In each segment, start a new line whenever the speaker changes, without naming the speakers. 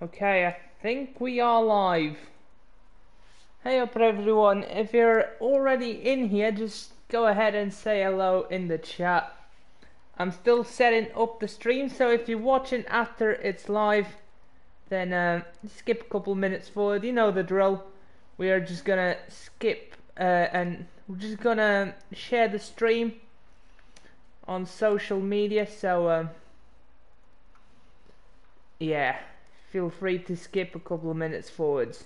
Okay, I think we are live. Hey up everyone, if you're already in here, just go ahead and say hello in the chat. I'm still setting up the stream, so if you're watching after it's live, then skip a couple minutes forward. You know the drill. We are just gonna skip and we're just gonna share the stream on social media, so yeah, feel free to skip a couple of minutes forwards.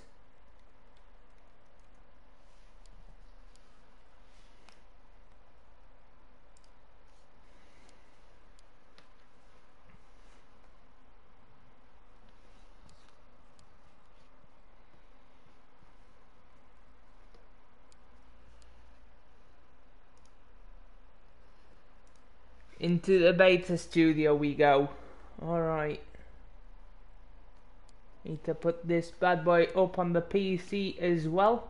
Into the beta studio we go. Alright. Need to put this bad boy up on the PC as well.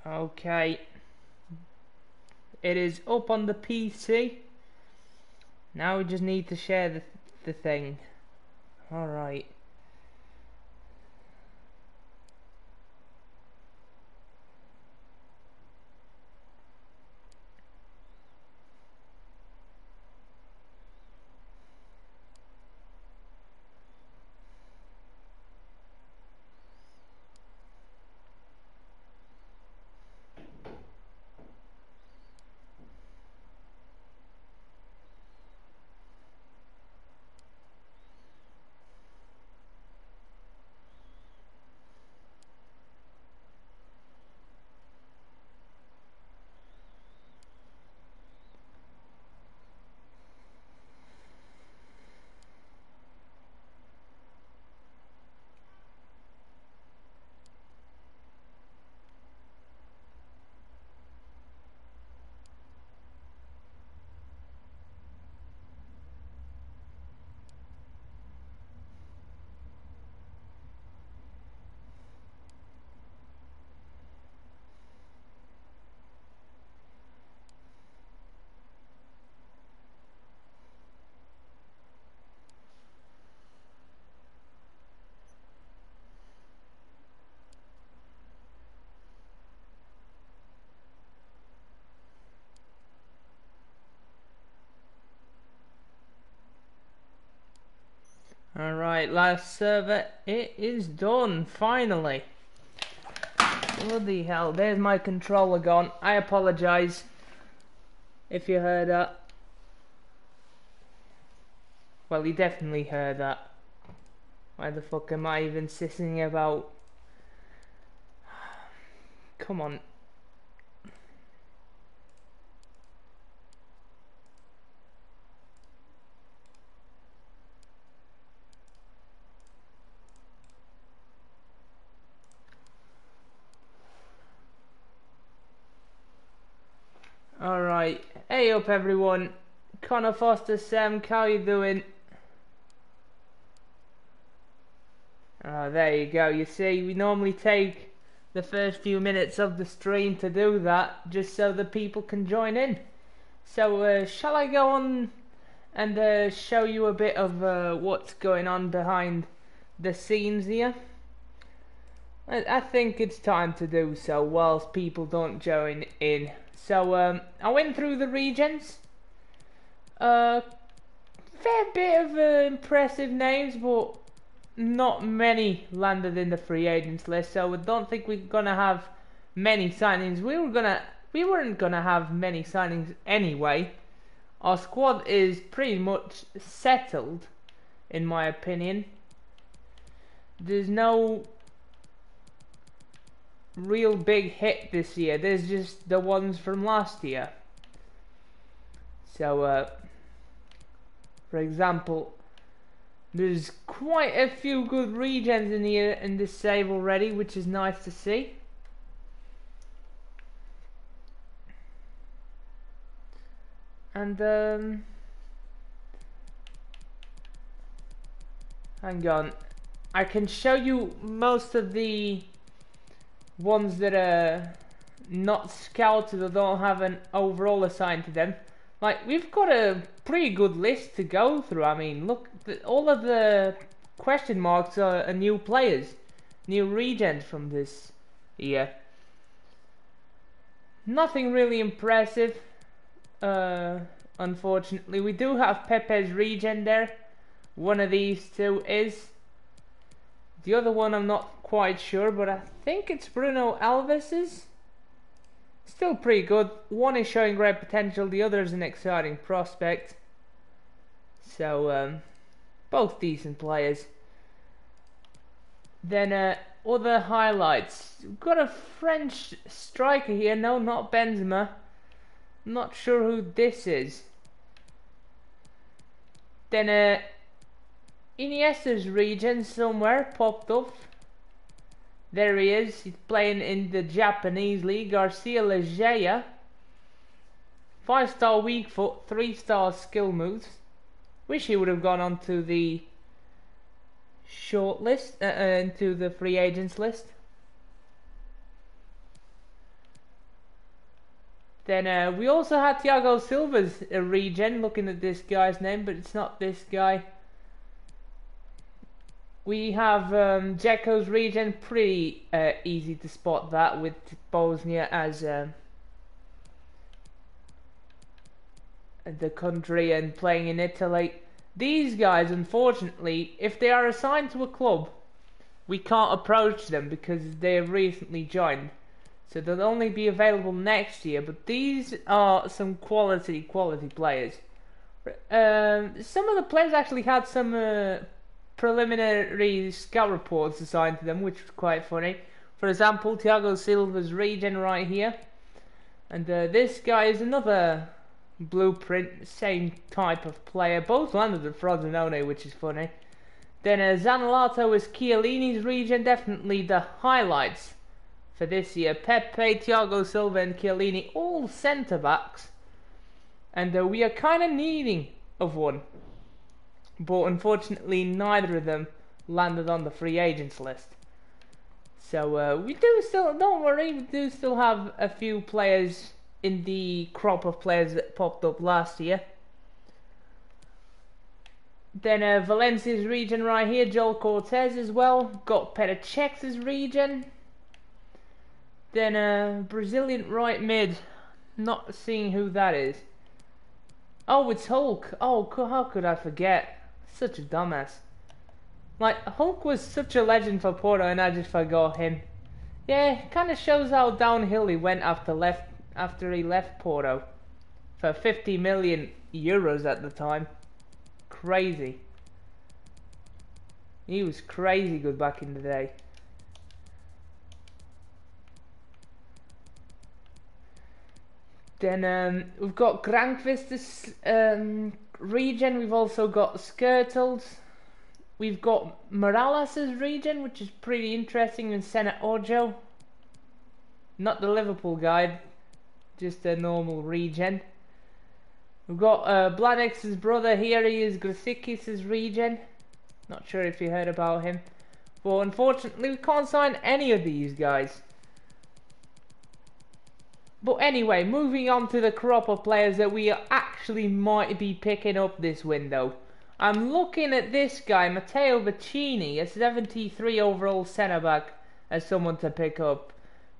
Okay. It is up on the PC. Now we just need to share the thing. Alright. Alright, last server. It is done, finally. Bloody hell, there's my controller gone. I apologise if you heard that. Well, you definitely heard that. Why the fuck am I even sissing about? Come on. Alright, hey up everyone. Connor Foster, Sam, how you doing? Oh, there you go. You see, we normally take the first few minutes of the stream to do that, just so the people can join in. So, shall I go on and show you a bit of what's going on behind the scenes here? I think it's time to do so whilst people don't join in So I went through the regions. Fair bit of impressive names, but not many landed in the free agents list. So I don't think we're gonna have many signings. We weren't gonna have many signings anyway. Our squad is pretty much settled, in my opinion. There's no real big hit this year. There's just the ones from last year. So for example, there's quite a few good regens in here in this save already, which is nice to see. And hang on, I can show you most of the ones that are not scouted or don't have an overall assigned to them. Like, we've got a pretty good list to go through. I mean, look, all of the question marks are new players, new regens from this year. Nothing really impressive, unfortunately. We do have Pepe's regen there. One of these two is. The other one I'm not quite sure, but I think it's Bruno Alves's. Still pretty good. One is showing great potential, the other is an exciting prospect. So, both decent players. Then, other highlights. We've got a French striker here. No, not Benzema. Not sure who this is. Then, Iniesta's regen somewhere popped up. There he is. He's playing in the Japanese league. Garcia Legeia. 5-star weak foot, 3-star skill moves. Wish he would have gone on to the short list, into the free agents list. Then we also had Thiago Silva's regen. Looking at this guy's name, but it's not this guy. We have Dzeko's regen, pretty easy to spot that with Bosnia as the country and playing in Italy. These guys, unfortunately, if they are assigned to a club, we can't approach them because they have recently joined. So they'll only be available next year, but these are some quality players. Some of the players actually had some preliminary scout reports assigned to them, which was quite funny. For example, Thiago Silva's regen right here, and this guy is another blueprint, same type of player. Both landed at Frosinone, which is funny. Then Zaniolato is Chiellini's regen, definitely the highlights for this year. Pepe, Thiago Silva and Chiellini, all centre backs, and we are kind of needing of one. But unfortunately neither of them landed on the free agents list. So we do still, don't worry, we do still have a few players in the crop of players that popped up last year. Then Valencia's regen right here, Joel Cortez as well. Got Petr Cech's regen. Then Brazilian right mid, not seeing who that is. Oh, it's Hulk. Oh, how could I forget? Such a dumbass. Like, Hulk was such a legend for Porto and I just forgot him. Yeah, kind of shows how downhill he went after he left Porto. For 50 million euros at the time. Crazy. He was crazy good back in the day. Then we've got Grankvist's regen. We've also got Skirtles. We've got Morales' regen, which is pretty interesting, and Senna Ojo. Not the Liverpool guy, just a normal regen. We've got Blanex's brother here. He is Grasicki's regen. Not sure if you heard about him. But unfortunately we can't sign any of these guys. But anyway, moving on to the crop of players that we actually might be picking up this window. I'm looking at this guy, Matteo Bacchini, a 73 overall centre-back, as someone to pick up.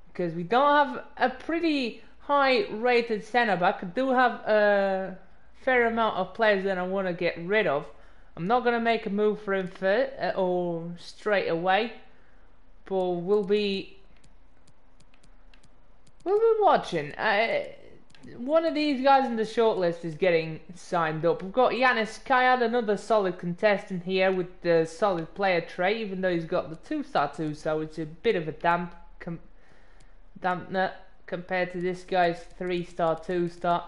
Because we don't have a pretty high rated centre back. I do have a fair amount of players that I want to get rid of. I'm not going to make a move for him or straight away, but we'll be watching. One of these guys in the shortlist is getting signed up. We've got Yanis Kayad, another solid contestant here with the solid player trait, even though he's got the 2-star 2, so it's a bit of a dampener compared to this guy's 3-star 2-star.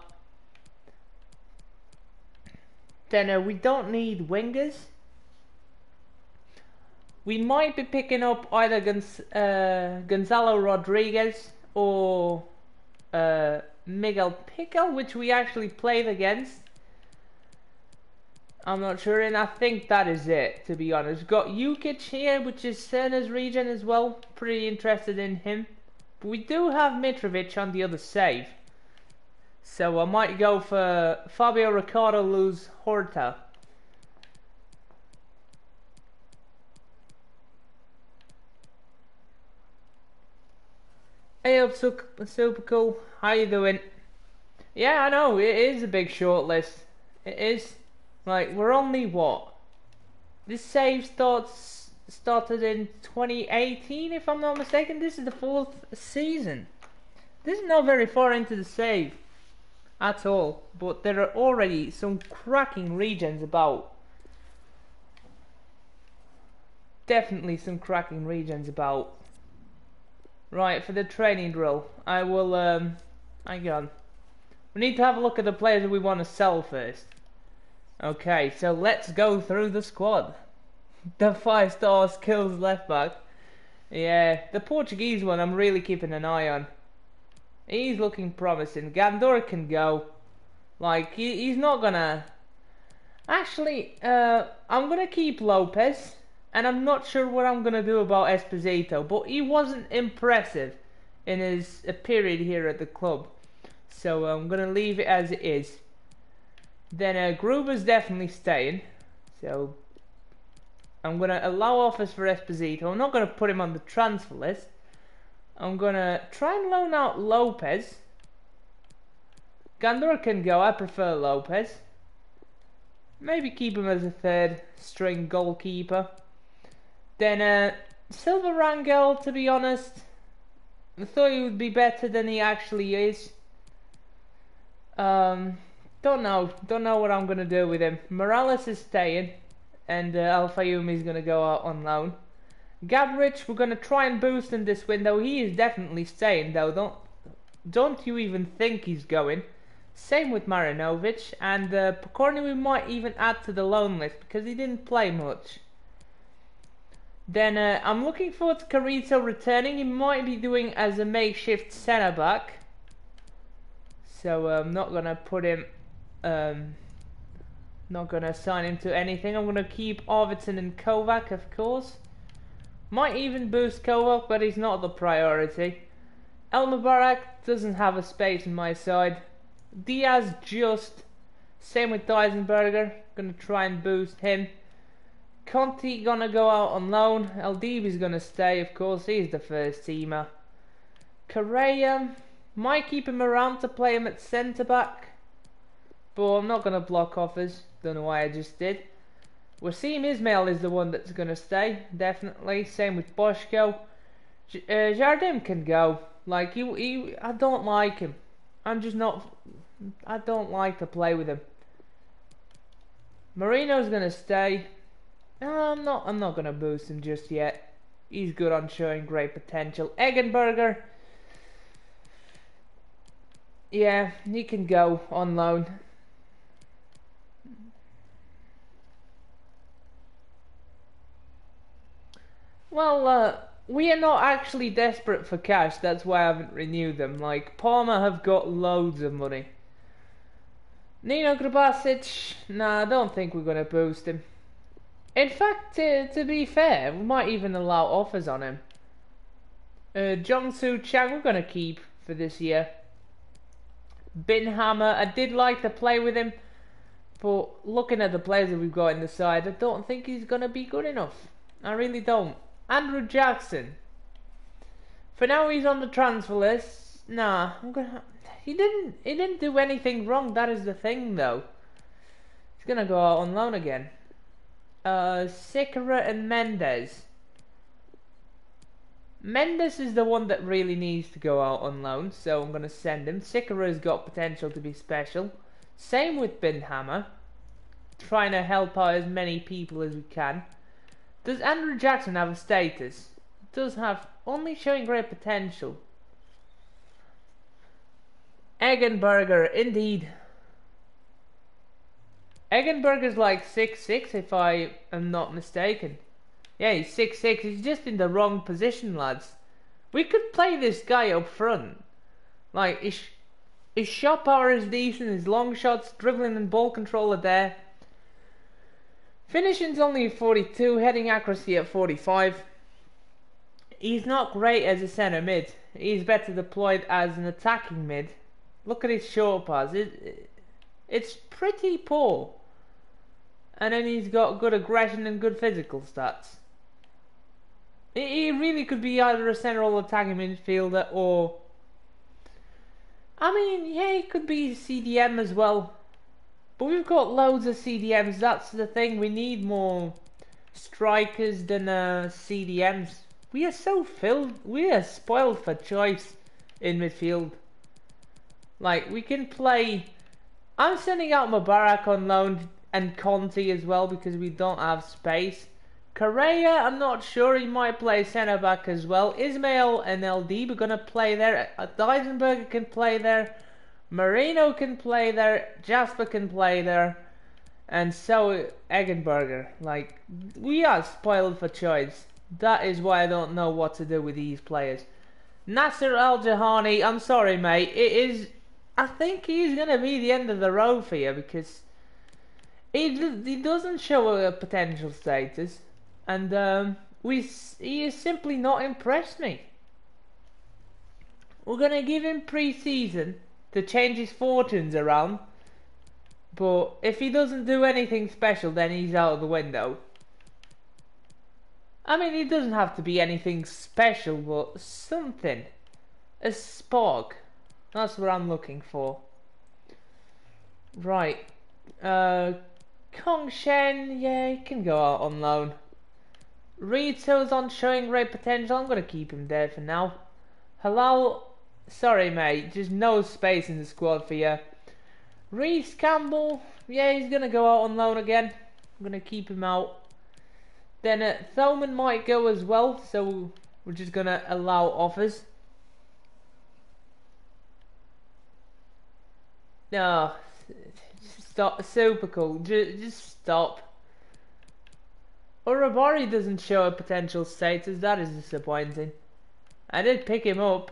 Then we don't need wingers. We might be picking up either Gonzalo Rodriguez or Miguel Pickle, which we actually played against. I'm not sure, and I think that is it, to be honest. We've got Jukic here, which is Cerna's Regen as well. Pretty interested in him. But we do have Mitrovic on the other save. So I might go for Fabio Ricardo Luz Horta. Hey up, super cool. How you doing? Yeah, I know, it is a big shortlist. It is. Like, we're only what? This save started in 2018, if I'm not mistaken. This is the 4th season. This is not very far into the save at all, but there are already some cracking regions about. Definitely some cracking regions about. Right, for the training drill, I will, hang on. We need to have a look at the players that we want to sell first. Okay, so let's go through the squad. The 5-star skills left back. Yeah, the Portuguese one I'm really keeping an eye on. He's looking promising. Gandor can go. Like, he's not gonna... Actually, I'm gonna keep Lopez. And I'm not sure what I'm gonna do about Esposito. But he wasn't impressive in his period here at the club. So I'm gonna leave it as it is. Then Gruber's definitely staying. So I'm gonna allow offers for Esposito. I'm not gonna put him on the transfer list. I'm gonna try and loan out Lopez. Gandor can go. I prefer Lopez. Maybe keep him as a 3rd string goalkeeper. Then Silva Rangel, to be honest, I thought he would be better than he actually is. Don't know what I'm gonna do with him. Morales is staying, and Al Fayyoumi is gonna go out on loan. Gabric, we're gonna try and boost in this window. He is definitely staying though. Don't you even think he's going. Same with Marinovic, and Pokorny we might even add to the loan list because he didn't play much. Then I'm looking forward to Carrito returning. He might be doing as a makeshift centre back. So I'm not gonna put him. Not gonna assign him to anything. I'm gonna keep Arvidsson and Kovac, of course. Might even boost Kovac, but he's not the priority. El Mubarak doesn't have a space in my side. Diaz just. Same with Deisenberger. Gonna try and boost him. Conti gonna go out on loan. Eldibi's gonna stay, of course. He's the first teamer. Correa. Might keep him around to play him at centre back. But I'm not gonna block offers. Don't know why I just did. Wasim Ismail is the one that's gonna stay, definitely. Same with Boschko. Jardim can go. Like I don't like him. I'm just not. I don't like to play with him. Marino's gonna stay. I'm not gonna boost him just yet. He's good on showing great potential. Eggenberger. Yeah, he can go on loan. Well, we are not actually desperate for cash. That's why I haven't renewed them. Like, Parma have got loads of money. Nino Grabasic, nah, I don't think we're going to boost him. In fact, to be fair, we might even allow offers on him. Jong-Soo Chang we're going to keep for this year. Binhammer, I did like to play with him. But looking at the players that we've got in the side, I don't think he's going to be good enough. I really don't. Andrew Jackson. For now he's on the transfer list. Nah, I'm gonna. He didn't do anything wrong. That is the thing, though. He's gonna go out on loan again. Sikora and Mendes. Mendes is the one that really needs to go out on loan, so I'm gonna send him. Sikora's got potential to be special. Same with Binhammer. Trying to help out as many people as we can. Does Andrew Jackson have a status? Does have, only showing great potential. Eggenberger, indeed. Eggenberger's like 6'6" if I am not mistaken. Yeah, he's 6'6". He's just in the wrong position, lads. We could play this guy up front. Like, his shot power is decent, his long shots, dribbling and ball control are there. Finishing's only 42, heading accuracy at 45. He's not great as a centre mid. He's better deployed as an attacking mid. Look at his short pass. It's pretty poor. And then he's got good aggression and good physical stats. He really could be either a central attacking midfielder or... I mean, yeah, he could be CDM as well. But we've got loads of CDMs, that's the thing. We need more strikers than CDMs. We are so filled, we are spoiled for choice in midfield. Like, we can play... I'm sending out Mubarak on loan and Conti as well because we don't have space. Correa, I'm not sure, he might play centre back as well. Ismail and LD, we're going to play there. Deisenberger can play there. Marino can play there. Jasper can play there. And so Eggenberger. Like, we are spoiled for choice. That is why I don't know what to do with these players. Nasser Al-Jahani, I'm sorry mate, it is... I think he's going to be the end of the road for you because he doesn't show a potential status. And he has simply not impressed me. We're going to give him pre-season to change his fortunes around. But if he doesn't do anything special, then he's out of the window. I mean, it doesn't have to be anything special, but something. A spark. That's what I'm looking for. Right. Kong Shen, yeah, he can go out on loan. Rito's on showing great potential. I'm going to keep him there for now. Halal, sorry mate, just no space in the squad for you. Reece Campbell, yeah, he's going to go out on loan again. I'm going to keep him out. Then Thoman might go as well, so we're just going to allow offers. No, stop, super cool, just stop. Urabari doesn't show a potential status, that is disappointing. I did pick him up.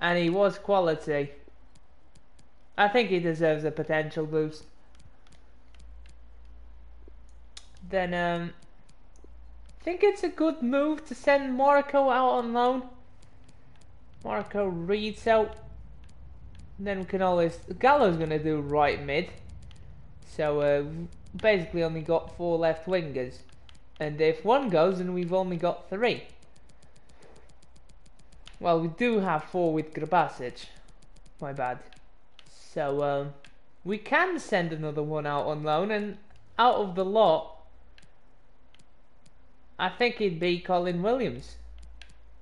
And he was quality. I think he deserves a potential boost. Then, I think it's a good move to send Marco out on loan. Marco reads out. Then we can always... Gallo's going to do right mid. So, basically only got 4 left wingers. And if one goes, then we've only got 3. Well, we do have 4 with Grabasic. My bad. So, we can send another one out on loan. And out of the lot, I think it'd be Colin Williams.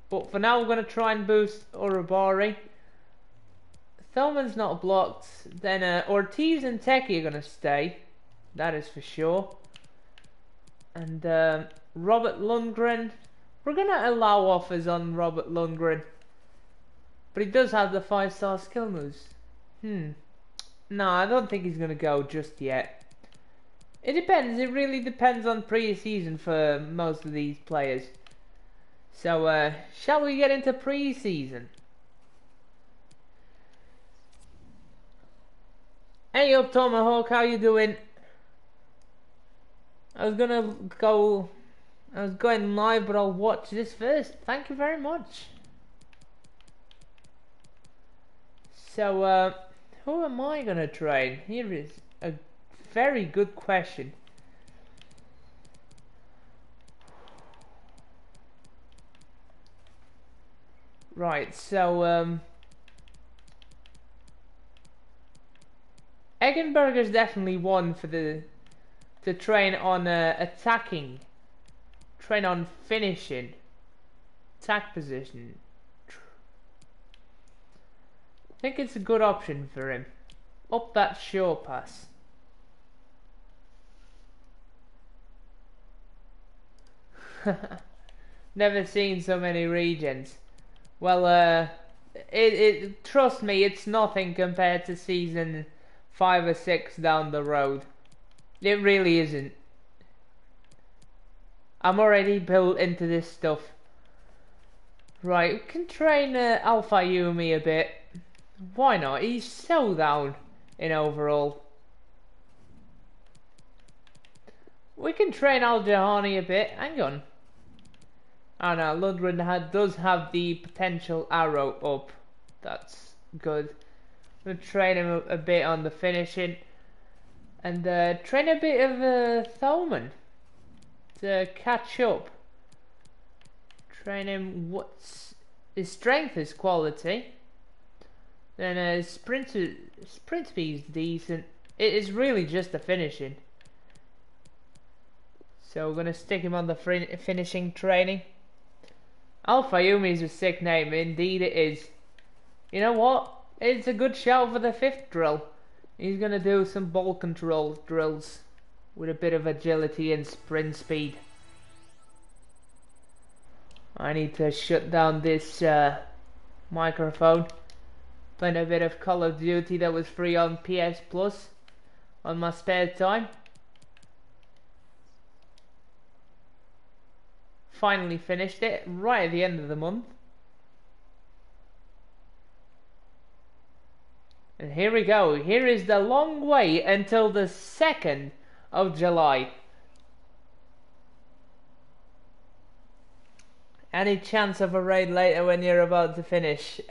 But for now, we're going to try and boost Urabari. Thelman's not blocked. Then Ortiz and Teki are going to stay. That is for sure. And Robert Lundgren. We're going to allow offers on Robert Lundgren. But he does have the 5-star skill moves. No, I don't think he's going to go just yet. It depends. It really depends on pre-season for most of these players. So, shall we get into pre-season? Hey up Tomahawk, how you doing? I was going live, but I'll watch this first. Thank you very much. So, who am I gonna train? Here is a very good question. Right, so Eggenberger's definitely one for the to train on attacking, train on finishing, attack position. I think it's a good option for him. Up that short pass. Never seen so many regens. Well, trust me, it's nothing compared to season 5 or 6 down the road. It really isn't. I'm already built into this stuff. Right, we can train Alpha Yumi a bit. Why not? He's so down in overall. We can train Al Jahani a bit. Hang on. Oh no, Lundgren does have the potential arrow up. That's good. I'm going to train him a bit on the finishing. And train a bit of Thoman to catch up. Train him what's... His strength is quality. Then sprint speed's decent. It is really just the finishing. So we're going to stick him on the finishing training. Alpha Yumi is a sick name, indeed it is. You know what? It's a good shout for the 5th drill. He's going to do some ball control drills with a bit of agility and sprint speed. I need to shut down this microphone. Playing a bit of Call of Duty that was free on PS Plus on my spare time. Finally finished it right at the end of the month. And here we go. Here is the long wait until the 2nd of July. Any chance of a raid later when you're about to finish?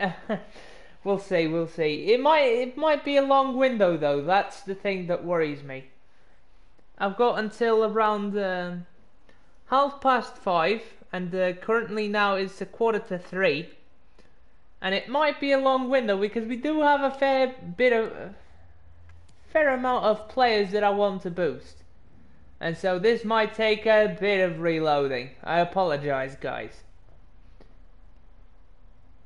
We'll see, we'll see. It might be a long window though. That's the thing that worries me. I've got until around 5:30, and currently now it's 2:45. And it might be a long window because we do have a fair amount of players that I want to boost. And so this might take a bit of reloading. I apologize, guys.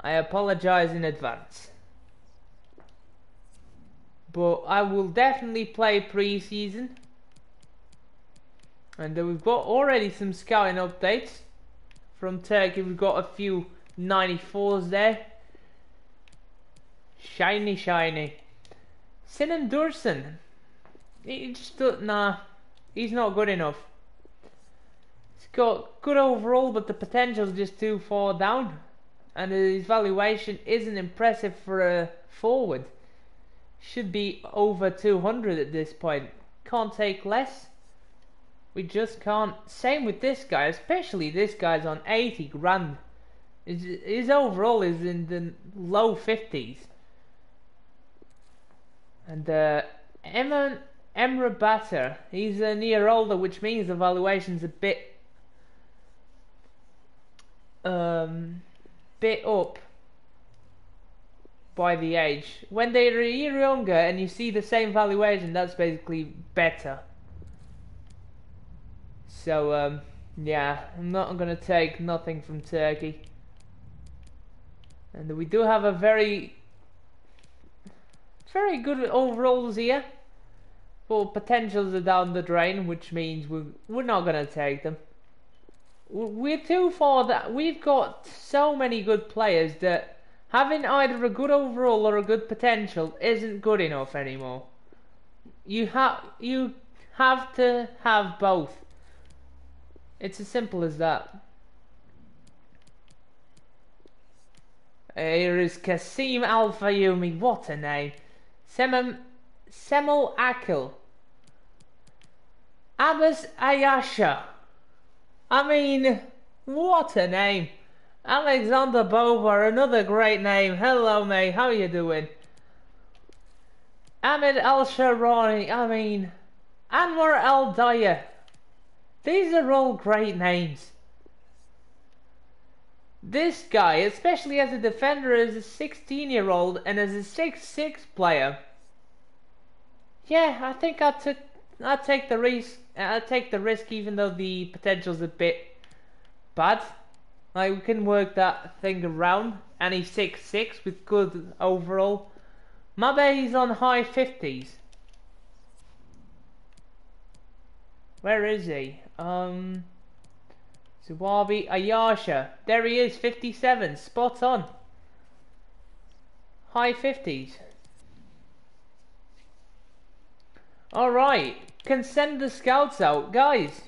I apologize in advance. But I will definitely play pre-season. And we've got already some scouting updates from Turkey. We've got a few 94s there. Shiny, shiny. Sinan Dursun. He just nah, he's not good enough. He's got good overall, but the potential's just too far down. And his valuation isn't impressive for a forward. Should be over 200 at this point. Can't take less. We just can't. Same with this guy, especially this guy's on 80 grand. His overall is in the low 50s. And Emre Batter, he's a year older, which means the valuation's a bit up by the age. When they're a year younger and you see the same valuation, that's basically better. So yeah, I'm not gonna take nothing from Turkey. And we do have a very good overalls here, but potentials are down the drain, which means we're not gonna take them. We're too far that we've got so many good players that having either a good overall or a good potential isn't good enough anymore. You have to have both. It's as simple as that. Here is Kasim Al-Fayumi. What a name. Semel Akil. Abbas Ayasha. I mean, what a name. Alexander Bobar, another great name. Hello mate, how you doing? Ahmed Al-Sharani, I mean, Anwar Al-Daya. These are all great names. This guy, especially as a defender, is a 16-year-old and as a 6'6" player. Yeah, I think I'll take the risk. I'll take the risk, even though the potential's a bit bad. Like, we can work that thing around. And he's 6'6" with good overall. Maybe he's on high 50s. Where is he? Zawabi Ayasha. There he is, 57. Spot on. High 50s. Alright. Can send the scouts out. Guys.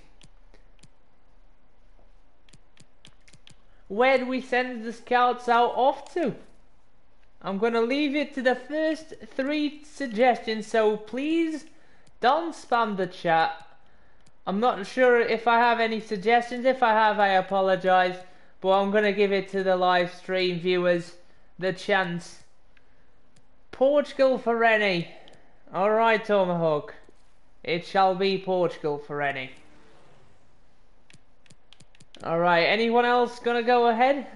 Where do we send the scouts out off to? I'm gonna leave it to the first 3 suggestions, so please don't spam the chat. I'm not sure if I have any suggestions. If I have, I apologise. But I'm gonna give it to the live stream viewers the chance. Portugal for any. Alright, Tomahawk. It shall be Portugal for any. Alright, anyone else gonna go ahead?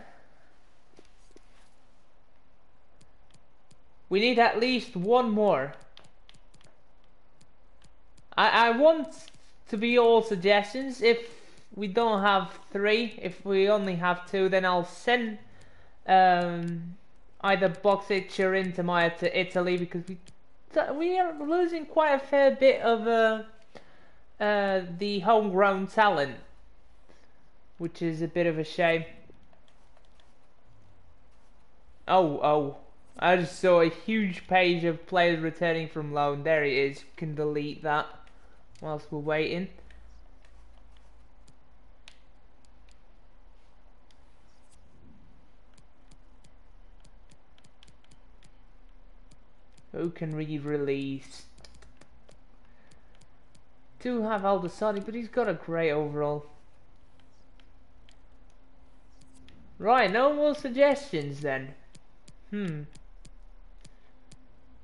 We need at least one more. I want to be all suggestions. If we don't have 3, if we only have 2, then I'll send either Boxic or Intermaya to Italy, because we are losing quite a fair bit of the homegrown talent, which is a bit of a shame. Oh, I just saw a huge page of players returning from loan. There he is. Can delete that whilst we're waiting. Who can re-release? Do have Aldasani, but he's got a great overall. Right, no more suggestions then.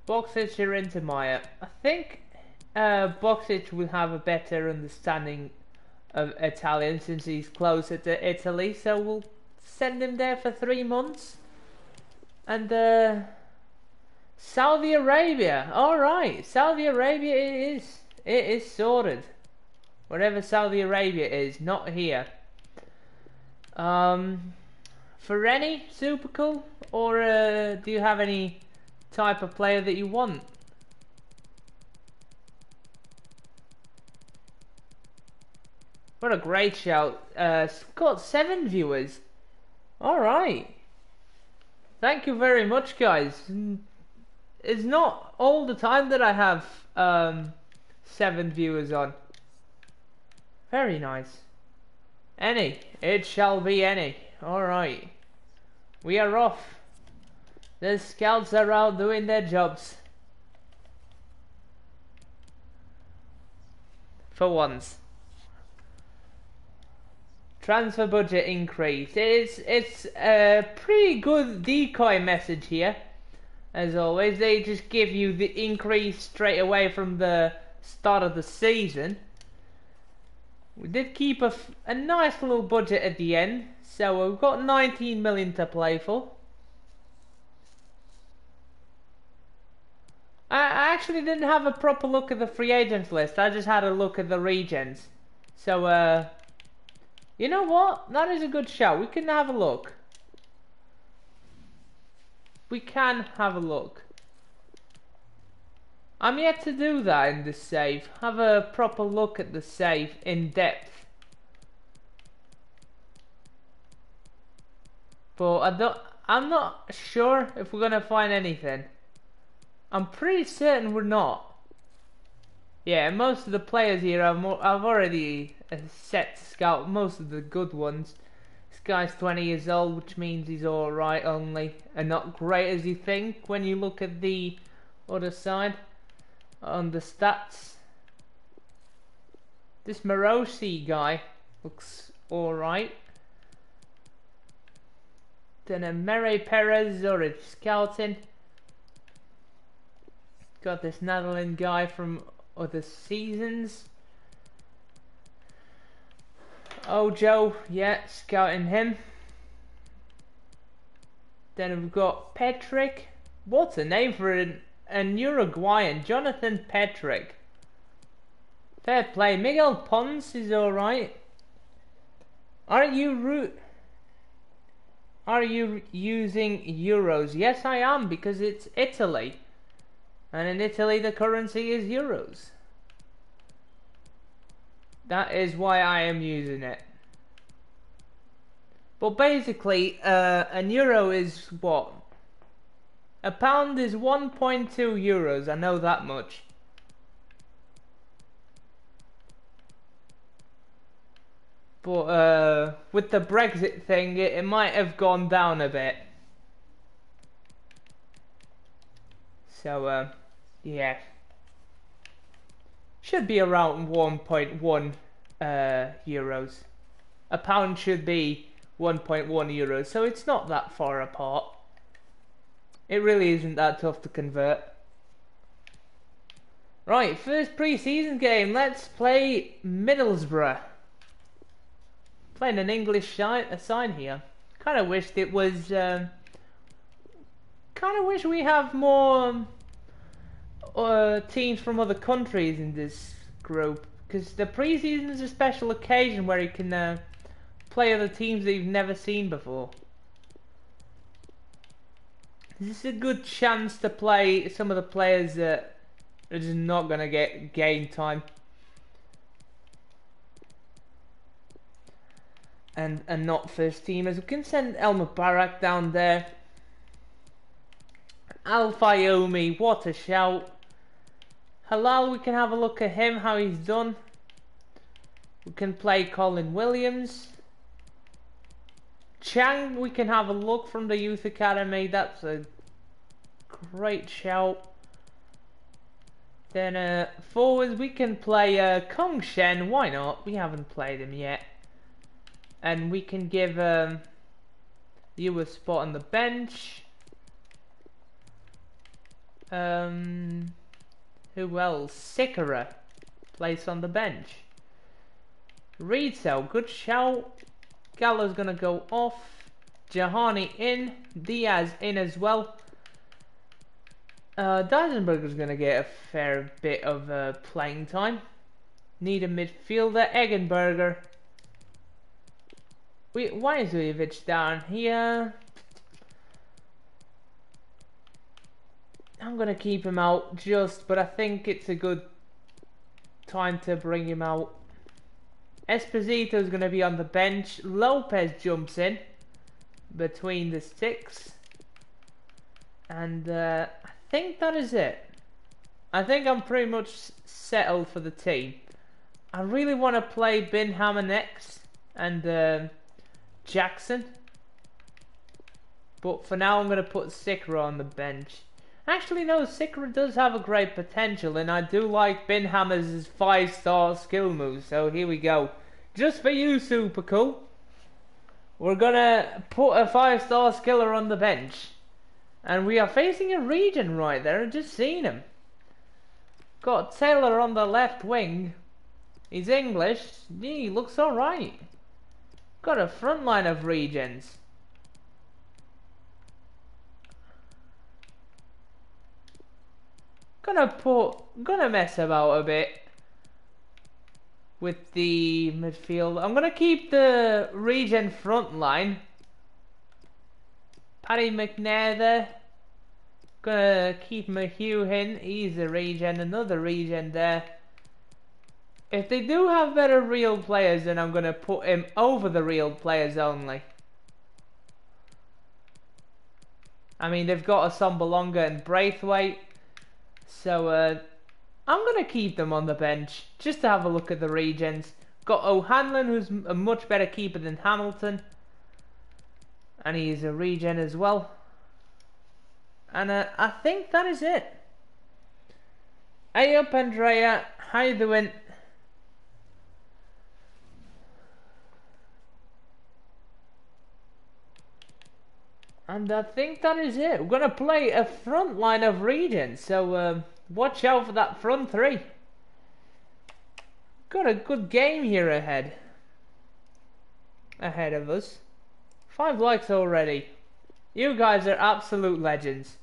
Boxic or Intermaya. I think Boxic will have a better understanding of Italian since he's closer to Italy, so we'll send him there for 3 months. And Saudi Arabia. Alright, Saudi Arabia it is. It is sorted. Wherever Saudi Arabia is, not here. For any, super cool? Or do you have any type of player that you want? What a great shout. Got 7 viewers. Alright. Thank you very much, guys. It's not all the time that I have 7 viewers on. Very nice. Any. It shall be any. Alright. We are off. The scouts are out doing their jobs. For once. Transfer budget increase. It's a pretty good decoy message here. As always, they just give you the increase straight away from the start of the season. We did keep a nice little budget at the end, so we've got 19 million to play for. I actually didn't have a proper look at the free agents list. I just had a look at the regens. So, you know what? That is a good shout. We can have a look. We can have a look. I'm yet to do that in this save. Have a proper look at the save in depth. But I'm not sure if we're gonna find anything. I'm pretty certain we're not. Yeah, most of the players here I've already set to scout most of the good ones. This guy's 20 years old, which means he's alright only, and not great as you think when you look at the other side on the stats. This Morosi guy looks alright. Then a Mere Perez Zurich scouting. Got this Netherlands guy from other seasons. Ojo, yeah, scouting him. Then we've got Patrick. What's a name for an Uruguayan? Jonathan Patrick. Fair play. Miguel Pons is alright. Are you using euros? Yes, I am, because it's Italy. And in Italy the currency is euros. That is why I am using it. But basically, an euro is what? A pound is 1.2 euros, I know that much. But with the Brexit thing, it might have gone down a bit. So, yeah. Should be around 1.1 euros. A pound should be 1.1 euros, so it's not that far apart. It really isn't that tough to convert. Right, first pre-season game. Let's play Middlesbrough. Playing an English side here. Kind of wished it was. Kind of wish we have more teams from other countries in this group, because the pre-season is a special occasion where you can play other teams that you've never seen before. This is a good chance to play some of the players that are just not going to get game time. And not first teamers. We can send El Mubarak down there. Al Fayoumi, what a shout. Halal, we can have a look at him, how he's done. We can play Colin Williams. Chang, we can have a look from the youth academy. That's a great shout. Then forwards, we can play Kong Shen. Why not? We haven't played him yet. And we can give you a spot on the bench. Who else? Sikora. Place on the bench. Reed Cell, good shout. Gallo's gonna go off. Jahani in. Diaz in as well. Dysenberger's gonna get a fair bit of playing time. Need a midfielder. Eggenberger. Why is Ujovic down here? I'm gonna keep him out but I think it's a good time to bring him out. Esposito's gonna be on the bench. Lopez jumps in between the sticks. And I think that is it. I think I'm pretty much settled for the team. I really want to play Binhammer next and Jackson. But for now I'm going to put Sikra on the bench. Actually no, Sikra does have a great potential, and I do like Binhammer's 5-star skill move, so here we go. Just for you, Super Cool. We're going to put a 5-star skiller on the bench. And we are facing a Regen right there, I've just seen him. Got Taylor on the left wing. He's English, he looks alright. Got a front line of Regens. Gonna mess about a bit with the midfield. I'm gonna keep the Regen front line. Paddy McNair there. Gonna keep Mahue in. He's a Regen. Another Regen there. If they do have better real players, then I'm gonna put him over the real players only. I mean, they've got a Sombalonga and Braithwaite. So, I'm going to keep them on the bench, just to have a look at the Regens. Got O'Hanlon, who's a much better keeper than Hamilton. And he's a Regen as well. And I think that is it. Hey up, Andrea. How you doing? And I think that is it. We're going to play a front line of Regen. So, watch out for that front three. Got a good game here ahead of us. 5 likes already. You guys are absolute legends.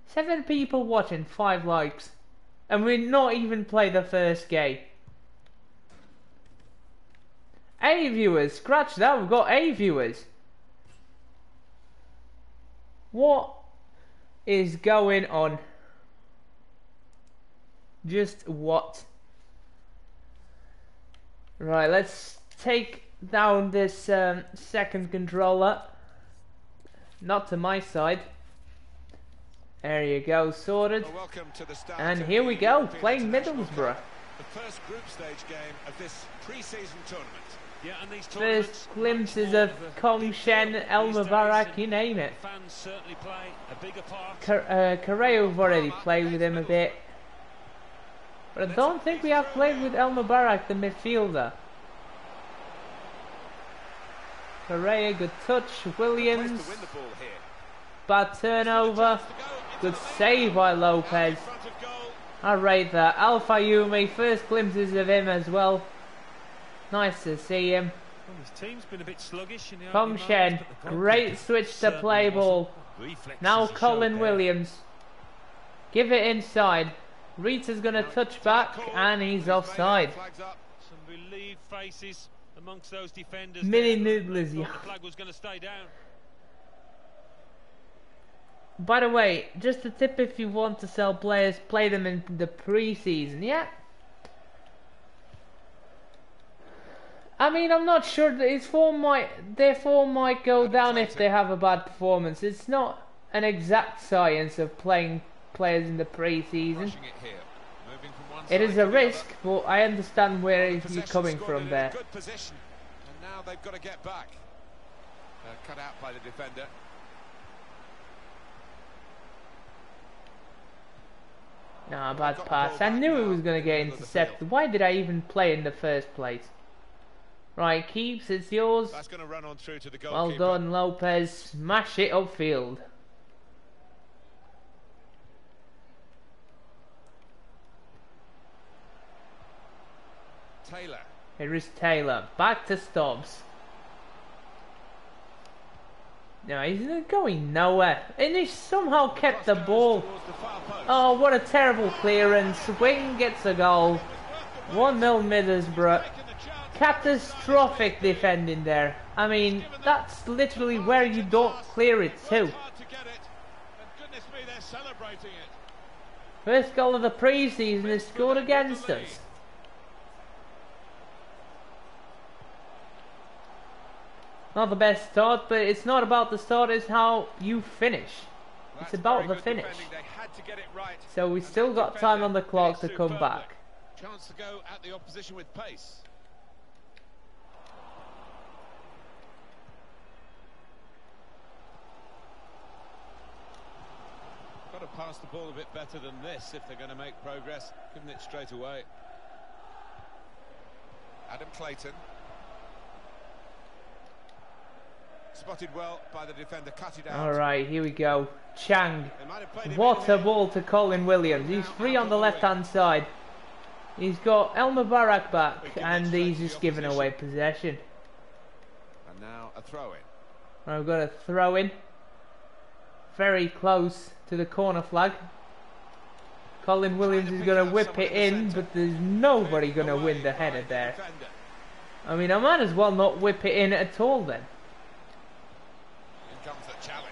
7 people watching, 5 likes. And we're not even play the first game. 8 viewers, scratch that, we've got 8 viewers. What is going on? Just what? Right, let's take down this second controller. Not to my side. There you go, sorted.
Well,
and here we go, playing Middlesbrough.
The first group stage game of this pre-season tournament.
Yeah, and these
first glimpses of Kong Shen, El Mubarak, you name it.
Fans certainly play a bigger part.
Correa, we've already played with him a bit. But I don't think we have played with El Mubarak, the midfielder. Correa, good touch. Williams. Bad turnover. Good save by Lopez. I rate that. Al Fayumi, first glimpses of him as well. Nice to see him.
Well, his team's been a bit sluggish in the
Kong Shen, great switch to play ball. Now Colin Williams. Give it inside. Rita's going to touch back and he's offside.
Some relieved faces amongst those defenders.
Mini noodlers, yeah.
The flag was going to stay down.
By the way, just a tip, if you want to sell players, play them in the pre-season, yeah? I mean, I'm not sure that their form might go down if they have a bad performance. It's not an exact science of playing players in the pre-season. It is a risk, but I understand where you're coming from there.
Good position, and now they've got to get back. Cut out by the defender.
Nah, bad pass. I knew it was going to get intercepted. Why did I even play in the first place? Right, keeps, it's yours.
That's going to run on through to the
Well
goalkeeper.
done, Lopez. Smash it upfield.
Taylor.
Here is Taylor. Back to Stubbs. No, he's not going nowhere. And he somehow kept the ball. Oh, what a terrible clearance. Wing gets a goal. 1-0 Middlesbrough. Catastrophic defending there. I mean, that's literally where you don't clear it to. First goal of the pre-season is scored against us. Not the best start, but it's not about the start, it's how you finish. It's about the finish. So we still got time on the clock to come back.
Chance to go at the opposition with pace. Got to pass the ball a bit better than this if they're going to make progress. Giving it straight away. Adam Clayton. Spotted well by the defender, cut it out.
Alright, here we go. Chang. What a ball to Colin Williams. He's free on the left hand side. He's got El Mubarak back and he's just giving away possession.
And now a throw in.
Right, we've got a throw in. Very close to the corner flag. Colin Williams is going to whip it in, but there's nobody going to win the header there. I mean, I might as well not whip it in at all then.
Here comes the challenge.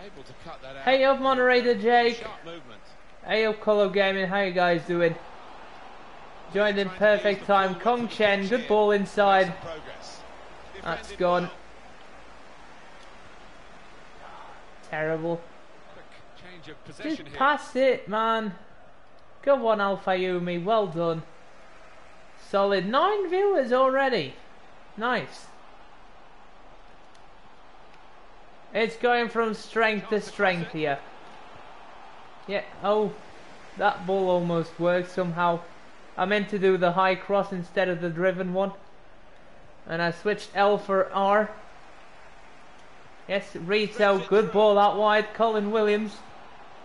Able to cut that out.
Hey up, moderator Jake.
Sharp movement.
Hey up, Colo Gaming. How you guys doing? Joined in perfect time. Kong Chen, good ball inside. That's gone. Terrible. Just pass it, man. Go on, Al Fayumi. Well done. Solid. 9 viewers already. Nice. It's going from strength to strength here. Yeah. Oh, that ball almost worked somehow. I meant to do the high cross instead of the driven one. And I switched L for R. Yes, Rito, good ball out wide. Colin Williams.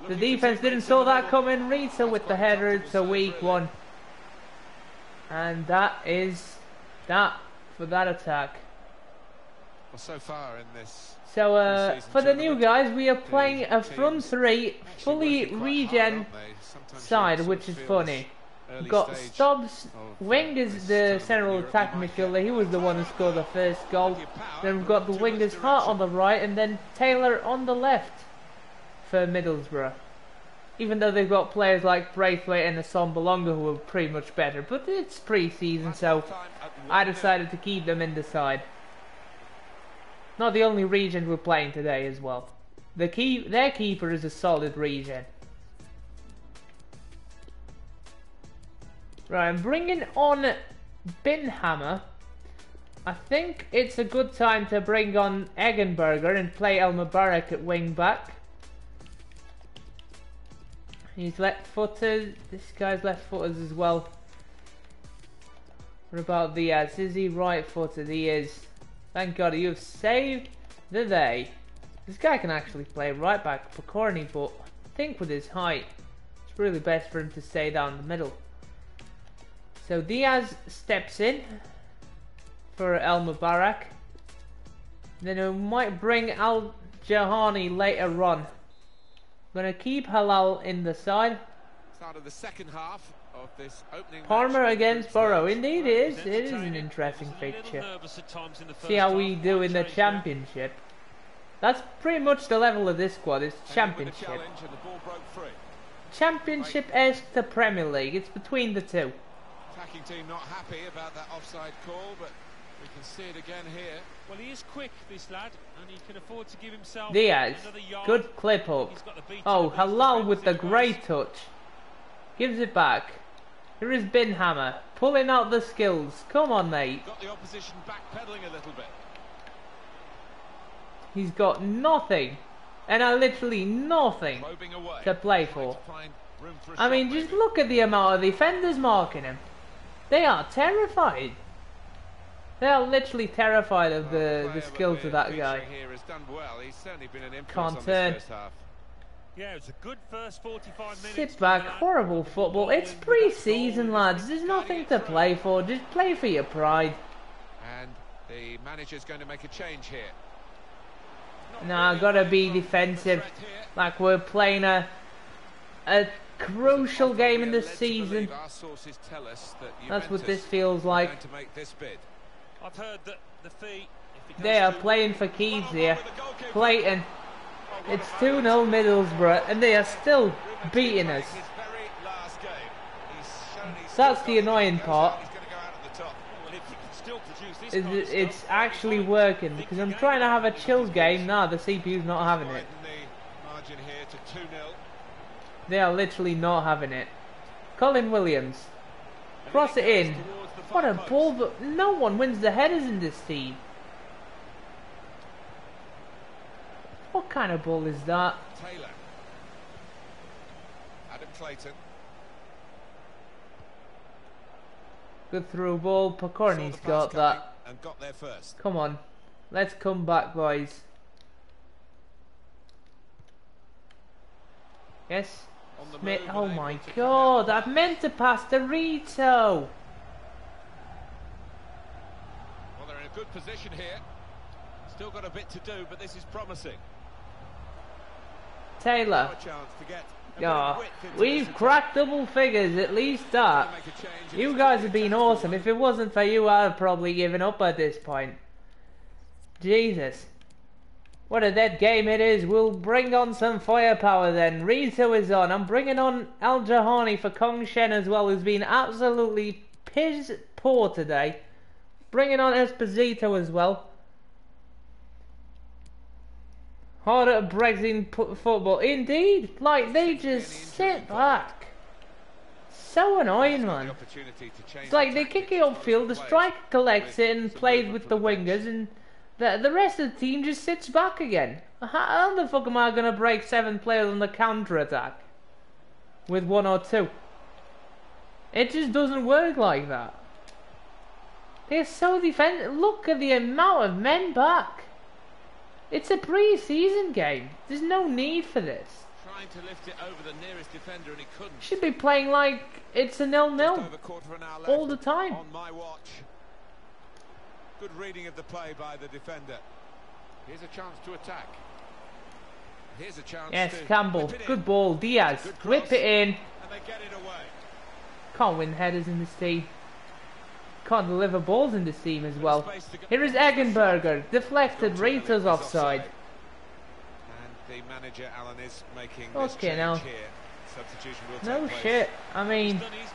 The defense didn't saw that coming. Rito with the header, it's a weak one. And that is that for that attack.
Well, so far in this.
So for the new guys, we are playing a front three, fully regen side, which is funny. We've got Stubbs, Wing is the central attack midfielder, he was the one who scored the first goal. Then we've got the wingers Hart on the right, and then Taylor on the left for Middlesbrough. Even though they've got players like Braithwaite and Hassan Belonga who are pretty much better, but it's pre-season, so I decided to keep them in the side. Not the only Regen we're playing today as well. Their keeper is a solid Regen. Right, I'm bringing on Binhammer. I think it's a good time to bring on Eggenberger and play El Mubarak at wing back. He's left-footed. This guy's left-footed as well. What about Diaz? Is he right-footed? He is. Thank God you have saved the day. This guy can actually play right back for Corny, but I think with his height, it's really best for him to stay down the middle. So Diaz steps in for El Mubarak. Then we might bring Al Jahani later on. Gonna keep Halal in the side.
Start of the second half of this opening
Parma
match.
against Borough. Indeed it is. It is an interesting fixture. See how we do in the championship. That's pretty much the level of this squad. It's championship. Championship-esque to Premier League. It's between the two.
Attacking team not happy about that offside call, but we can see it again here.
Well, he is quick, this lad, and he can afford to give himself
Diaz,
another yard.
good clip up.
He's got the beat
Oh,
of the
Halal with the
defence
great touch. Gives it back. Here is Binhammer, pulling out the skills. Come on, mate.
Got the opposition backpedaling a little bit.
He's got nothing, and literally nothing to play for. I mean, just look at the amount of defenders marking him. They are terrified. They are literally terrified of the skills of that guy. Can't turn.
Yeah, it's a good first 45 minutes.
Sit back, horrible football. It's pre-season, lads. There's nothing to play for. Just play for your pride.
And the manager's going to make a change here.
Nah, gotta be defensive. Like we're playing a crucial game in the season. That's what this feels like.
I've heard that the fee.
They are playing for keys here. Clayton. It's 2-0 Middlesbrough, and they are still beating us. So that's the annoying part. It's actually working, because I'm trying to have a chill game. Nah, the CPU's not having it. They are literally not having it. Colin Williams. Cross it in. What a ball, but no one wins the headers in this team. What kind of ball is that?
Taylor. Adam Clayton.
Good through ball. Pokorny's got that.
And got there first.
Come on. Let's come back, boys. Yes. Smith. Oh my God. I've meant to pass to Rito.
Well, they're in a good position here. Still got a bit to do, but this is promising.
Taylor. Oh, we've cracked double figures, at least that. You guys have been awesome. If it wasn't for you, I'd have probably given up at this point. Jesus. What a dead game it is. We'll bring on some firepower then. Rito is on. I'm bringing on Al Jahani for Kong Shen as well, who's been absolutely piss poor today. Bringing on Esposito as well. Hard at Brexit football. Indeed. Like, they just sit back. So annoying, man. It's like they kick it upfield, the striker collects it and plays with the wingers, and the rest of the team just sits back again. How the fuck am I going to break 7 players on the counter-attack? With 1 or 2? It just doesn't work like that. They're so defensive. Look at the amount of men back. It's a pre-season game. There's no need for this.
Trying to lift it over the nearest defender and he couldn't.
Should be playing like It's a
Just
0-0
over quarter of an hour left
all the time.
on my watch. Good reading of the play by the defender. Here's a chance to attack. Here's a chance
Yes,
to
Campbell.
whip it in.
Good ball. Diaz.
Good cross,
Whip it in.
and they get it away.
Can't win headers in this team. Can't deliver balls in this team as well. Here is Eggenberger. Deflected. Rita's offside.
And the manager, Alan, is making this
Okay,
change
now.
here. Substitution will
No
take place.
shit. I mean,
He's done his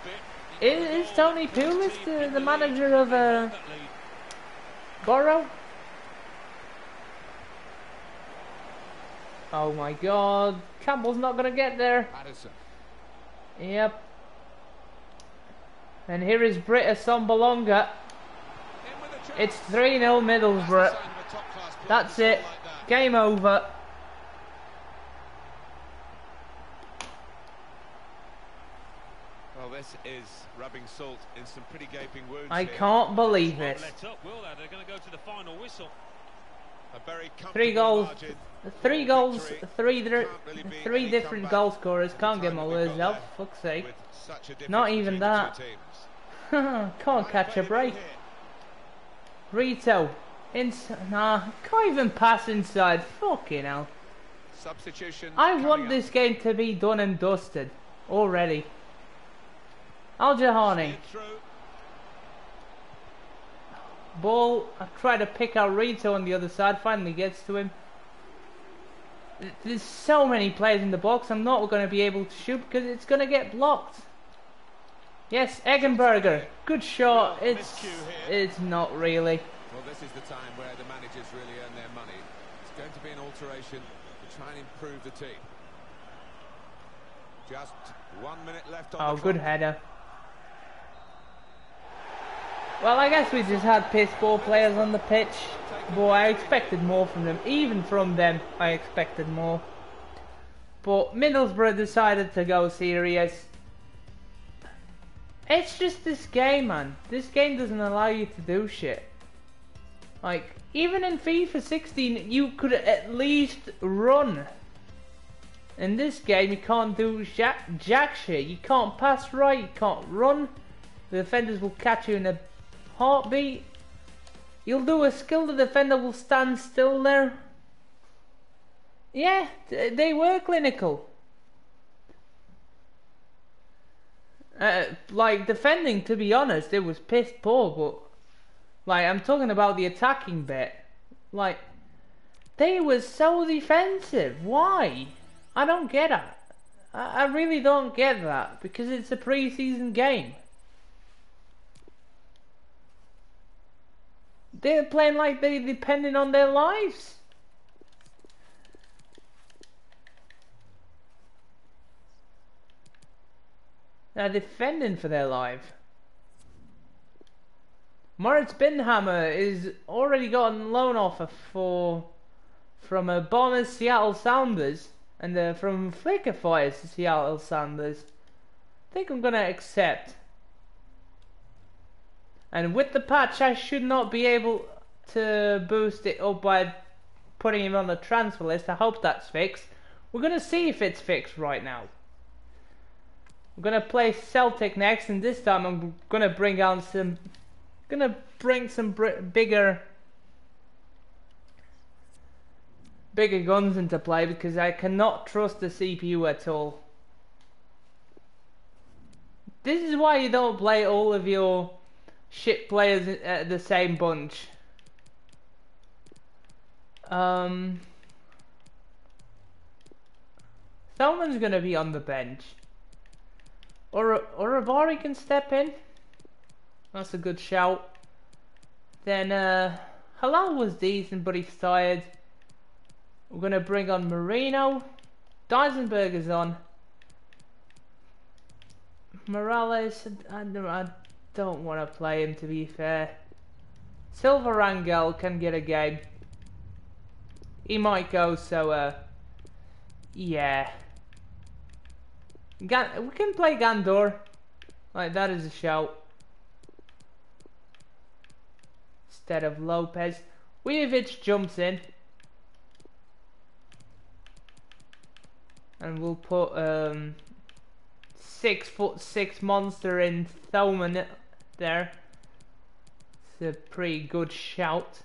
bit.
is Tony Pulis the manager of
That lead.
Borough? Oh my god. Campbell's not going to get there.
Addison.
Yep. And here is Britta Sombalonga.
In with a chance.
It's 3-0 Middlesbrough.
That's the sign of a top-class club,
That's
a
it.
score like that.
Game over.
Well, this is rubbing salt in some pretty gaping wounds
I
here.
can't believe
Won't
it.
let up, will they? They're going to go to the final whistle.
A very
3
comfortable
goals.
margin.
3 goals.
Victory.
Three
Can't really be
three
any
different
comeback
goal scorers.
with
Can't
the
get
time
my
that we've
words
got
out.
left,
Fuck's sake.
with such a difference
Not even
between the
that.
two teams.
Can't catch a
Right
break.
here.
Rito. Nah, can't even pass inside. Fucking hell.
Substitution.
I
coming
want
up.
this game to be done and dusted already. Al-Jahani.
Steered through.
Ball. I try to pick out Rito on the other side. Finally gets to him. There's so many players in the box. I'm not going to be able to shoot because it's going to get blocked. Yes, Eggenberger. Good shot.
Well,
It's
miscue here.
it's not really.
Well, this is the time where the managers really earn their money. It's going to be an alteration to try and improve the team. Just 1 minute left on
Oh,
the
good
clock.
header. Well, I guess we just had piss poor players on the pitch. Boy, I expected more from them. Even from them, I expected more. But Middlesbrough decided to go serious. It's just this game, man. This game doesn't allow you to do shit. Like, even in FIFA 16, you could at least run. In this game, you can't do jack shit. You can't pass right, you can't run. The defenders will catch you in a heartbeat. You'll do a skill, the defender will stand still there. Yeah, they were clinical. Like, defending, to be honest, it was piss poor, but like, I'm talking about the attacking bit. Like, they were so defensive. Why? I don't get it. I really don't get that, because it's a pre-season game. They're playing like they're depending on their lives. They're defending for their life. Moritz Binhammer is already got a loan offer from Bombers Seattle Sounders and from Flicker Fires to Seattle Sounders. I think I'm gonna accept. And with the patch, I should not be able to boost it up by putting him on the transfer list. I hope that's fixed. We're gonna see if it's fixed right now. We're gonna play Celtic next, and this time I'm gonna bring on some. Gonna bring some bigger guns into play because I cannot trust the CPU at all. This is why you don't play all of your shit players at the same bunch. Someone's gonna be on the bench. Or Rabari can step in. That's a good shout. Then Halal was decent, but he's tired. We're gonna bring on Marino. Dysenberg is on. Morales, I don't want to play him, to be fair. Silva Rangel can get a game. He might go, so yeah. We can play Gandor. Like, that is a shout. Instead of Lopez. Vujovic jumps in. And we'll put 6 6'6" monster in Thoman there. It's a pretty good shout.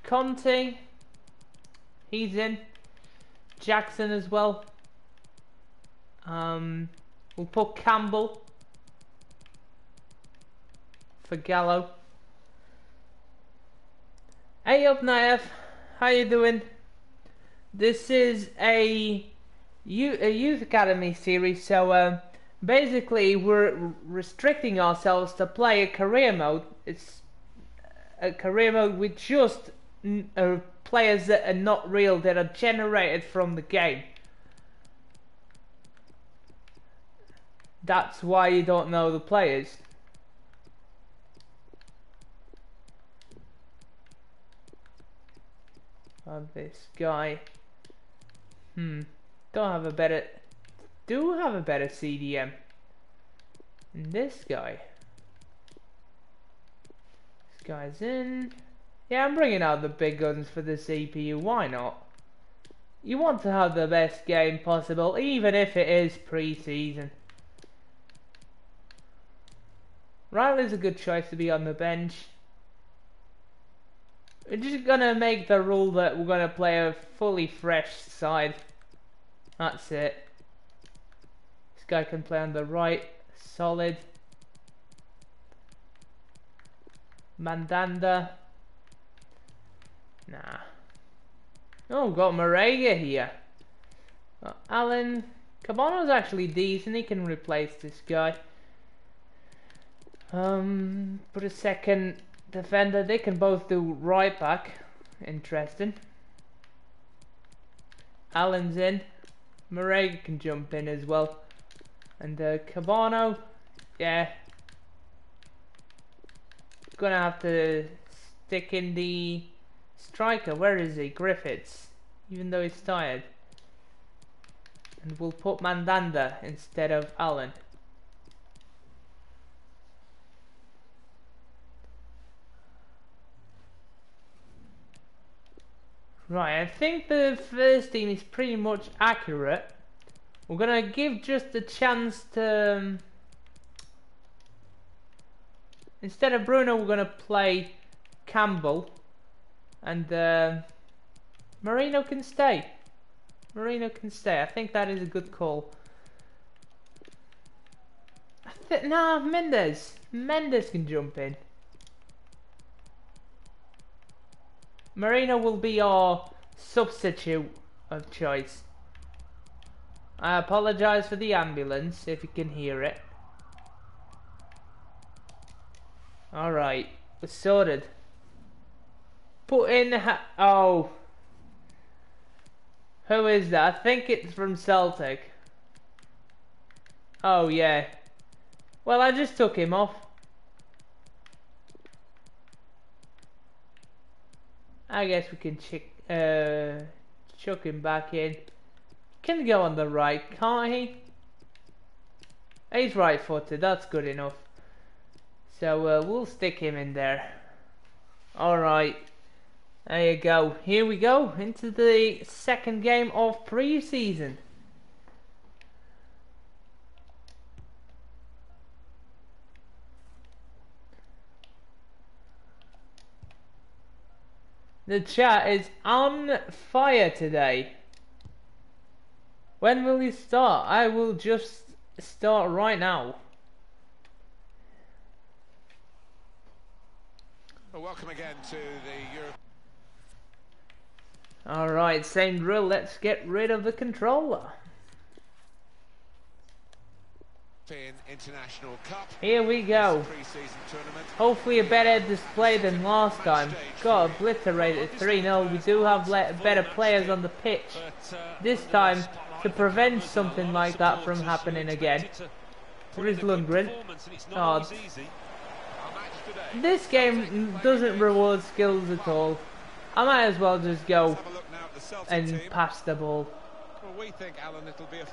Conte, he's in. Jackson as well. We'll put Campbell for Gallo. Hey up, Naif. How you doing? This is a youth academy series, so basically we're restricting ourselves to play a career mode. It's a career mode with just players that are not real, that are generated from the game. That's why you don't know the players. This guy. Do have a better CDM than this guy. This guy's in. Yeah, I'm bringing out the big guns for the CPU. Why not? You want to have the best game possible, even if it is pre-season. Riley's a good choice to be on the bench. We're just gonna make the rule that we're gonna play a fully fresh side. That's it. This guy can play on the right. Solid. Mandanda. Nah. Oh, we've got Marega here. Alan. Cabano's actually decent. He can replace this guy. Put a second defender. They can both do right back. Interesting. Allen's in. Marega can jump in as well. And Cabano, yeah. Gonna have to stick in the striker. Where is he? Griffiths. Even though he's tired. And we'll put Mandanda instead of Allen. Right, I think the first team is pretty much accurate. We're gonna give just a chance to... instead of Bruno, we're gonna play Campbell. And Marino can stay. Marino can stay. I think that is a good call. Nah, Mendes. Mendes can jump in. Marino will be our substitute of choice. I apologise for the ambulance, if you can hear it. Alright, we're sorted. Put in... oh. Who is that? I think it's from Celtic. Oh, yeah. Well, I just took him off. I guess we can chuck him back in. Can go on the right, can't he? He's right-footed, that's good enough. So we'll stick him in there. Alright, there you go. Here we go, into the second game of pre-season. The chat is on fire today. When will you start? I will just start right now.
Well, welcome again to the Europe.
Alright, same drill. Let's get rid of the controller.
International Cup.
Here we go. Hopefully a better display than last time. Got obliterated 3-0. We do have better players on the pitch this time to prevent something like that from happening again. There is Lundgren. Oh, this game doesn't reward skills at all. I might as well just go and pass the ball.
Well, we think, Alan, it'll be a 4-5-1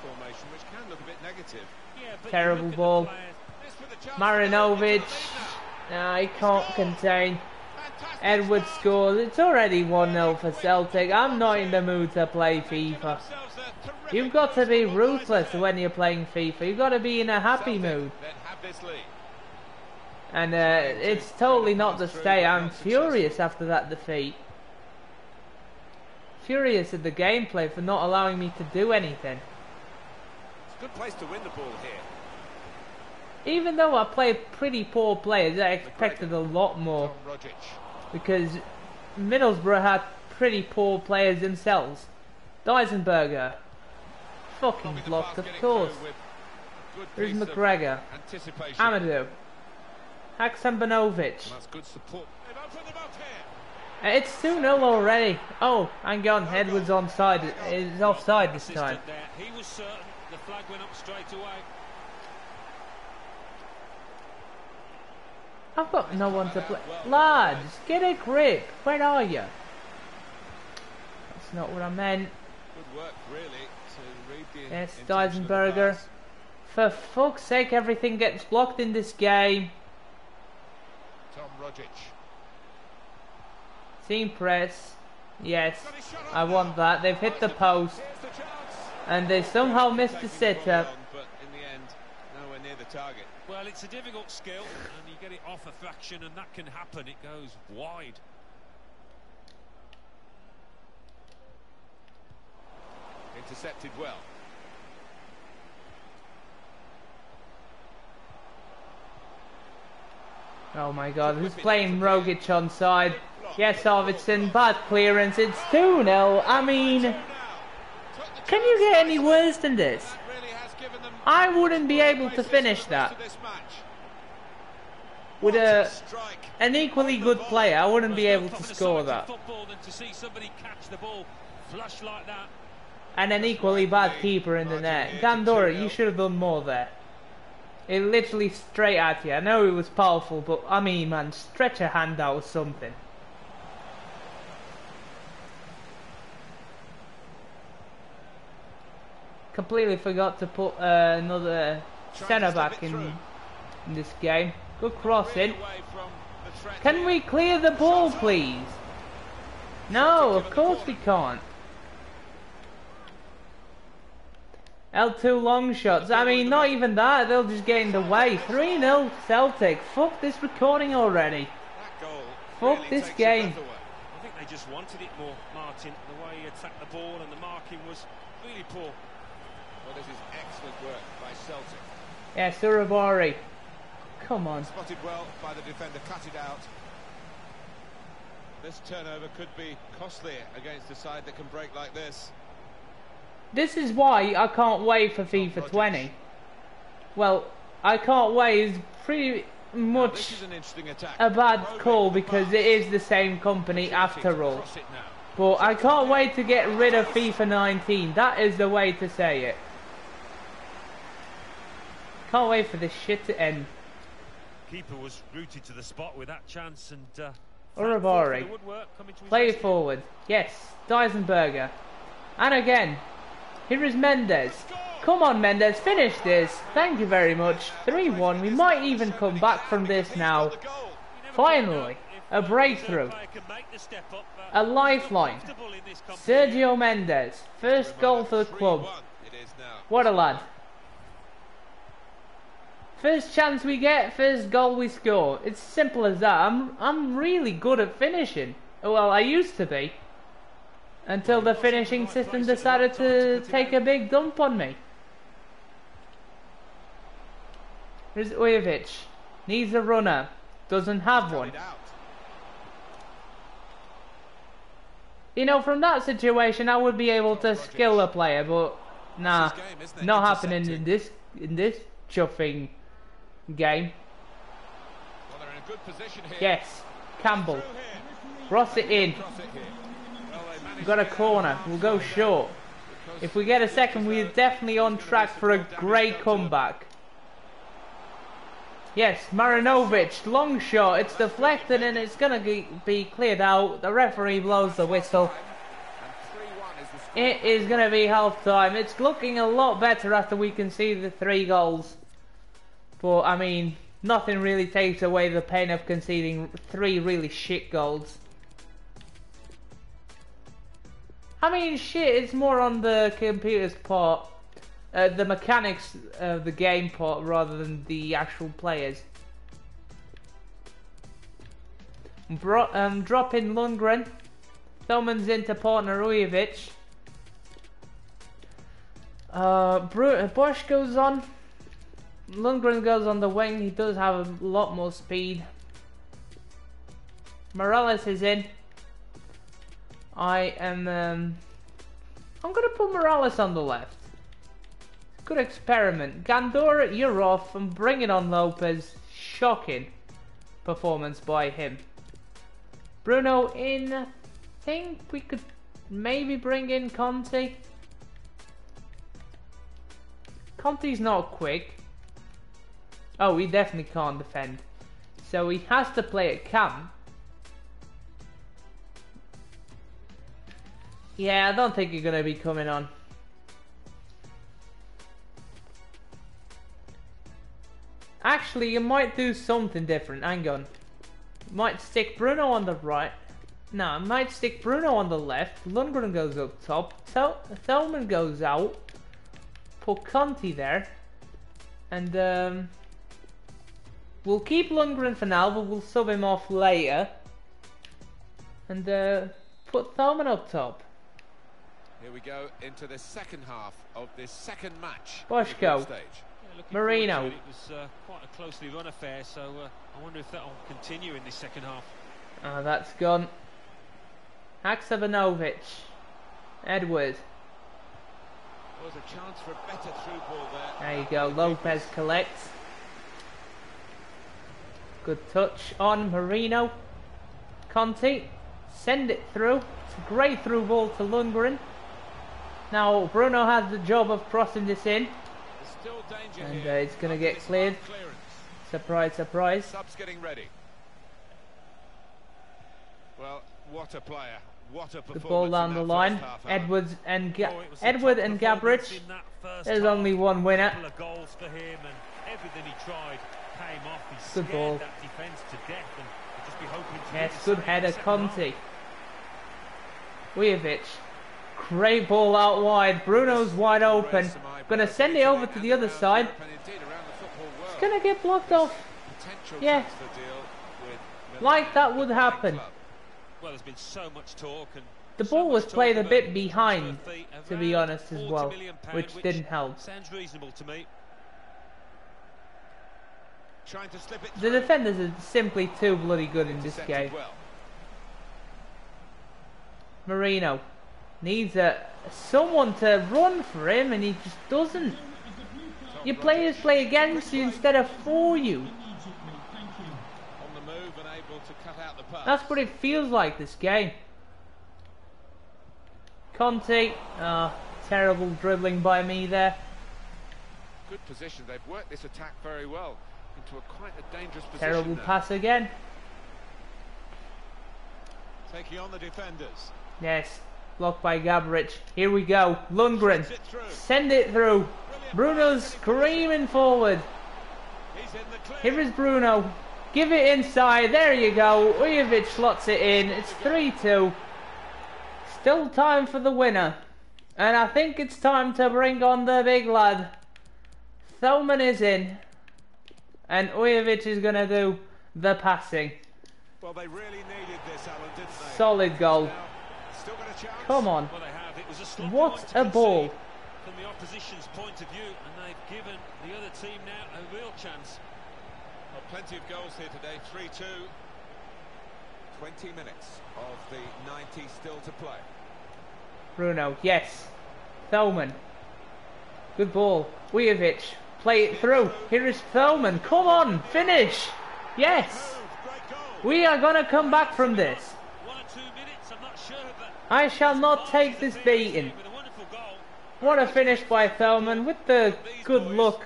formation, which can look a bit negative.
Yeah,
terrible ball. Marinovic. Nah, he can't contain. Edwards scores. It's already 1-0 for Celtic. I'm not in the mood to play FIFA. You've got to be ruthless when you're playing FIFA. You've got to be in a happy mood. And it's totally not to stay. I'm furious after that defeat. Furious at the gameplay for not allowing me to do anything.
It's a good place to win the ball here.
Even though I played pretty poor players, I expected a lot more. Because Middlesbrough had pretty poor players themselves. Deisenberger. Fucking blocked, of course. There's McGregor. Amadou. Haksabanovic. It's 2-0 already. Oh, hang on. Edwards onside. Is offside this time.
He was certain the flag went up straight away.
I've got no one to play. Lads, get a grip. Where are you? That's not what I meant.
Good work, really, to read the
Yes,
intention of the
Deisenberger.
pass.
For fuck's sake, everything gets blocked in this game.
Tom Rogic.
Team press. Yes, I want that. They've hit the post.
Here's the chance.
And they somehow missed the
Taking the ball
sitter.
on, but in the end, nowhere near the target.
Well, it's a difficult skill, and you get it off a fraction, and that can happen. It goes wide.
Intercepted well.
Oh my god, who's playing Rogic onside? Yes, Arvidsson, bad clearance. It's 2-0. I mean, can you get any worse than this?
That really has given them
I wouldn't be able to finish that.
this match.
With
What
a
strike.
an equally good player, I wouldn't be
There's
able
no
to
tougher
score
sight in
that.
football than to see somebody catch the ball flush like that.
And an equally bad keeper in the net. Gandora, you should have done more there. It literally straight at you. I know it was powerful, but I mean, man, stretch a hand out or something. Completely forgot to put another centre back in this game. Good crossing.
Away from the threat
Can
here.
we clear the ball, please? No, of course we can't. L2 long shots. I mean, not even that. They'll just get in the way. 3-0 Celtic. Fuck this recording already.
That goal
Fuck
really
this
takes your
game.
breath away.
I think they just wanted it more, Martin. The way he attacked the ball and the marking was really poor.
Well, this is excellent work by Celtic.
Yeah, Surabari. Come on.
Spotted well by the defender, cut it out. This turnover could be costly against a side that can break like this.
This is why I can't wait for FIFA 20. Well, I can't wait is pretty
Now, this
much
is an interesting attack.
a bad
Probing
call
the
because
pass.
it is the same company after all.
Cross it now.
But I can't wait to get rid of FIFA 19. That is the way to say it. Can't wait for this shit to end.
Keeper was rooted to the spot with that chance, and
Urabari. Play it forward. Yes, Deisenberger. And again. Here is Mendes. Come on, Mendes, finish this. Thank you very much. 3-1. We might even come back from this now. Finally, a breakthrough. A lifeline. Sergio Mendes. First goal for the club.
It is now.
What a lad. First chance we get, first goal we score. It's simple as that. I'm really good at finishing. Well, I used to be. Until the finishing system decided to take a big dump on me. Here's Ujovic. Needs a runner. Doesn't have one.
Cut it out.
You know, from that situation I would be able to skill a player, but nah.
This is game, isn't it?
Not happening in
Intercepting.
this chuffing game.
Well, they're in a good position here.
Yes. Campbell.
Through here.
Cross it in.
Cross it here. Well, they managed
We've got a
to get
corner.
out
We'll go short.
because
If we get a second, we're definitely on track for a great comeback. Yes, Marinovic, long shot. It's deflected and it's going to be cleared out. The referee blows the whistle.
and 3-1 is the score.
It is going to be half time. It's looking a lot better after we conceded the 3 goals. But, I mean, nothing really takes away the pain of conceding 3 really shit goals. I mean, shit, it's more on the computer's part, the mechanics of the game part rather than the actual players. Drop in Lundgren. Thomann's into partner Ujovic. Bosch goes on. Lundgren goes on the wing. He does have a lot more speed. Morales is in. I'm gonna put Morales on the left. Good experiment. Gandora, you're off, and bringing on Lopez. Shocking performance by him. Bruno in. I think we could maybe bring in Conte. Conte's not quick. Oh, he definitely can't defend. So he has to play at cam. Yeah, I don't think you're going to be coming on. Actually, you might do something different. Hang on. Might stick Bruno on the right. No, I might stick Bruno on the left. Lundgren goes up top. Thomann goes out. Put Conte there. And we'll keep Lundgren for now, but we'll sub him off later. And put Thomann up top.
Here we go into the second half of this second match.
Boschko. Marino.
It was quite a closely run affair, so I wonder if that will continue in this second half.
That's gone. Haksabanovic. Edward.
Was a chance for a better through ball there.
There you go. Lopez collects. Good touch on Marino. Conte. Send it through. It's a great through ball to Lundgren. Now Bruno has the job of crossing this in.
Still danger
and
here.
It's going to get cleared. Surprise, surprise.
Subs getting ready. Well, what a player. What a performance.
Good ball down the line. Edward and Gabric. There's only one winner.
Couple of goals for him, and everything he tried came off. He
good ball.
that defence to death, and we'll just be hoping to
yes, good header, Conte. Ujovic. Great ball out wide. Bruno's wide open. Gonna send it over to the other side. It's gonna get blocked off. Yeah. Like that would happen.
Well, there's been so much talk, and
the ball was played a bit behind, to be honest, as well, which didn't help.
Sounds reasonable to me.
The defenders are simply too bloody good in this game. Marino needs someone to run for him, and he just doesn't. Your players play against you instead of for you. That's what it feels like this game. Conte, terrible dribbling by me there.
Good position. They've worked this attack very well into quite a dangerous position.
Terrible pass again.
Taking on the defenders.
Yes, blocked by Gabric. Here we go. Lundgren, send it through. Bruno's screaming forward. Here is Bruno. Give it inside. There you go. Ujovic slots it in. It's 3-2. Still time for the winner. And I think it's time to bring on the big lad. Thomann is in. And Ujovic is going to do the passing.
Well, they really needed this, Alan, didn't they?
Solid goal.
Still got a chance.
Come on.
Well, they have. It was a
what a ball.
From the opposition's point of view, and they've given the other team now a real chance.
Well, plenty of goals here today, 3-2. 20 minutes of the 90 still to play.
Bruno, yes. Thomann. Good ball. Ujovic, play it through. Here is Thomann. Come on, finish. Yes. We are going to come back from this.
1 or 2 minutes, I'm not sure, but
I shall not take this beating. What a finish by Thomann with the good luck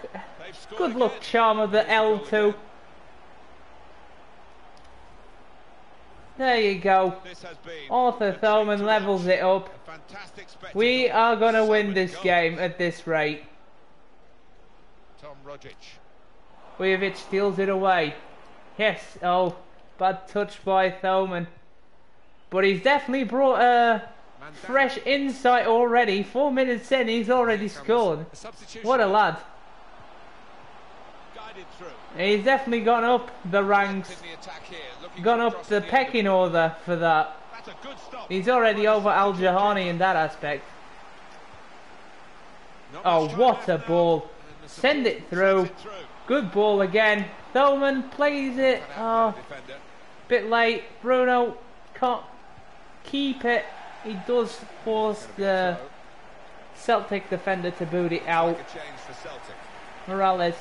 charm of the L2. There you go. Arthur Thomann levels it up. We are going to win this game at this rate.
Tom Rogic.
Ujovic steals it away. Yes, oh, bad touch by Thoman. But he's definitely brought a fresh insight already. 4 minutes in, he's already scored. What a lad. He's definitely gone up the ranks, gone up the pecking order for that. He's already over Al Jahani in that aspect. Oh, what a ball. Send it through. Good ball again. Thoman plays it. Oh, bit late. Bruno can't keep it. He does force the Celtic defender to boot it out. Morales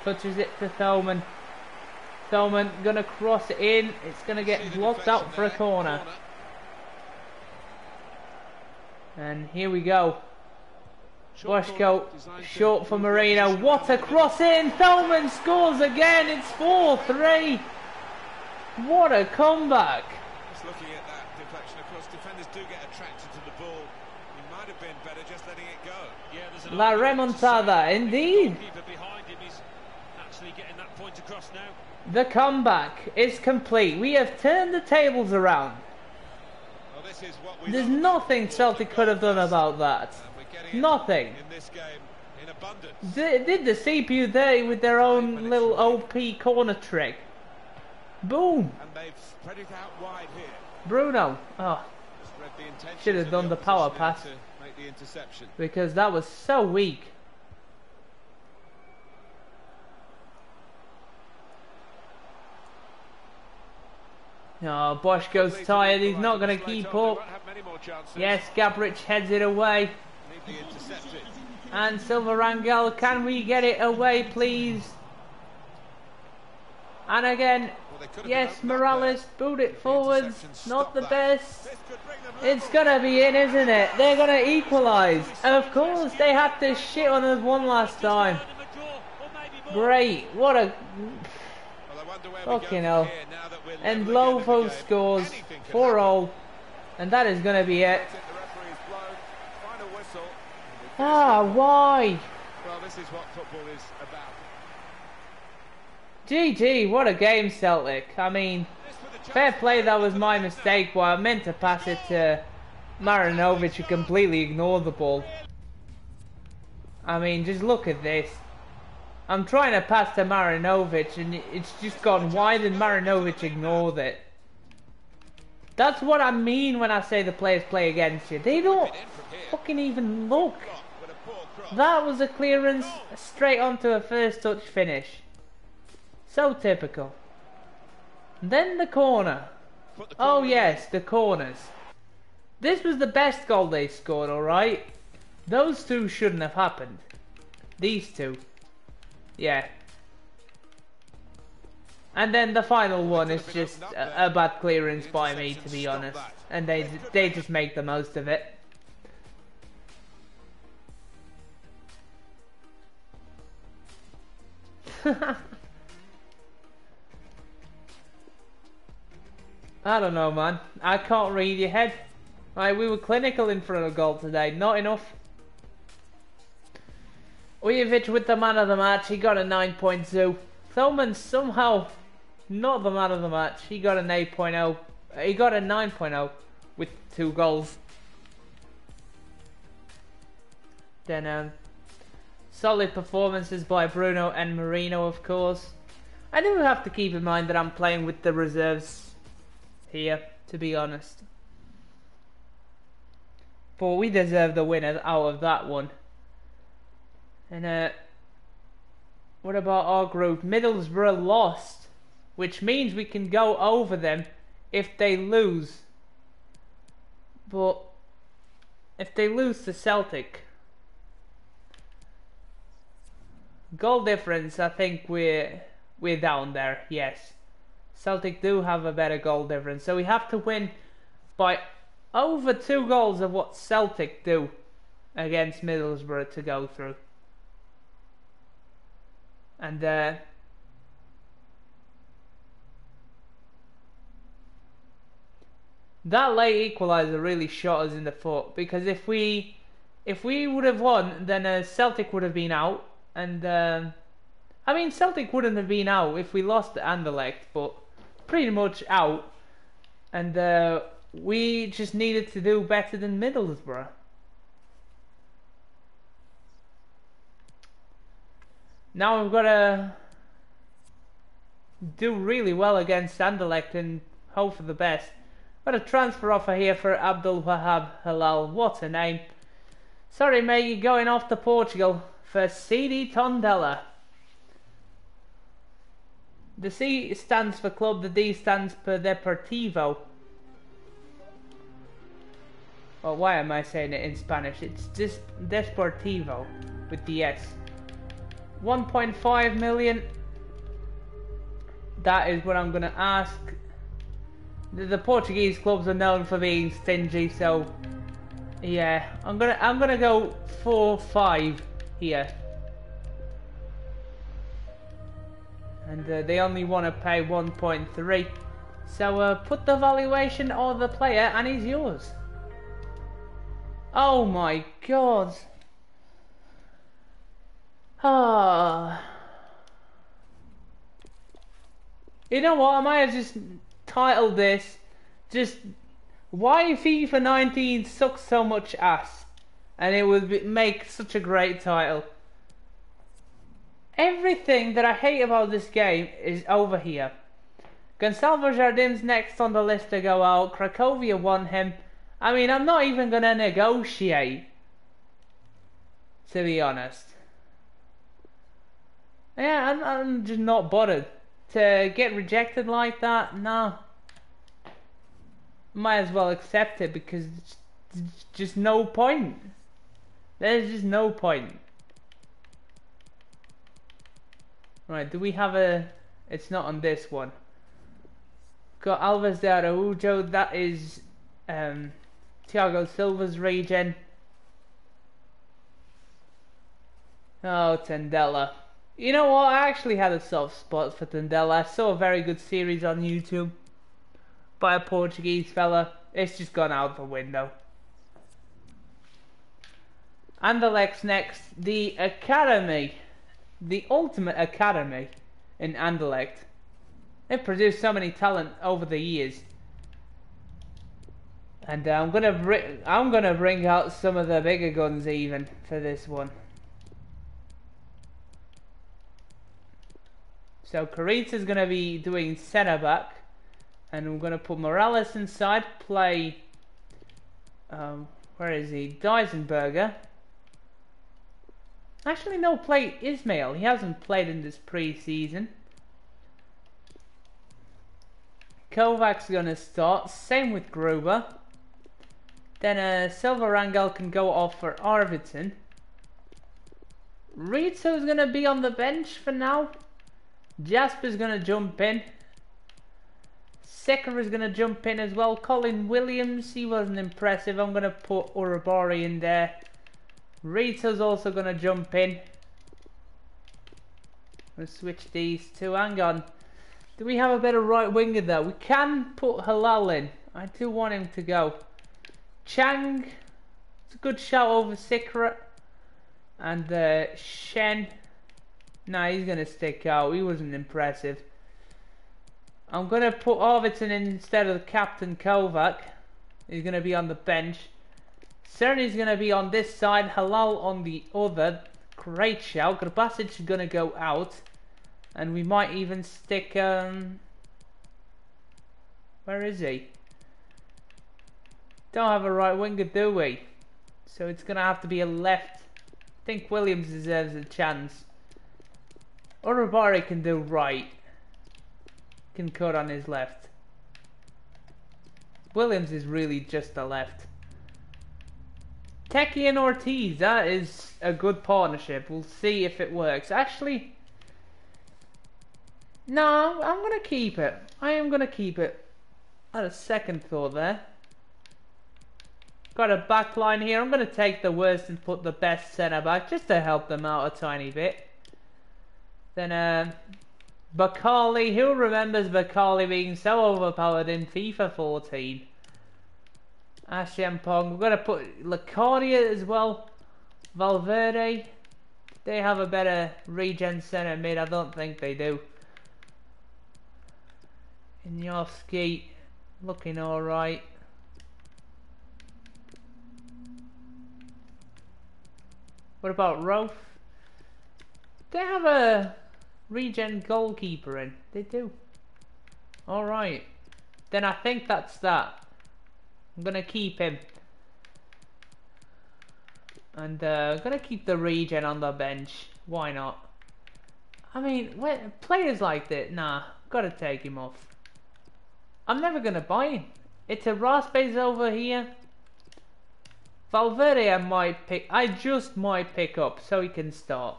touches it to Thoman. Thoman gonna cross it in. It's gonna get blocked out for a corner. And here we go. Boschko short for Marino. What a cross in! Thoman scores again. It's 4-3. What a comeback!
Just looking at that deflection, of course, defenders do get attracted to the ball. He might have been better just letting it go. Yeah, there's
La remontada, indeed.
Behind him is actually getting that point across now.
The comeback is complete. We have turned the tables around.
Well, this is what we
There's nothing Celtic could have done about that. Nothing.
in this game in abundance.
Did the CPU there with their own little OP corner trick. Boom.
And they've spread it out wide here.
Bruno. Oh, should have done the power pass
to make the interception.
because that was so weak. Oh, Boschko's tired. He's not going to keep up. Yes, Gabric heads it away. And Silva Rangel, can we get it away, please? And again, yes, Morales, boot it forwards. Not the best. It's going to be in, isn't it? They're going to equalise. Of course, they had to shit on us one last time. Great. What a... Fucking hell. And Rodolfo scores 4-0. And that is going to be it. Ah, why?
Well, this is what football is about.
GG, what a game, Celtic. I mean, fair play, that was my mistake. Well, I meant to pass it to Marinovic, who completely ignored the ball. I mean, just look at this. I'm trying to pass to Marinovic, and it's just gone wide, and Marinovic ignored it. That's what I mean when I say the players play against you. They don't fucking even look. That was a clearance straight onto a first touch finish. So typical. Then the corner. Oh yes, the corners. This was the best goal they scored, alright? Those two shouldn't have happened. These two. Yeah. And then the final one is just a bad clearance by me, to be honest. And they just make the most of it. I don't know, man. I can't read your head. Right, we were clinical in front of goal today. Not enough. Ujovic with the man of the match. He got a 9.2. Thoman somehow not the man of the match. He got an 8.0. He got a 9.0 with 2 goals. Then solid performances by Bruno and Marino, of course. I do have to keep in mind that I'm playing with the reserves here, to be honest. But we deserve the winner out of that one. And what about our group? Middlesbrough lost, which means we can go over them if they lose. But if they lose to Celtic, goal difference, I think we're down there. Yes, Celtic do have a better goal difference, so we have to win by over 2 goals of what Celtic do against Middlesbrough to go through. And that late equaliser really shot us in the foot, because if we would have won, then Celtic would have been out, and I mean, Celtic wouldn't have been out if we lost to Anderlecht, but pretty much out. And we just needed to do better than Middlesbrough. Now we've got to do really well against Anderlecht and hope for the best. Got a transfer offer here for Abdul Wahab Halal. What a name. Sorry mate, you're going off to Portugal for CD Tondela. The C stands for club, the D stands for Deportivo. Well, why am I saying it in Spanish? It's just Desportivo with the S. 1.5 million. That is what I'm going to ask. The Portuguese clubs are known for being stingy, so yeah, I'm gonna go 4-5 here. And they only want to pay 1.3. So put the valuation of the player and he's yours. Oh my god. Ah. You know what, I might have just titled this just why FIFA 19 sucks so much ass, and it would make such a great title. Everything that I hate about this game is over here. Gonçalves Jardim's next on the list to go out. Cracovia want him. I mean, I'm not even going to negotiate, to be honest. Yeah, I'm just not bothered. To get rejected like that, no. Might as well accept it because it's just no point. There's just no point. Right, do we have a... It's not on this one. Got Alves de Araujo, that is Thiago Silva's regen. Oh, Tondela. You know what, I actually had a soft spot for Tondela. I saw a very good series on YouTube by a Portuguese fella. It's just gone out the window. Anderlecht's next. The academy. The ultimate academy in Anderlecht. They've produced so many talent over the years. And I'm gonna bring out some of the bigger guns even for this one. So Carita's going to be doing centre back, and we're going to put Morales inside, play, where is he, Deisenberger. Actually no, play Ismail, he hasn't played in this pre-season. Kovac's going to start, same with Gruber. Then Silva Rangel can go off for Arvidsson. Rizzo's going to be on the bench for now. Jasper's going to jump in. Secker is going to jump in as well. Colin Williams, he wasn't impressive. I'm going to put Urabari in there. Rita's also going to jump in. We'll switch these two. Hang on. Do we have a better right winger though? We can put Halal in. I do want him to go. Chang, it's a good shout over Sikra. And Shen. Nah, he's going to stick out. He wasn't impressive. I'm going to put Arvidsson in instead of Captain Kovac. He's going to be on the bench. Cerny's going to be on this side. Halal on the other. Great shout. Grabasic is going to go out. And we might even stick... where is he? Don't have a right winger, do we? So it's going to have to be a left. I think Williams deserves a chance. Urabari can do right. Can cut on his left. Williams is really just a left. Teki and Ortiz, that is a good partnership. We'll see if it works. Actually, no, I'm going to keep it. I am going to keep it. I had a second thought there. Got a back line here. I'm going to take the worst and put the best centre back just to help them out a tiny bit. Then Bakali, who remembers Bakali being so overpowered in FIFA 14? Ashampong, we're going to put Lacardia as well. Valverde. they have a better regen centre mid? I don't think they do. Inyoski looking alright. What about Rolf? They have a regen goalkeeper in. They do. Alright. Then I think that's that. I'm gonna keep him. And I'm gonna keep the regen on the bench. Why not? I mean, players like that, nah, gotta take him off. I'm never gonna buy him. It's a Raspe's over here. Valverde I just might pick up so he can start.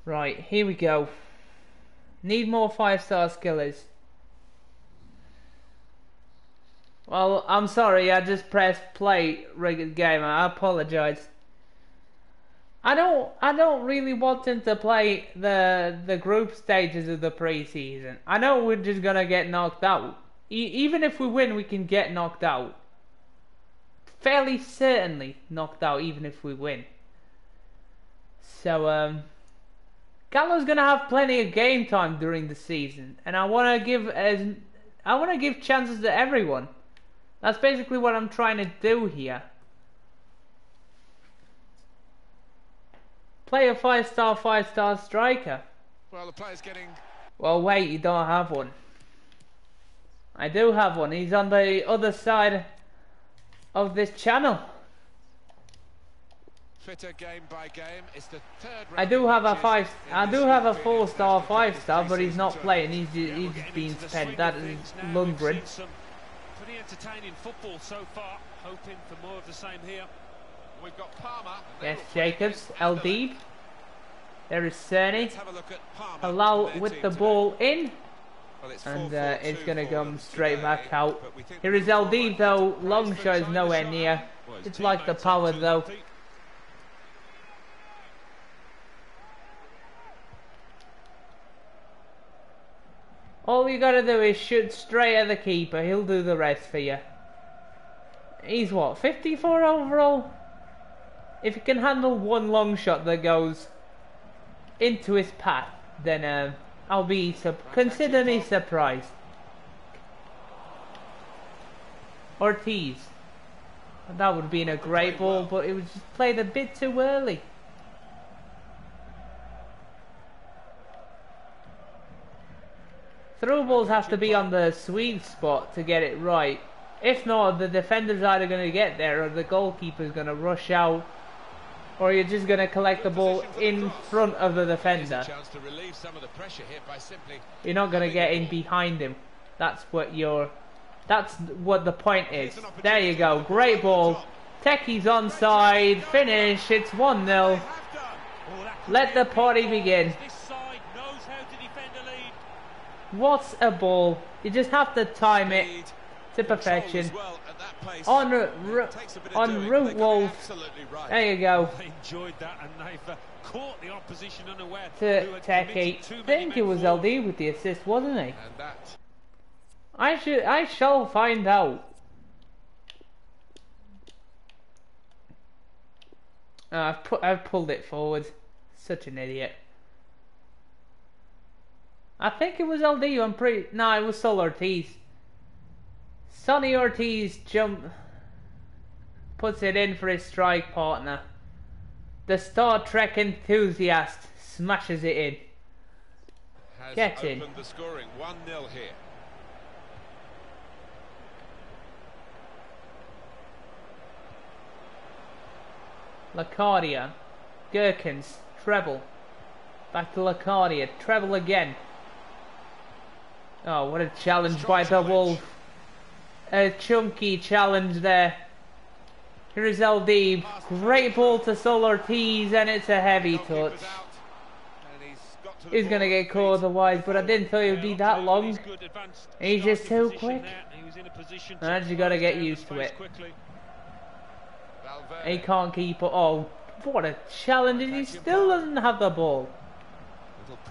Right, here we go. Need more 5-star skillers. Well, I'm sorry, I just pressed play rigged game. I apologise. I don't really want him to play the group stages of the pre-season. I know we're just gonna get knocked out. Even if we win, we can get knocked out. Fairly certainly knocked out, even if we win. So Gallo's gonna have plenty of game time during the season, and I wanna give chances to everyone. That's basically what I'm trying to do here. Play a 5-star striker.
Well, the player's getting...
Well, wait, you don't have one. I do have one. He's on the other side of this channel.
Fitter game by game. It's the third
I do have a 4-star 5-star, but he's not playing. He's just being spent. That is Lundgren.
Pretty entertaining football so far. Hoping for more of the same here.
We've got Parma.
Yes, Jacobs, Eldib. There is Cerny. Halal with the ball in. And it's going to come straight back out. Here is Eldib though. Long shot is nowhere near. It's like the power though. All you gotta do is shoot straight at the keeper. He'll do the rest for you. He's what, 54 overall? If he can handle one long shot that goes into his path, then I'll be consider me surprised. Ortiz. That would have been a great ball, but it was just played a bit too early. Through balls have to be on the sweet spot to get it right. If not, the defender's either going to get there or the goalkeeper's going to rush out, or you're just going to collect the ball in front of the defender. You're not going to get in behind him. That's what the point is. There you go. Great ball. Techi's onside. Finish. It's 1-0. Let the party begin. What a ball. You just have to time it to perfection. On route, Wolf. There you go. To Techie. I think it was LD with the assist, wasn't he? I shall find out. I've pulled it forward. Such an idiot. I think it was LD. No, it was Sol Ortiz. Sonny Ortiz puts it in for his strike partner. The Star Trek enthusiast smashes it in. Get in.
The scoring 1-0 here.
Lacardia, Gherkins, treble. Back to Lacardia, treble again. Oh, what a challenge by the Wolf. A chunky challenge there. Here is Eldib. Great ball to Sol Ortiz, and it's a heavy touch. He's going to get caught otherwise, but I didn't thought it would be that long. He's just too quick. And you got to get used to it. He can't keep it. Oh, what a challenge, and he still doesn't have the ball.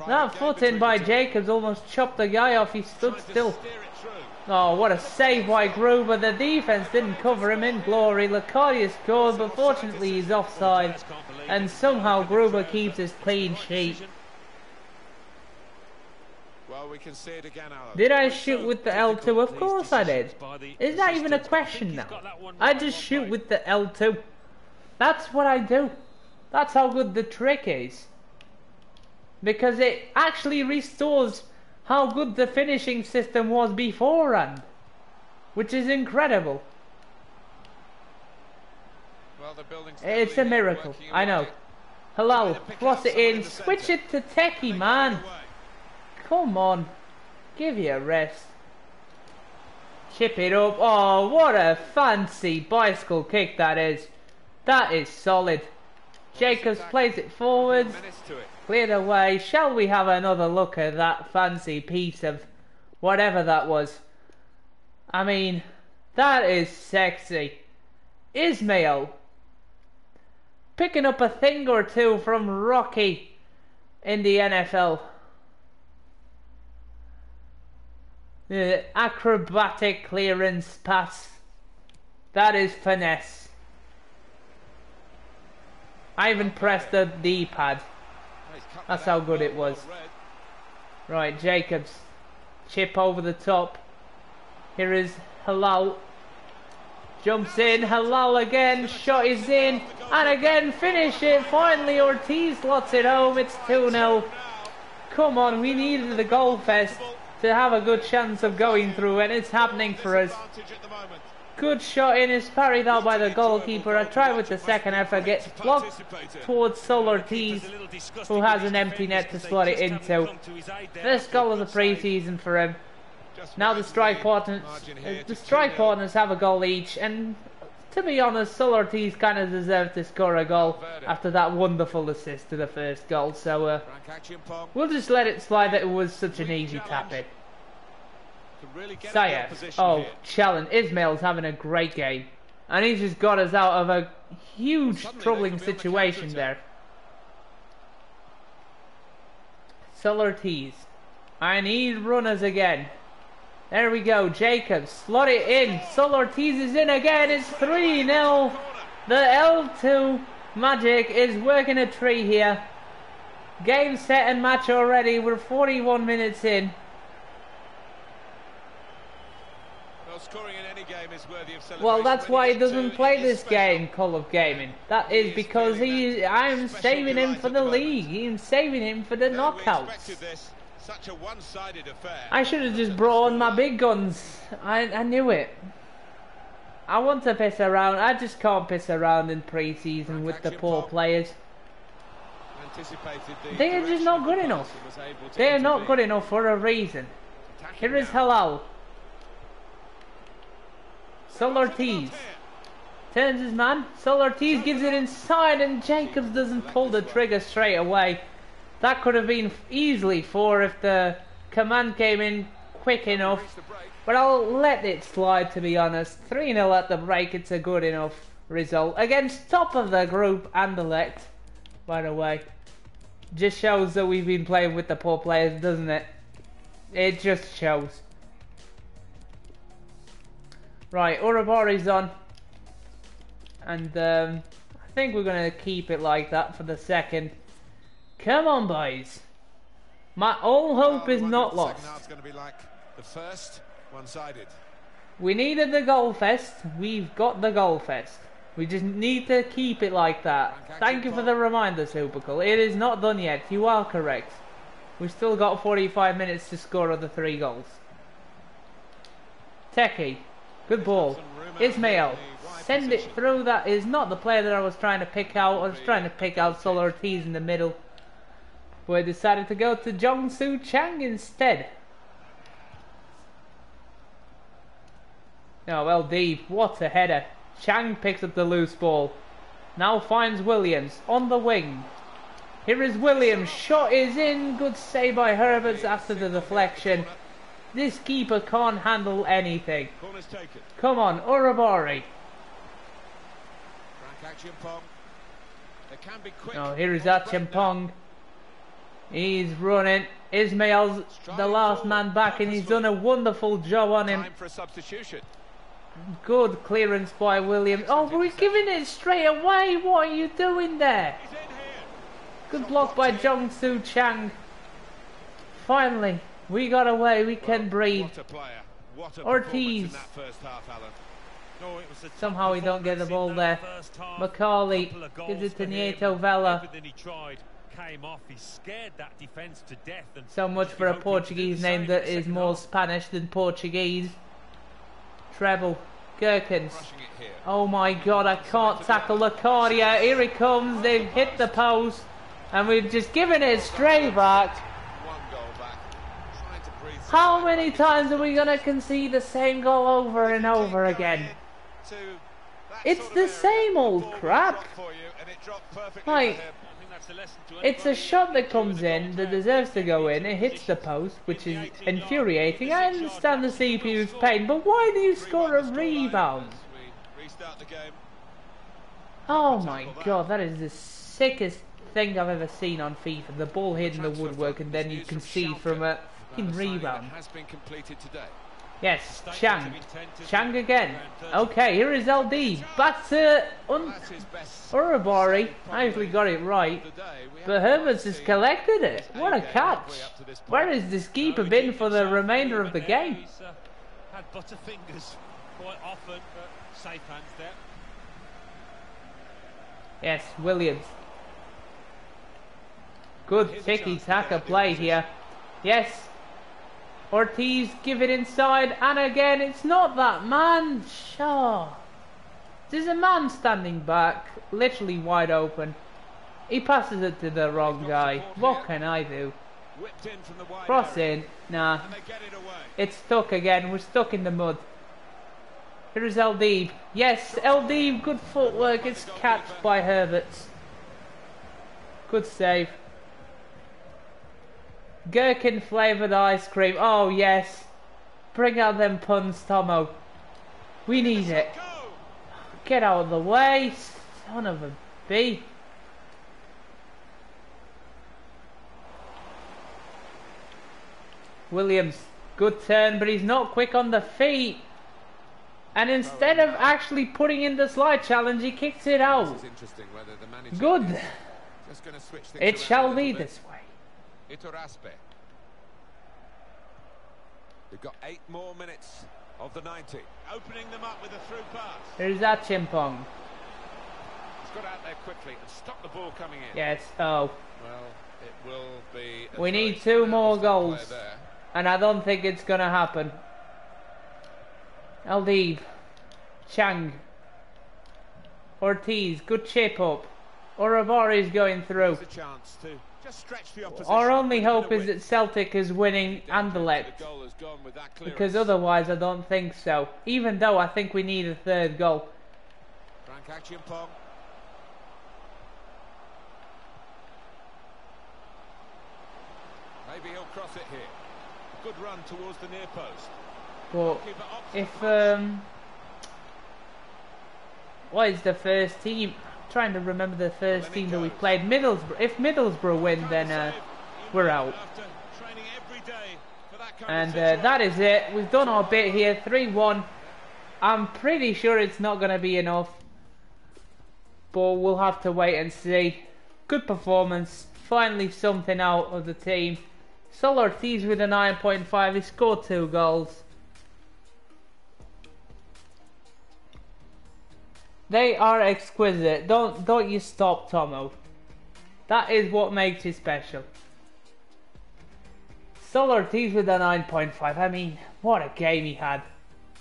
That foot in by Jacobs almost chopped the guy off. He stood still. Oh, what a save by Gruber. The defence didn't cover him in glory. Locadia scored, but fortunately he's offside. And somehow Gruber keeps his clean sheet.
Well, we can see it again, Alan.
Did I shoot with the L2? Of course I did. Is that even a question now? I just shoot with the L2. That's what I do. That's how good the trick is. Because it actually restores how good the finishing system was beforehand. Which is incredible.
Well, the building's
It's a miracle, I know. Hello, cross it in, switch it to techie, man. Come on, give you a rest. Chip it up. Oh, what a fancy bicycle kick that is. That is solid. Jacobs plays it forwards. Cleared away. Shall we have another look at that fancy piece of whatever that was? I mean, that is sexy. Ismail picking up a thing or two from Rocky in the NFL. The acrobatic clearance pass. That is finesse. I even pressed the D-pad. That's how good it was. Right, Jacobs. Chip over the top. Here is Halal. Jumps in. Halal again. Shot is in. And again, finish it. Finally, Ortiz slots it home. It's 2-0. Come on, we needed the goal fest to have a good chance of going through, and it's happening for us. Good shot in, is parried out by the goalkeeper. I try with the second effort, gets blocked towards Sol Ortiz, who has an empty net to slot it into. First goal of the pre-season for him. Now the strike partners have a goal each, and to be honest, Sol Ortiz kind of deserved to score a goal after that wonderful assist to the first goal. So we'll just let it slide that it was such an easy tap in. Sayef, oh, challenge. Ismail's having a great game, and he's just got us out of a huge troubling situation there. Sol Ortiz, I need runners again. There we go, Jacobs, slot it in. Sol Ortiz is in again. It's 3-0. The L2 magic is working a tree here. Game, set and match already. We're 41 minutes in.
Scoring in any game is worthy of celebration.
Well, that's why he doesn't play this game, Call of Gaming. That is because I'm saving him for the league. I'm saving him for the knockouts.
Such a one-sided affair.
I should have just brought on my big guns. I knew it. I want to piss around. I just can't piss around in pre-season with the poor players. They are just not good enough. They are not good enough for a reason. Here is Halal. Sol Ortiz turns his man. Sol Ortiz gives it inside, and Jacobs doesn't pull the trigger straight away. That could have been easily 4 if the command came in quick enough. But I'll let it slide, to be honest. 3-0 at the break, it's a good enough result. Against top of the group and elect, by the way. Just shows that we've been playing with the poor players, doesn't it? It just shows. Right, Urabari's on. And I think we're going to keep it like that for the second. Come on, boys. My all hope is not lost.
Now it's going to be like the first, one-sided.
We needed the goal fest. We've got the goal fest. We just need to keep it like that. Thank you for the reminder, Supercool. It is not done yet. You are correct. We've still got 45 minutes to score the 3 goals. Techie. Good ball. Ismail. Send it through. That is not the player that I was trying to pick out. I was trying to pick out Sol Ortiz in the middle. But I decided to go to Jong-Soo Chang instead. Oh, well, deep. What a header. Chang picks up the loose ball. Now finds Williams on the wing. Here is Williams. Shot is in. Good save by Herberts after the deflection. This keeper can't handle anything. Come on, Urabari. Oh, here is Achimpong. He's running. Ismail's the last man back, and he's done a wonderful job on him.
Time for a substitution.
Good clearance by Williams. Oh, we're giving it straight away. What are you doing there?
He's in here.
Good block by Jong-Soo Chang. Finally, we got away. We can breathe.
What a player. What a
Ortiz.
performance in that first half, Alan.
No, it was a tough
Somehow we don't get the ball
performance in
there.
that first half.
Macaulay
Couple of
gives
goals
it to
for him.
Nieto Vela.
Everything he tried came off. He scared that defence to death. And
So much for a Portuguese name that is more Spanish than Portuguese. Treble. Gherkins.
Rushing it here.
Oh my god, I can't tackle Lacardia. Here he comes. They've hit the post. And we've just given it straight back.
One goal back. Trying to breathe.
How many times are we going to concede the same goal over and over again? It's the same old crap. Like, it's a shot that comes in that deserves to go in. It hits the post, which is infuriating. I understand the CPU's pain, but why do you score a rebound? Oh my god, that is the sickest thing I've ever seen on FIFA. The ball hitting the woodwork and then you concede from a fucking rebound. Yes, Chang. Chang again. Okay, here is LD. Back to Urabari. I actually got it right. But Herberts has collected it. What a catch. Where has this keeper been for the remainder of the game?
He's had butterfingers quite often, but safe hands there.
Yes, Williams. Good tiki-taka play here. Yes. Ortiz, give it inside, and again, it's not that man. Sure. There's a man standing back, literally wide open. He passes it to the wrong guy. What can I do? Cross in. Nah. It's stuck again. We're stuck in the mud. Here's LD. Yes, LD, good footwork. It's catched by Herberts. Good save. Gherkin flavoured ice cream. Oh yes. Bring out them puns, Tomo. We need it. Get out of the way, son of a bee. Williams, good turn, but he's not quick on the feet. And instead of actually putting in the slide challenge, he kicks it out. Good. It shall be this way.
Iturraspe. We've got 8 more minutes of the 90. Opening them up with a through pass.
Here's that Chimpong.
He's got out there quickly and stopped the ball coming in.
Yes, oh.
Well, it will be.
We need 2 more goals. And I don't think it's going to happen. Aldeeb. Chang. Ortiz, good chip up. Urabari's going through.
A chance to just stretch the opposition.
Our only hope is that Celtic is winning Anderlecht, because otherwise I don't think so. Even though I think we need a 3rd goal.
Frank Chimpong. Maybe he'll cross it here. A good run towards the near post.
But if what is the first team? Trying to remember the first team that we played. Middlesbrough. If Middlesbrough win, then we're out. And that is it. We've done our bit here. 3-1. I'm pretty sure it's not going to be enough, but we'll have to wait and see. Good performance. Finally something out of the team. Sol Ortiz with a 9.5. He scored 2 goals. They are exquisite. Don't you stop, Tomo. That is what makes you special. Sol Ortiz with a 9.5. I mean, what a game he had.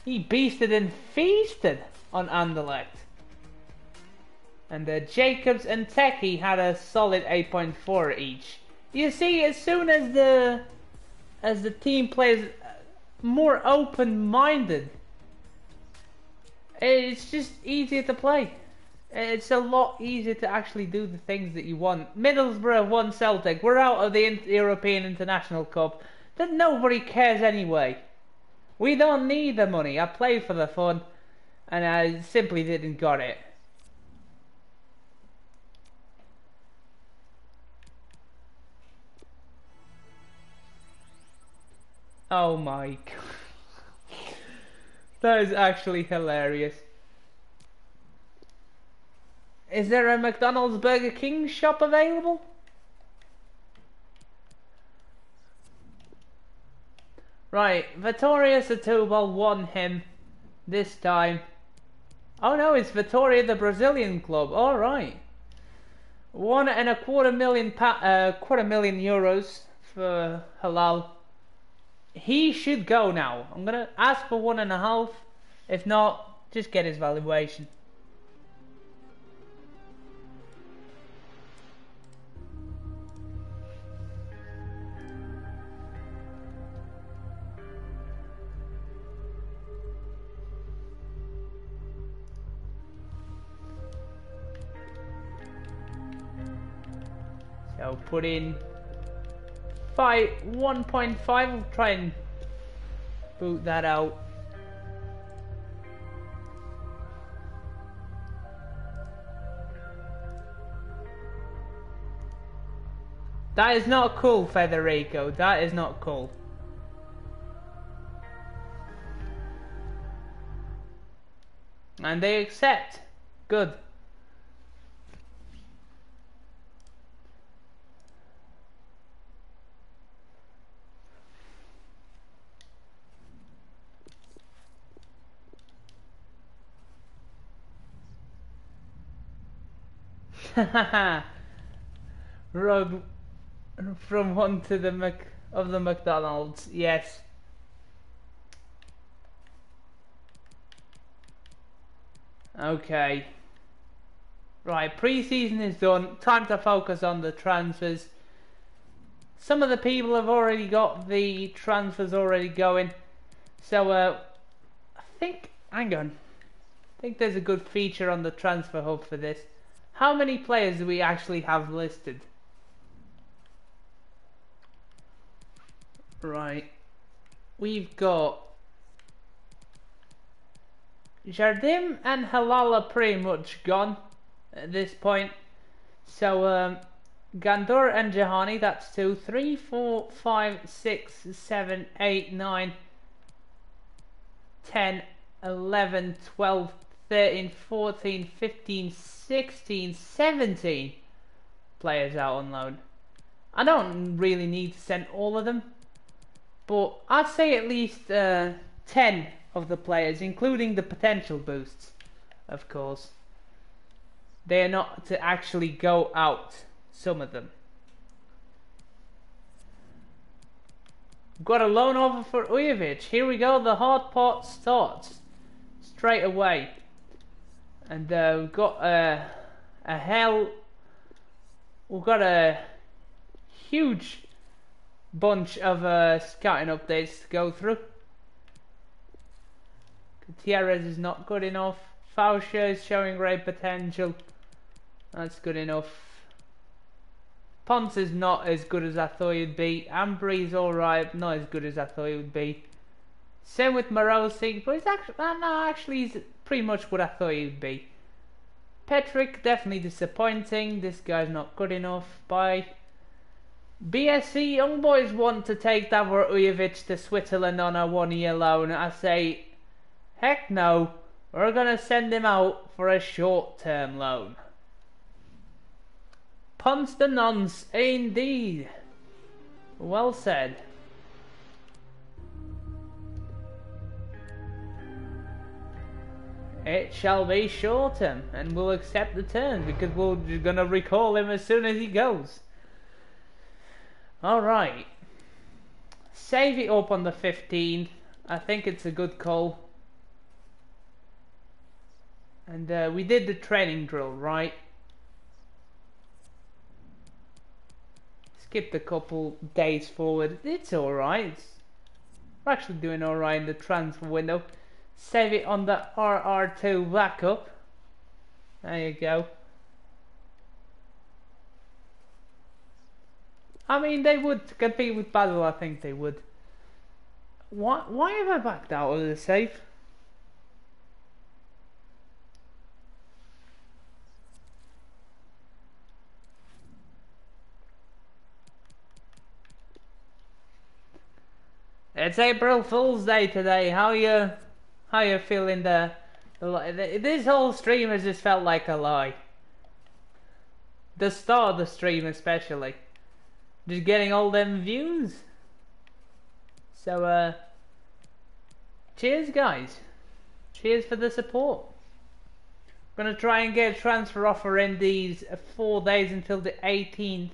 He beasted and feasted on Anderlecht. And Jacobs and Techie had a solid 8.4 each. You see, as soon as the team plays more open-minded, it's just easier to play. It's a lot easier to actually do the things that you want. Middlesbrough won Celtic. We're out of the European International Cup. That nobody cares anyway. We don't need the money. I played for the fun, and I simply didn't got it. Oh my god. That is actually hilarious. Is there a McDonald's Burger King shop available? Right, Vittoria Setúbal won him this time. Oh no, it's Vitória, the Brazilian club. All right, $1.25 million for Halal. He should go now. I'm gonna ask for 1.5. If not, just get his valuation. So put in 1.5. I'll try and boot that out. That is not cool, Federico. That is not cool. And they accept. Good. Road from one to the McDonald's. Yes. Okay. Right, pre-season is done. Time to focus on the transfers. Some of the people have already got the transfers already going. So I think, hang on. I think there's a good feature on the transfer hub for this. How many players do we actually have listed? Right. We've got Jardim and Halal are pretty much gone at this point. So Gandor and Jahani, that's 2, 3, 4, 5, 6, 7, 8, 9, 10, 11, 12, 13, 14, 15, 16, 17 players out on loan. I don't really need to send all of them, but I'd say at least 10 of the players, including the potential boosts, of course. They are not to actually go out, some of them. Got a loan offer for Ujovic. Here we go, the hard part starts straight away. And we've got we've got a huge bunch of scouting updates to go through. Gutierrez is not good enough. Fausha is showing great potential. That's good enough. Ponce is not as good as I thought he'd be. Ambry's alright, not as good as I thought he would be. Same with Morosi, but he's pretty much what I thought he would be. Petrick, definitely disappointing. This guy's not good enough. Bye. BSC, young boys want to take Davor Ujovic to Switzerland on a 1-year loan. I say, heck no. We're going to send him out for a short-term loan. Punts the nonce, indeed. Well said. It shall be short-term, and we'll accept the terms because we're just going to recall him as soon as he goes. Alright. Save it up on the 15th. I think it's a good call. And we did the training drill, right? Skipped a couple days forward. It's alright. We're actually doing alright in the transfer window. Save it on the RR2 backup. There you go. I mean, they would compete with Basel, I think they would. Why have I backed out of the save? It's April Fool's Day today. How you feeling there? This whole stream has just felt like a lie. The start of the stream especially. Just getting all them views. So cheers guys. Cheers for the support. I'm gonna try and get a transfer offer in these 4 days until the 18th.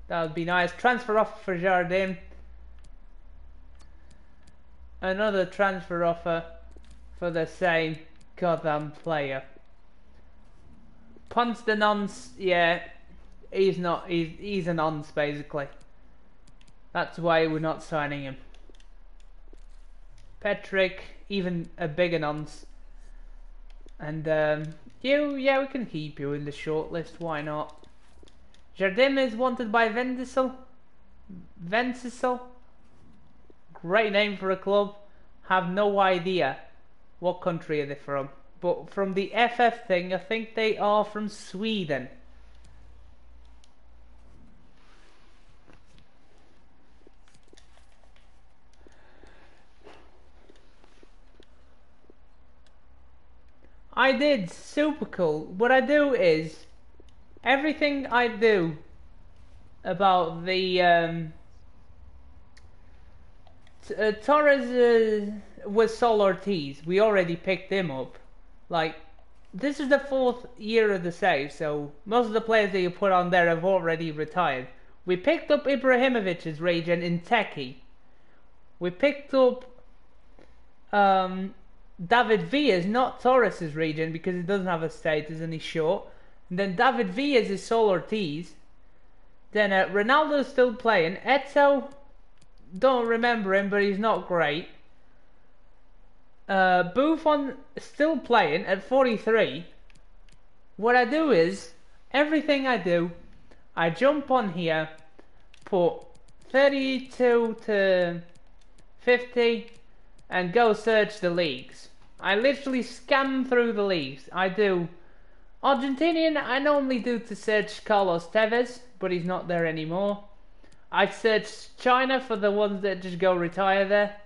That would be nice. Transfer offer for Jardin. Another transfer offer for the same goddamn player. Ponce the nonce, yeah, he's a nonce basically. That's why we're not signing him. Patrick, even a bigger nonce. And yeah, we can keep you in the shortlist. Why not? Jardim is wanted by Ventisel. Great name for a club. Have no idea what country are they from. But from the FF thing, I think they are from Sweden. I did. Super cool. What I do is, everything I do about the Torres was Sol Ortiz. We already picked him up. Like, this is the 4th year of the save, so most of the players that you put on there have already retired. We picked up Ibrahimovic's Regen in Techie. We picked up David Villa's, not Torres's Regen, because he doesn't have a status and he's short. And then David Villa's is Sol Ortiz. Then Ronaldo's still playing. Eto, don't remember him, but he's not great. Buffon still playing at 43. What I do is, everything I do, I jump on here, put 32 to 50, and go search the leagues. I literally scan through the leagues. I do Argentinian, I normally do to search Carlos Tevez, but he's not there anymore. I search China for the ones that just go retire there.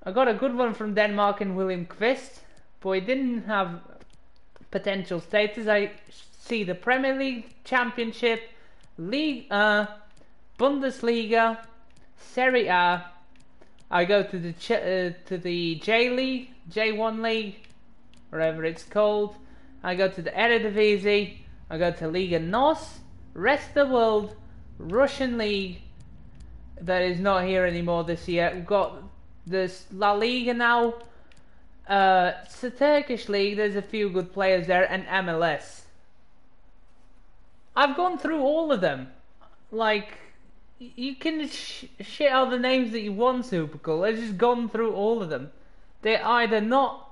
I got a good one from Denmark in William Kvist, but he didn't have potential status. I see the Premier League, Championship, League Bundesliga, Serie A. I go to the J League, J1 League, whatever it's called. I go to the Eredivisie. I go to Liga NOS, rest of the world, Russian League. That is not here anymore this year. We've got this La Liga now. It's a Turkish league. There's a few good players there, and MLS. I've gone through all of them. Like, you can shit out the names that you want, super cool. I've just gone through all of them. They're either not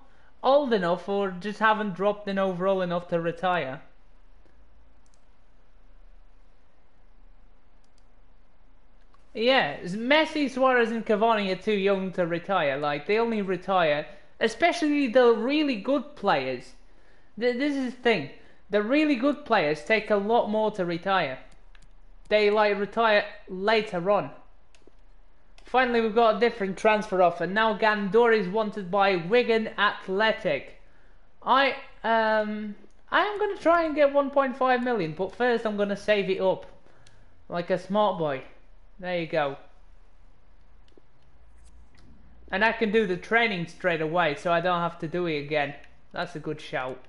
old enough or just haven't dropped in overall enough to retire. Yeah, Messi, Suarez and Cavani are too young to retire. Like, they only retire, especially the really good players. This is the thing. The really good players take a lot more to retire. They, like, retire later on. Finally, we've got a different transfer offer. Now Gandor is wanted by Wigan Athletic. I am going to try and get 1.5 million, but first I'm going to save it up. Like a smart boy. There you go. And I can do the training straight away, so I don't have to do it again. That's a good shout.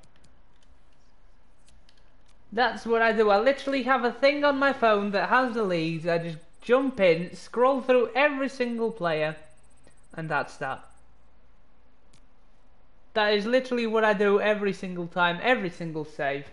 That's what I do. I literally have a thing on my phone that has the leagues. I just jump in, scroll through every single player, and that's that. That is literally what I do every single time, every single save.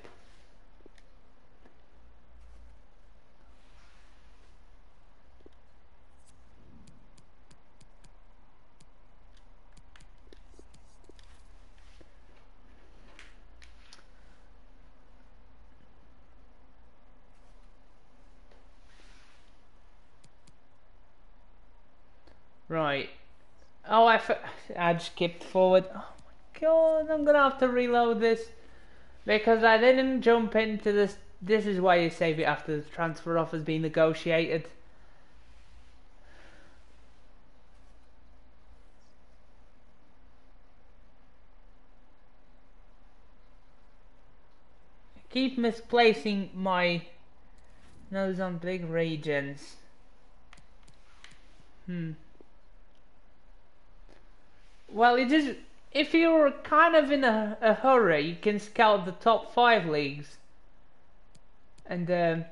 Right. Oh, I just skipped forward. Oh my god, I'm gonna have to reload this because I didn't jump into this. This is why you save it after the transfer offer's been negotiated. keep misplacing my nose on big regions. Well, if you're kind of in a hurry, you can scout the top 5 leagues. And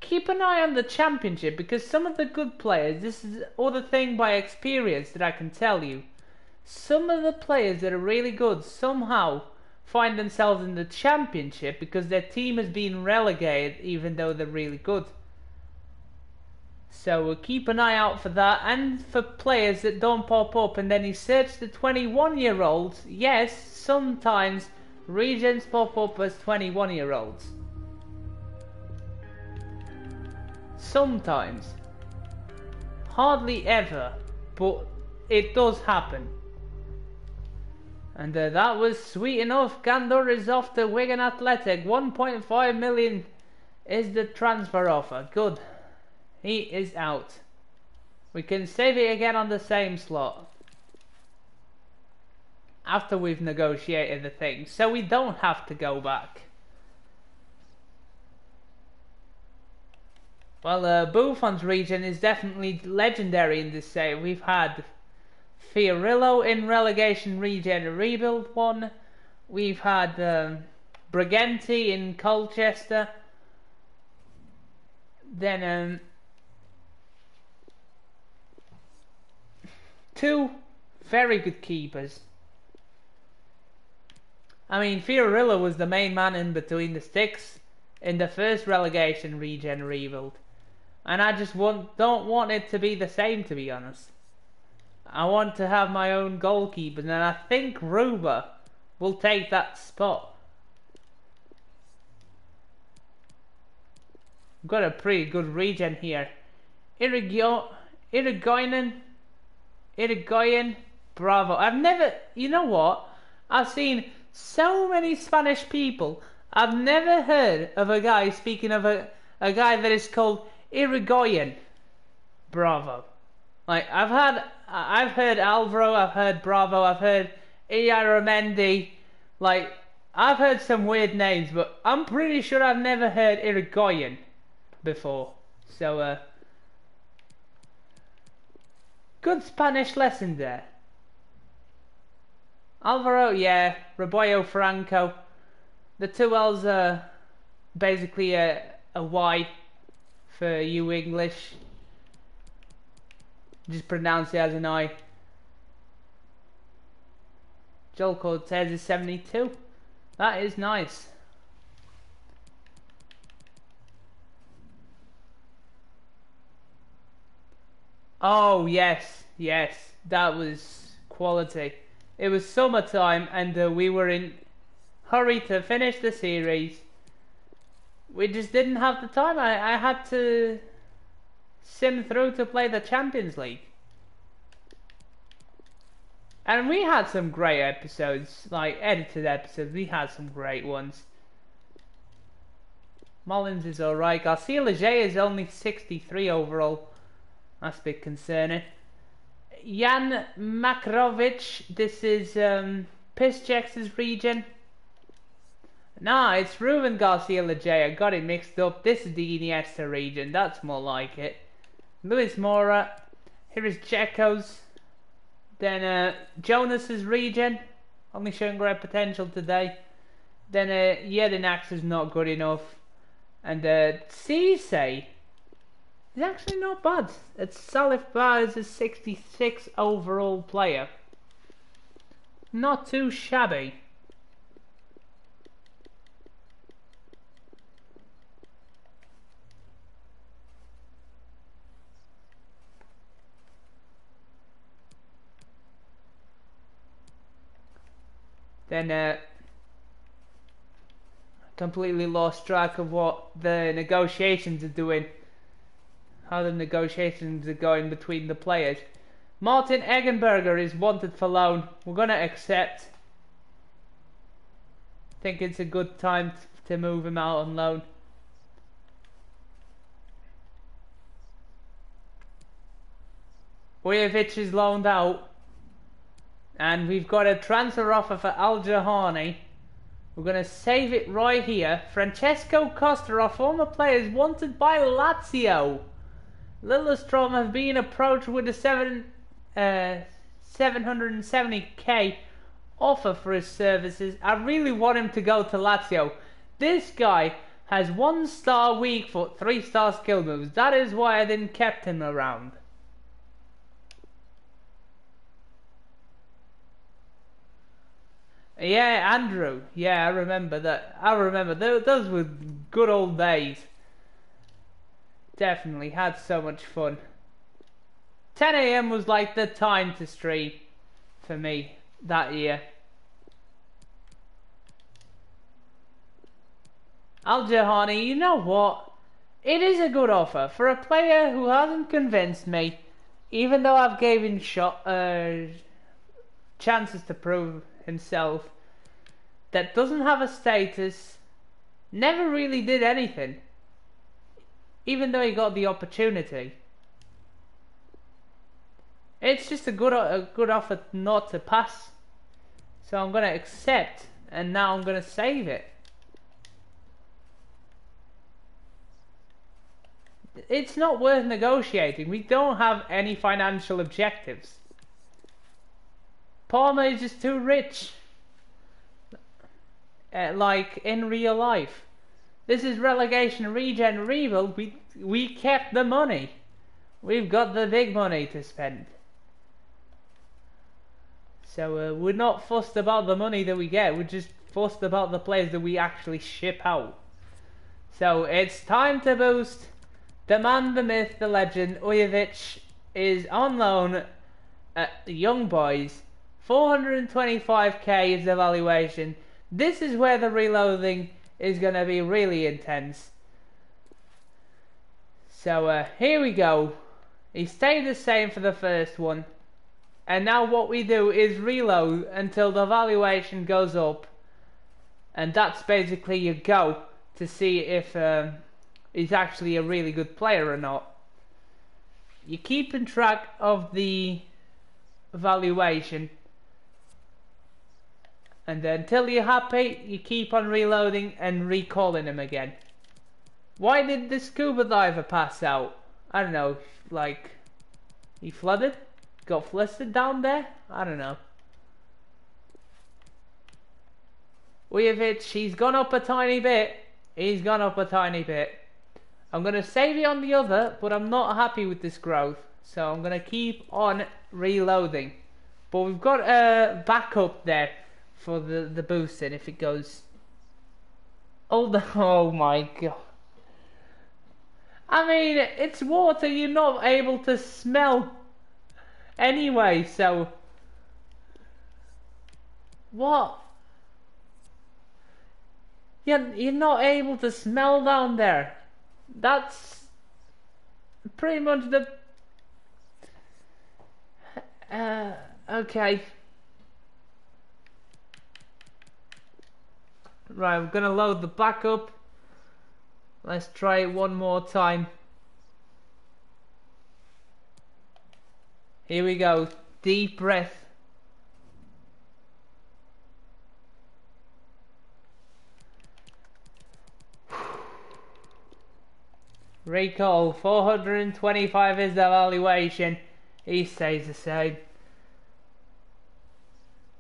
keep an eye on the championship, because some of the good players, this is other thing by experience that I can tell you, some of the players that are really good somehow find themselves in the championship because their team has been relegated even though they're really good. So keep an eye out for that, and for players that don't pop up and then you search the 21-year-olds. Yes, sometimes regions pop up as 21-year-olds. Sometimes. Hardly ever, but it does happen. And that was sweet enough. Gandor is off to Wigan Athletic. 1.5 million is the transfer offer. Good. He is out. We can save it again on the same slot after we've negotiated the thing, so we don't have to go back. Well, Buffon's region is definitely legendary in this save. We've had Fiorillo in relegation regen rebuild 1. We've had Briganti in Colchester. Then 2 very good keepers. I mean, Fiorillo was the main man in between the sticks in the first relegation regen rebuild. And I just don't want it to be the same, to be honest. I want to have my own goalkeeper, and I think Ruba will take that spot. We've got a pretty good regen here. Irigoyen, bravo. You know what? I've seen so many Spanish people. I've never heard of a guy speaking of a guy that is called Irigoyen. Bravo. Like, I've heard Alvaro, I've heard Bravo, I've heard Iaramendi. Like, I've heard some weird names, but I'm pretty sure I've never heard Irigoyen before. So, good Spanish lesson there. Alvaro, yeah. Rebollo Franco. The 2 L's are basically a Y for you English. Just pronounce it as an I. Joel Cortez is 72. That is nice. Oh, yes. That was quality. It was summertime and we were in hurry to finish the series. We just didn't have the time. I had to sim through to play the Champions League. And we had some great episodes, like edited episodes. We had some great ones. Mullins is alright. Garcia Leger is only 63 overall. That's a bit concerning. Jan Makrovic, this is Piszczek's region. Nah, it's Ruben Garcia Leger. I got it mixed up. This is the Iniesta region. That's more like it. Luis Mora. Here is Checo's. Then Jonas's region. Only showing great potential today. Then Jedinax is not good enough. And Cisse is actually not bad. It's Salif Ba is a 66 overall player. Not too shabby. Then completely lost track of what the negotiations are doing. How the negotiations are going between the players. Martin Eggenberger is wanted for loan. We're going to accept. Think it's a good time to move him out on loan. Vujovic is loaned out. And we've got a transfer offer for Al Jahani. We're going to save it right here. Francesco Costa, our former player, is wanted by Lazio. Lillestrom have been approached with a 770k offer for his services. I really want him to go to Lazio. This guy has 1-star weak foot, 3-star skill moves. That is why I didn't kept him around. Yeah, Andrew. Yeah, I remember that. I remember those were good old days. Definitely had so much fun. 10 AM was like the time to stream for me that year. Al Jahani, you know what? It is a good offer for a player who hasn't convinced me, even though I've given chances to prove himself, that doesn't have a status, never really did anything, even though he got the opportunity. It's just a good offer not to pass, so I'm going to accept, and now I'm going to save it. It's not worth negotiating. We don't have any financial objectives. Parma is just too rich. Like in real life. This is relegation, regen, rebuild. We kept the money. We've got the big money to spend. So we're not fussed about the money that we get. We're just fussed about the players that we actually ship out. So it's time to boost. The man, the myth, the legend, Ujovic is on loan at Young Boys. 425k is the valuation. This is where the reloading is going to be really intense. So here we go. He stayed the same for the first one. And now what we do is reload until the valuation goes up. And that's basically your go to see if he's actually a really good player or not. You're keeping track of the valuation. And until you're happy, you keep on reloading and recalling him again. Why did the scuba diver pass out? I don't know, like, he flooded? Got flustered down there? I don't know. Ujovic, he's gone up a tiny bit. He's gone up a tiny bit. I'm going to save it on the other, but I'm not happy with this growth. So I'm going to keep on reloading. But we've got a backup there for the boosting if it goes. Oh my god. I mean, it's water, you're not able to smell anyway, so what? You're not able to smell down there. That's pretty much the okay. Right, we're gonna load the backup. Let's try it one more time. Here we go. Deep breath. Recall, 425 is the valuation. He stays the same.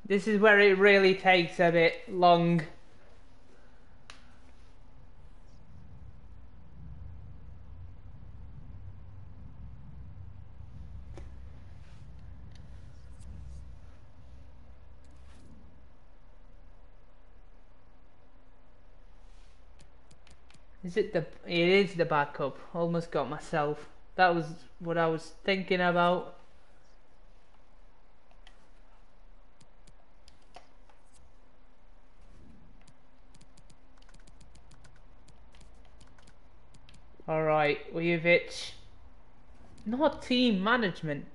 This is where it really takes a bit long. It is the backup. Almost got myself. That was what I was thinking about. Alright, Ujovic. Not team management.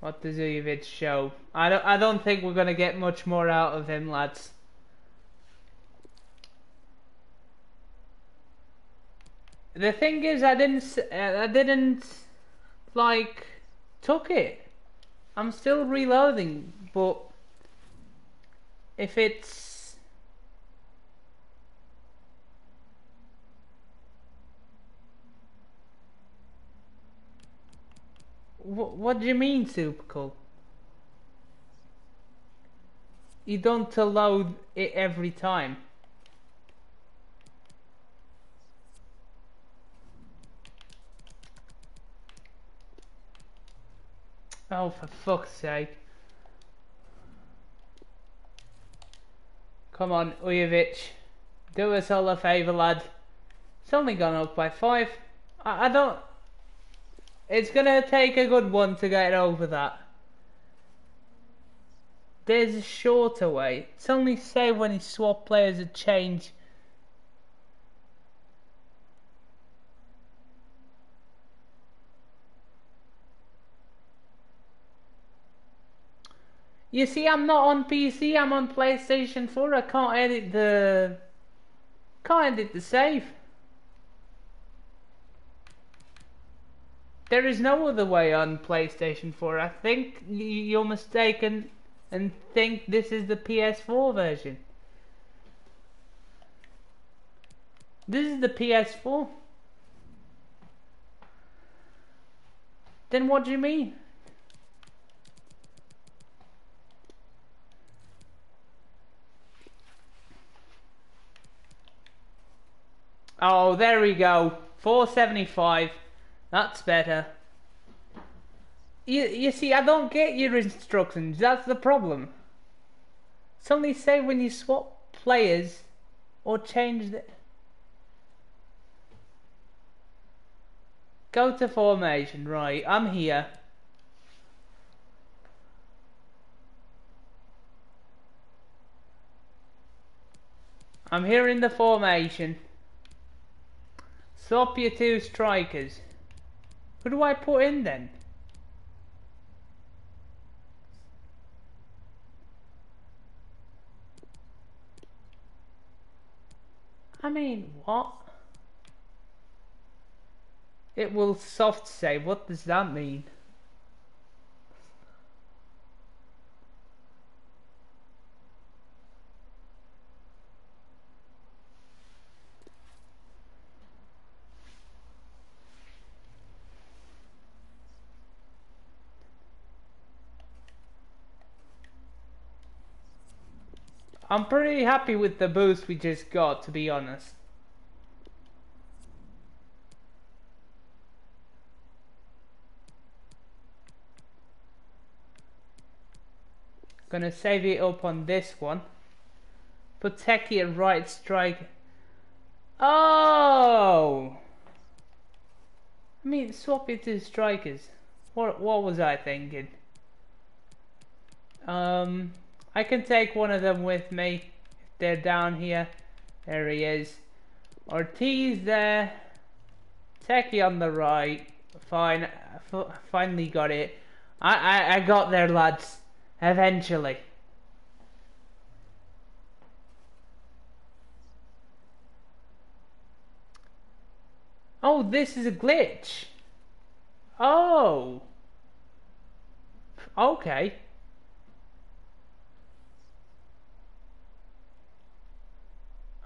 What does Ujovic show? I don't think we're gonna get much more out of him, lads. The thing is, I didn't like took it. I'm still reloading, but if it's what do you mean, super cool? You don't load it every time. Oh, for fuck's sake. Come on, Ujovic. Do us all a favour, lad. It's only gone up by 5. I don't... It's gonna take a good one to get over that. There's a shorter way. It's only say when he swap players a change. You see, I'm not on PC, I'm on PlayStation 4. I can't edit the save. There is no other way on PlayStation 4. I think you're mistaken and think this is the PS4 version. This is the PS4. Then what do you mean? Oh, there we go. 475. That's better. You see, I don't get your instructions. That's the problem. It's only say when you swap players or change the... Go to formation. Right, I'm here. I'm here in the formation. Swap your 2 strikers. Who do I put in then? I mean, what? It will soft save. What does that mean? I'm pretty happy with the boost we just got, to be honest. Gonna save it up on this one. Put Techie at right strike. Oh! I mean, swap it to strikers. What was I thinking? I can take one of them with me. If they're down here. There he is. Ortiz there. Techie on the right. Fine. Finally got it. I got there, lads. Eventually. Oh, this is a glitch. Oh. Okay.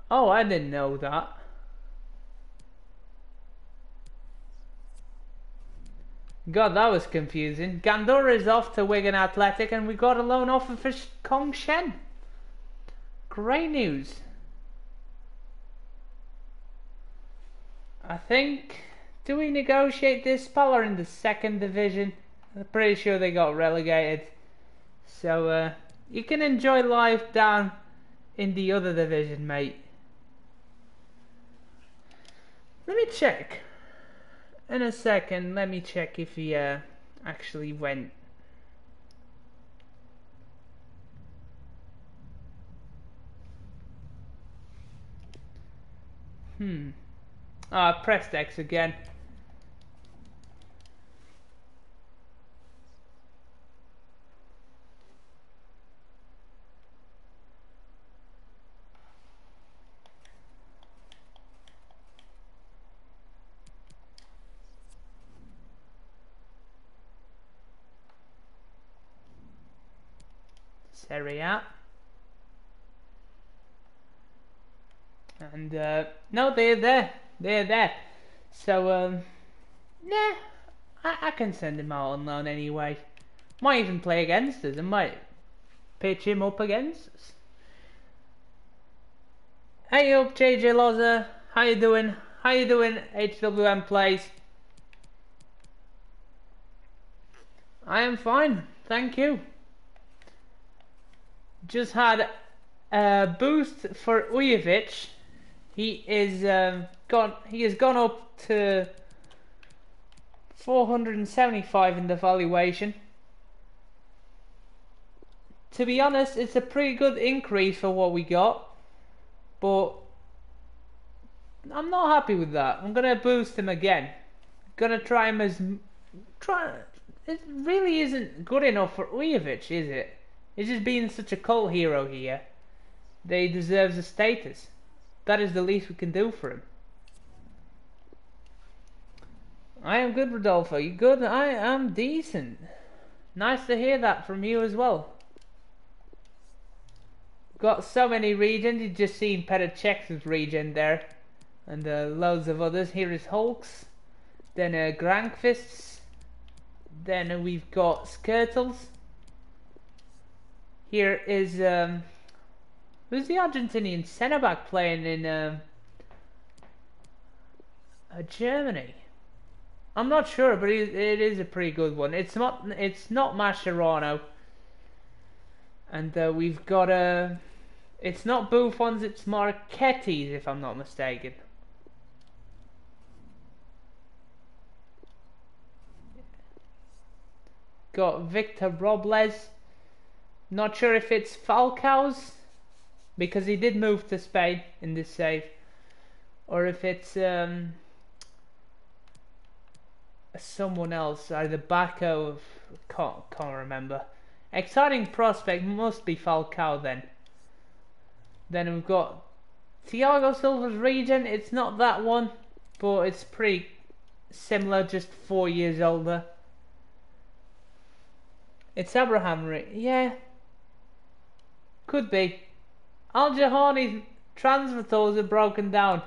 Oh, I didn't know that. God, that was confusing. Gandora is off to Wigan Athletic and we got a loan offer for Kong Shen. Great news. I think... Do we negotiate this spell in the 2nd division? I'm pretty sure they got relegated. So, you can enjoy life down in the other division, mate. Let me check. In a second, let me check if he actually went. I pressed X again. Serie A. And no, they're there. They're there. So nah, I can send him out on loan anyway. Might even play against us. I might pitch him up against us. Hey up, JJ Loza. How you doing? How you doing, HWM Plays? I am fine, thank you. Just had a boost for Ujovic. He is He has gone up to 475 in the valuation. To be honest, it's a pretty good increase for what we got, but I'm not happy with that. I'm gonna boost him again. Gonna try him as It really isn't good enough for Ujovic, is it? He's just being such a cult hero here. That he deserves a status. That is the least we can do for him. I am good, Rodolfo. You good? I am decent. Nice to hear that from you as well. Got so many regions. You've just seen Petacek's region there. And loads of others. Here is Hulks. Then Grankfists. Then we've got Skirtles. Here is who's the Argentinian centre back playing in Germany? I'm not sure, but it is a pretty good one. It's not Mascherano. And we've got it's not Buffons, it's Marchetti's, if I'm not mistaken. Got Victor Robles. Not sure if it's Falcao's, because he did move to Spain in this save, or if it's someone else, either Baco. Can't remember. Exciting prospect, must be Falcao then. Then we've got Thiago Silva's region. It's not that one, but it's pretty similar, just 4 years older. It's Abraham, yeah. Could be. Al Jahani's transfer tools are broken down.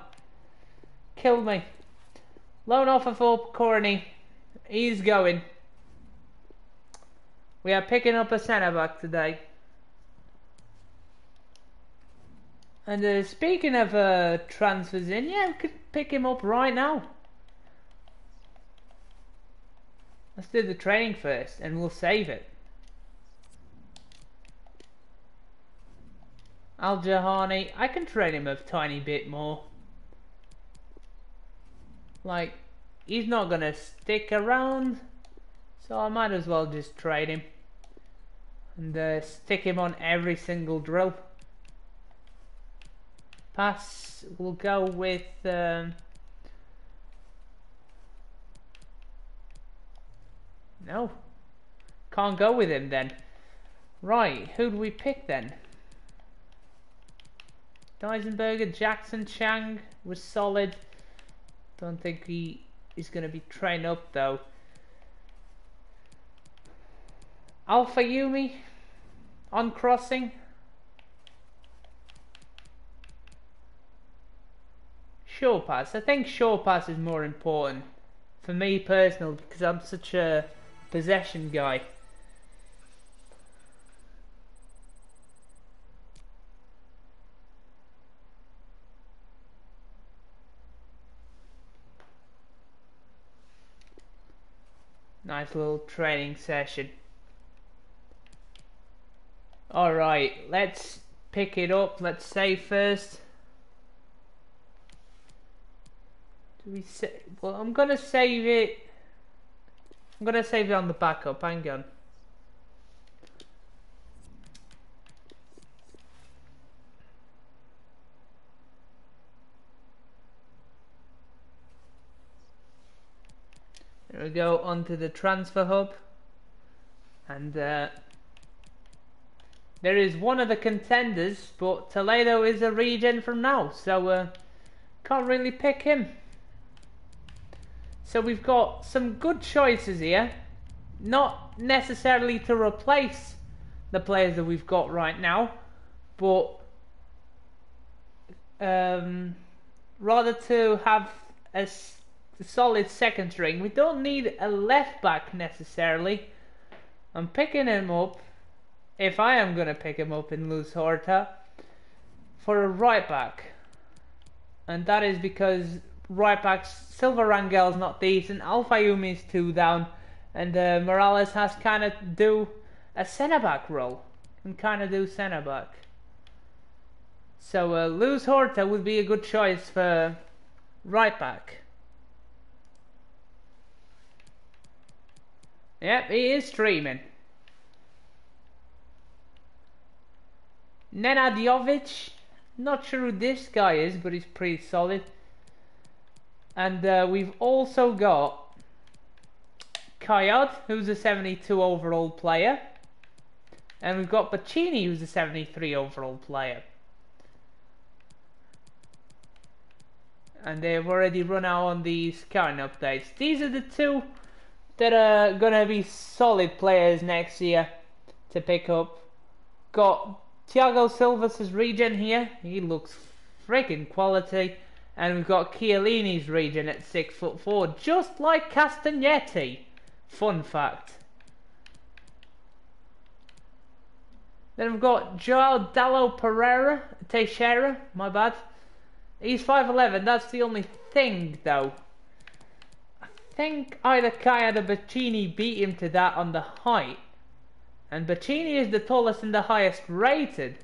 Kill me. Loan offer for Corney. He's going. We are picking up a centre back today. And speaking of transfers in, yeah, we could pick him up right now. Let's do the training first and we'll save it. Al Jahani, I can trade him a tiny bit more. Like, he's not gonna stick around, so I might as well just trade him and stick him on every single drill. Pass, we'll go with no, can't go with him then. Right, who do we pick then? Deisenberger, Jackson, Chang was solid. Don't think he is going to be trained up though. Alpha Yumi on crossing. Short pass. I think short pass is more important for me personally because I'm such a possession guy. Nice little training session. Alright, let's pick it up. Let's save first. Do we save? Well, I'm gonna save it. I'm gonna save it on the backup. Hang on. There we go, onto the transfer hub, and there is one of the contenders, but Toledo is a regen from now, so can't really pick him. So we've got some good choices here, not necessarily to replace the players that we've got right now, but rather to have a solid second string. We don't need a left back necessarily. I'm picking him up, if I am going to pick him up in Luz Horta, for a right back. And that is because right back Silva Rangel's not decent, Al Fayoumi's 2 down, and Morales has kind of do a centre back role. And kind of do centre back. So Luz Horta would be a good choice for right back. Yep, he is streaming. Nenadjovic, not sure who this guy is, but he's pretty solid. And we've also got Kayod, who's a 72 overall player. And we've got Bacchini, who's a 73 overall player. And they've already run out on the scouting updates. These are the 2 that are gonna be solid players next year to pick up. Got Thiago Silva's Regen here. He looks freaking quality. And we've got Chiellini's Regen at 6'4", just like Castagnetti. Fun fact. Then we've got Joao Dallo Teixeira, my bad. He's 5'11", that's the only thing though. I think either Kayod or Bacchini beat him to that on the height. And Bacchini is the tallest and the highest rated.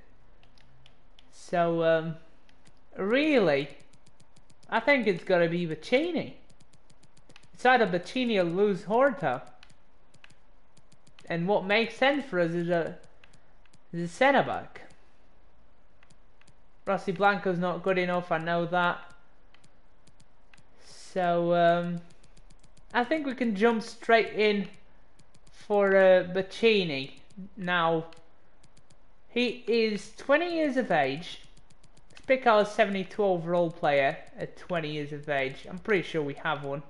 So, really, I think it's got to be Bacchini. It's either Bacchini or Luz Horta. And what makes sense for us is a centre back. Rossi Blanco's not good enough, I know that. So, I think we can jump straight in for Bacchini. Now, he is 20 years of age. Spicao's 72 overall player at 20 years of age. I'm pretty sure we have one.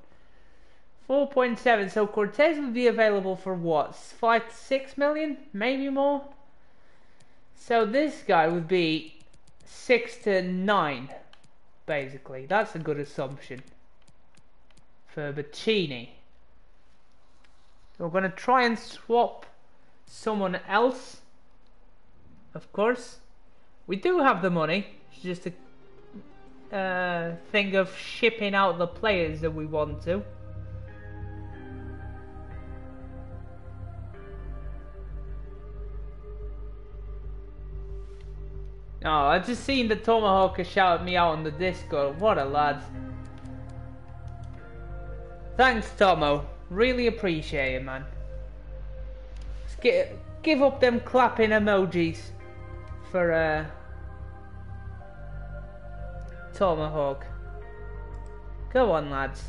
4.7, so Cortez would be available for what? 5 to 6 million? Maybe more? So this guy would be 6 to 9, basically. That's a good assumption for Bacchini. We're going to try and swap someone else, of course. We do have the money. It's just a thing of shipping out the players that we want to. Oh, I just seen the Tomahawker shout me out on the Discord. What a lad. Thanks, Tomo. Really appreciate it, man. Let's give up them clapping emojis for Tomahawk. Go on, lads.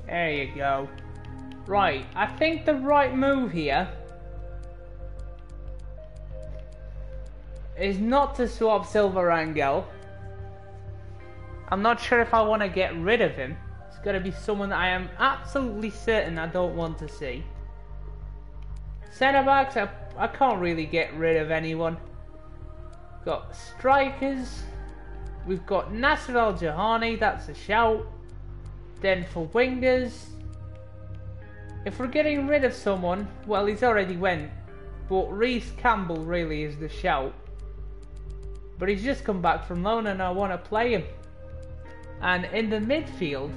There you go. Right, I think the right move here is not to swap Silva Rangel. I'm not sure if I want to get rid of him. It's got to be someone that I am absolutely certain I don't want to see. Centre backs, I can't really get rid of anyone. Got strikers. We've got Nasser Al Jahani, that's a shout. Then for wingers, if we're getting rid of someone, well, he's already went, but Reece Campbell really is the shout. But he's just come back from loan and I want to play him. And in the midfield,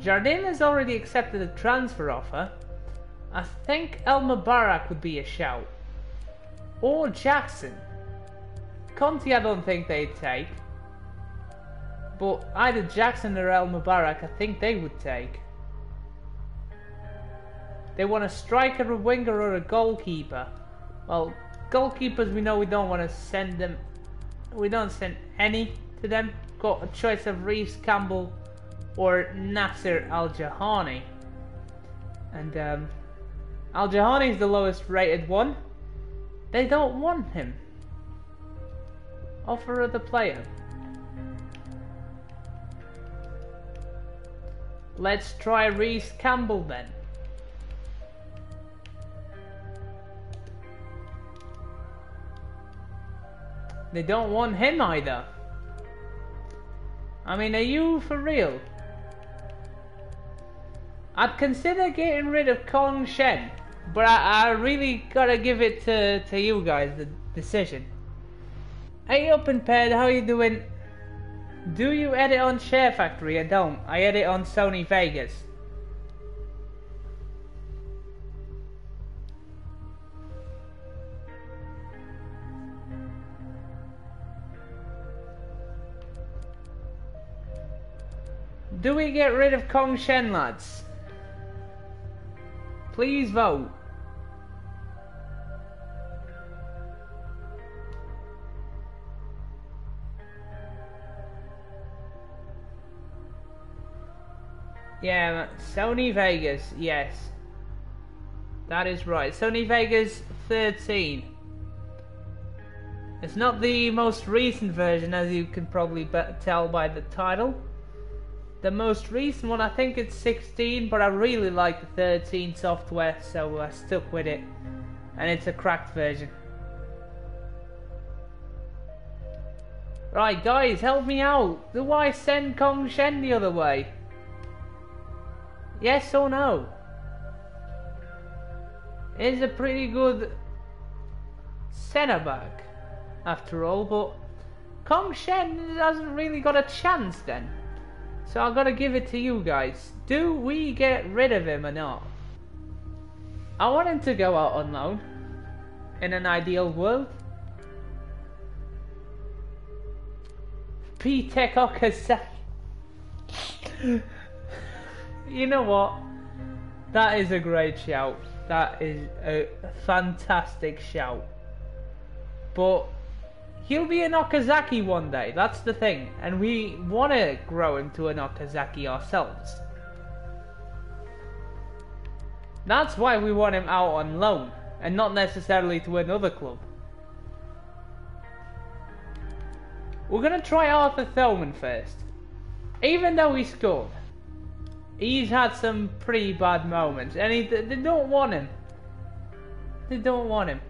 Jardim has already accepted a transfer offer. I think El Mubarak would be a shout. Or Jackson. Conte I don't think they'd take. But either Jackson or El Mubarak, I think they would take. They want a striker, a winger, or a goalkeeper. Well, goalkeepers we know we don't want to send them. We don't send any to them. Got a choice of Reece Campbell or Nasser Al-Jahani. And Al-Jahani is the lowest rated one. They don't want him. Offer of the player. Let's try Reece Campbell then. They don't want him either. I mean, are you for real? I'd consider getting rid of Kong Shen, but I really gotta give it to you guys, the decision. Hey up and Ped, how you doing? Do you edit on Share Factory? I don't. I edit on Sony Vegas. Do we get rid of Kong Shen, lads? Please vote. Yeah, Sony Vegas, yes. That is right. Sony Vegas 13. It's not the most recent version, as you can probably tell by the title. The most recent one, I think it's 16, but I really like the 13 software, so I stuck with it. And it's a cracked version. Right, guys, help me out. Do I send Kong Shen the other way? Yes or no? He's a pretty good centre back, after all, but Kong Shen hasn't really got a chance then. So I've got to give it to you guys. Do we get rid of him or not? I want him to go out on loan. In an ideal world. P-Tech Okazaki. You know what? That is a great shout. That is a fantastic shout. But he'll be an Okazaki one day, that's the thing. And we want to grow into an Okazaki ourselves. That's why we want him out on loan, and not necessarily to another club. We're going to try Arthur Thoman first. Even though he scored, he's had some pretty bad moments, and they don't want him. They don't want him.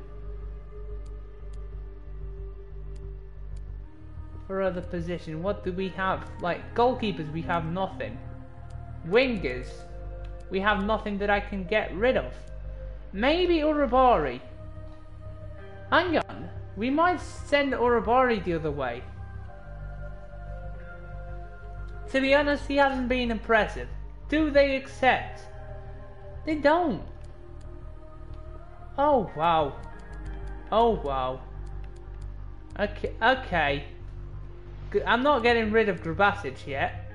For other position, what do we have? Like goalkeepers, we have nothing. Wingers, we have nothing that I can get rid of. Maybe Urabari. Hang on, we might send Urabari the other way. To be honest, he hasn't been impressive. Do they accept? They don't. Oh wow. Oh wow. Okay, okay. I'm not getting rid of Grabasic yet.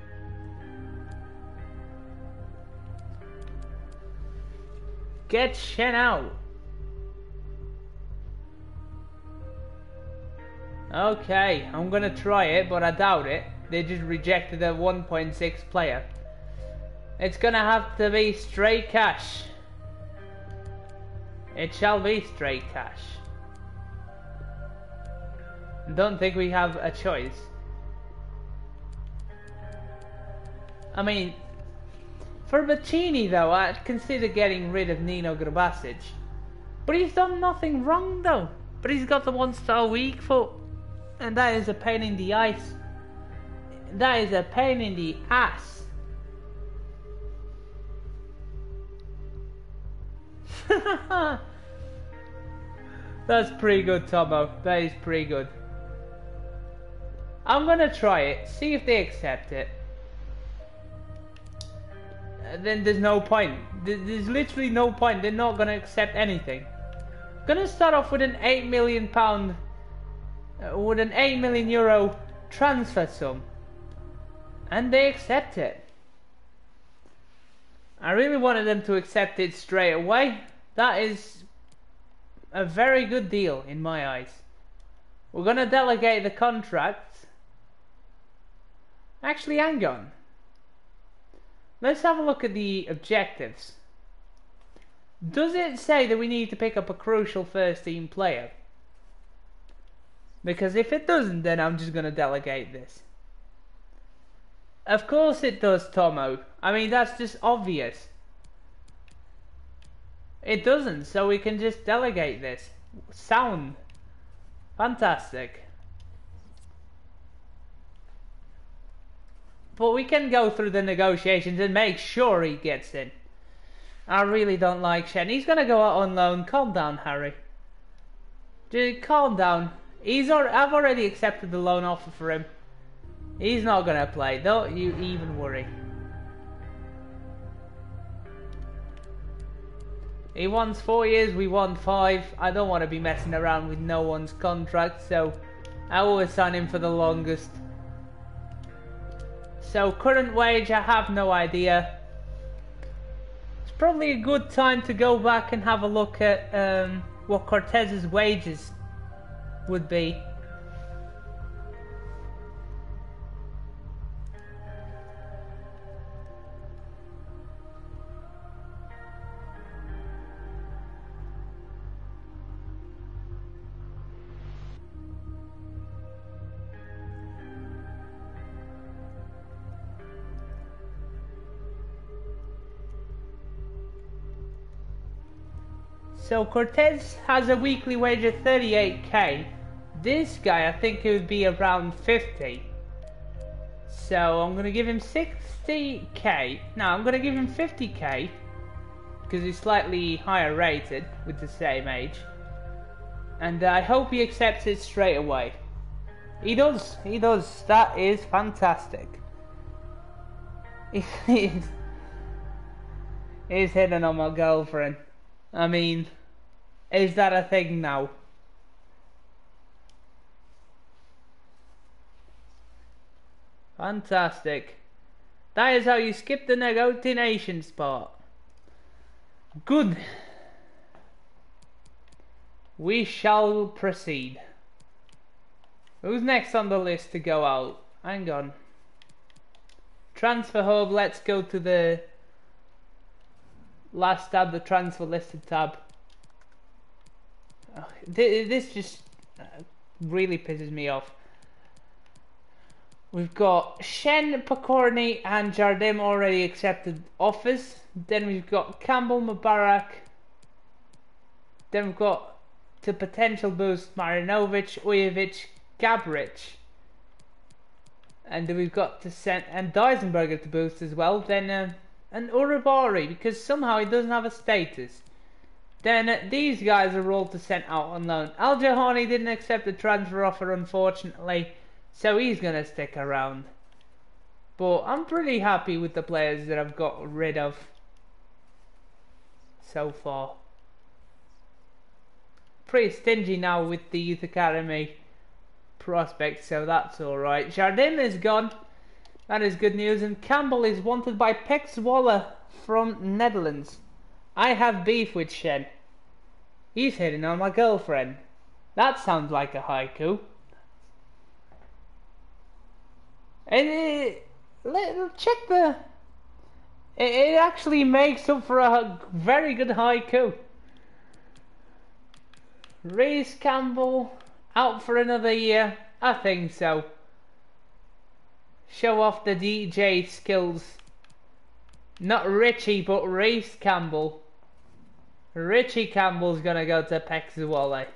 Get Shen out. Okay, I'm gonna try it, but I doubt it. They just rejected a 1.6 player. It's gonna have to be straight cash. It shall be straight cash. Don't think we have a choice. I mean, for Bacchini though, I'd consider getting rid of Nino Grabasic. But he's done nothing wrong though. But he's got the one-star weak foot. And that is a pain in the ice. That is a pain in the ass. That's pretty good, Tomo. That is pretty good. I'm gonna try it, see if they accept it. Then there's no point. There's literally no point. They're not gonna accept anything. Gonna start off with an £8 million, with an €8 million transfer sum, and they accept it. I really wanted them to accept it straight away. That is a very good deal in my eyes. We're gonna delegate the contract. Actually, hang on. let's have a look at the objectives. Does it say that we need to pick up a crucial first team player? Because if it doesn't, then I'm just going to delegate this. Of course it does, Tomo. I mean, that's just obvious. It doesn't, so we can just delegate this. Sound. Fantastic. But we can go through the negotiations and make sure he gets in. I really don't like Shen. He's going to go out on loan. Calm down, Harry. Just calm down. I've already accepted the loan offer for him. He's not going to play. Don't you even worry. He wants 4 years, we want 5. I don't want to be messing around with no one's contract, so I always sign him for the longest. So current wage, I have no idea. It's probably a good time to go back and have a look at what Cortez's wages would be. So Cortez has a weekly wage of 38k. This guy, I think it would be around 50. So I'm going to give him 60k. No, I'm going to give him 50k. Because he's slightly higher rated with the same age. And I hope he accepts it straight away. He does. He does. That is fantastic. He's hitting on my girlfriend. I mean, is that a thing now? Fantastic. That is how you skip the negotiations part. Good. We shall proceed. Who's next on the list to go out? Hang on. Transfer hub, let's go to the last tab, the transfer listed tab. This just really pisses me off. We've got Shen, Pokorny and Jardim already accepted offers. Then we've got Campbell, Mubarak. Then we've got to potential boost Marinovic, Ujovic, Gabric. And then we've got to send and Deisenberger to boost as well. Then and Uribari, because somehow he doesn't have a status. Then these guys are all to send out on loan. Al Jahani didn't accept the transfer offer, unfortunately, so he's going to stick around. But I'm pretty happy with the players that I've got rid of so far. Pretty stingy now with the Youth Academy prospects, so that's alright. Jardim is gone. That is good news. And Campbell is wanted by Pex Waller from Netherlands. I have beef with Shen. He's hitting on my girlfriend. That sounds like a haiku. And check the... It actually makes up for a very good haiku. Reese Campbell out for another year? I think so. Show off the DJ skills. Not Richie, but Reese Campbell. Richie Campbell's gonna go to Pexawale.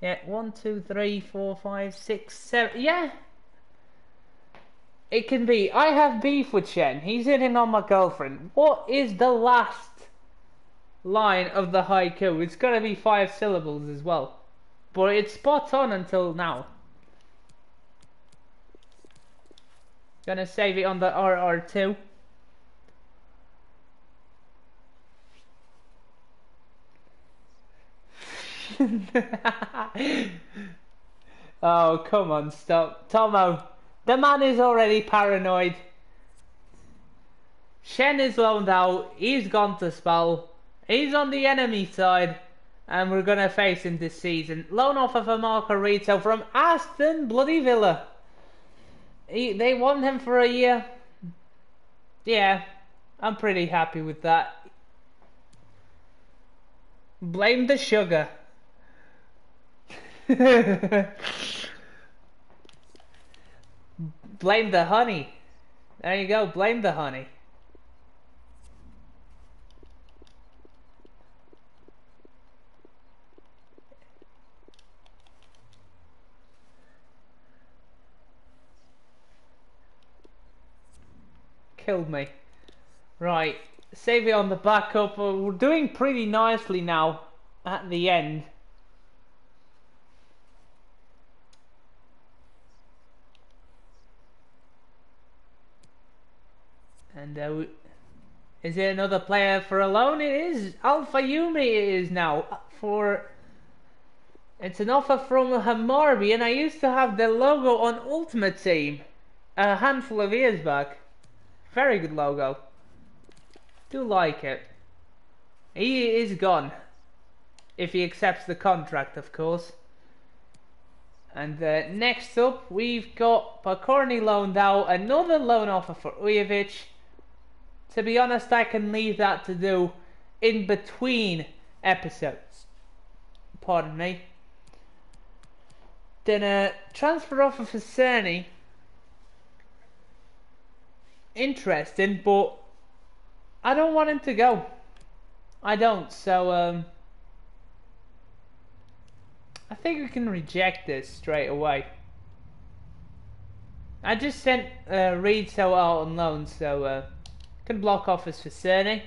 Yeah, 1, 2, 3, 4, 5, 6, 7. Yeah. It can be. I have beef with Shen. He's hitting on my girlfriend. What is the last line of the haiku? It's gonna be 5 syllables as well. But it's spot on until now. Gonna save it on the RR2. Oh, come on, stop. Tomo, the man is already paranoid. Shen is loaned out. He's gone to Spal. He's on the enemy side. And we're going to face him this season. Loan offer for Marco Rito from Aston Bloody Villa. They want him for a year. Yeah, I'm pretty happy with that. Blame the sugar. Blame the honey. There you go, blame the honey. Killed me. Right, save it on the backup. We're doing pretty nicely now at the end. And is it another player for a loan? It is. Alpha Yumi it is now. It's an offer from Hamarby, and I used to have the logo on Ultimate Team a handful of years back. Very good logo. Do like it. He is gone. If he accepts the contract, of course. And next up, we've got Pokorny loaned out. Another loan offer for Ujovic. To be honest, I can leave that to do in between episodes. Pardon me. Then a transfer offer for Cerny. Interesting, but I don't want him to go. I don't, so I think we can reject this straight away. I just sent Reed out on loan, so can block offers for Cerny.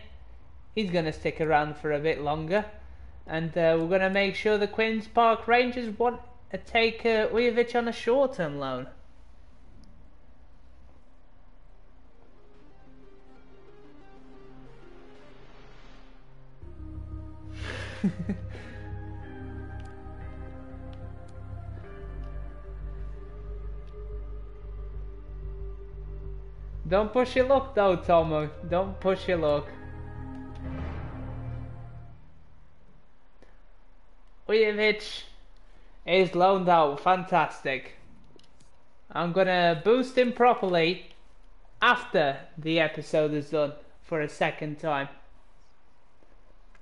He's going to stick around for a bit longer. And we're going to make sure the Queen's Park Rangers want to take Ujovic on a short-term loan. Don't push your luck though, Tomo. Don't push your luck. Ujovic is loaned out. Fantastic. I'm gonna boost him properly after the episode is done for a second time.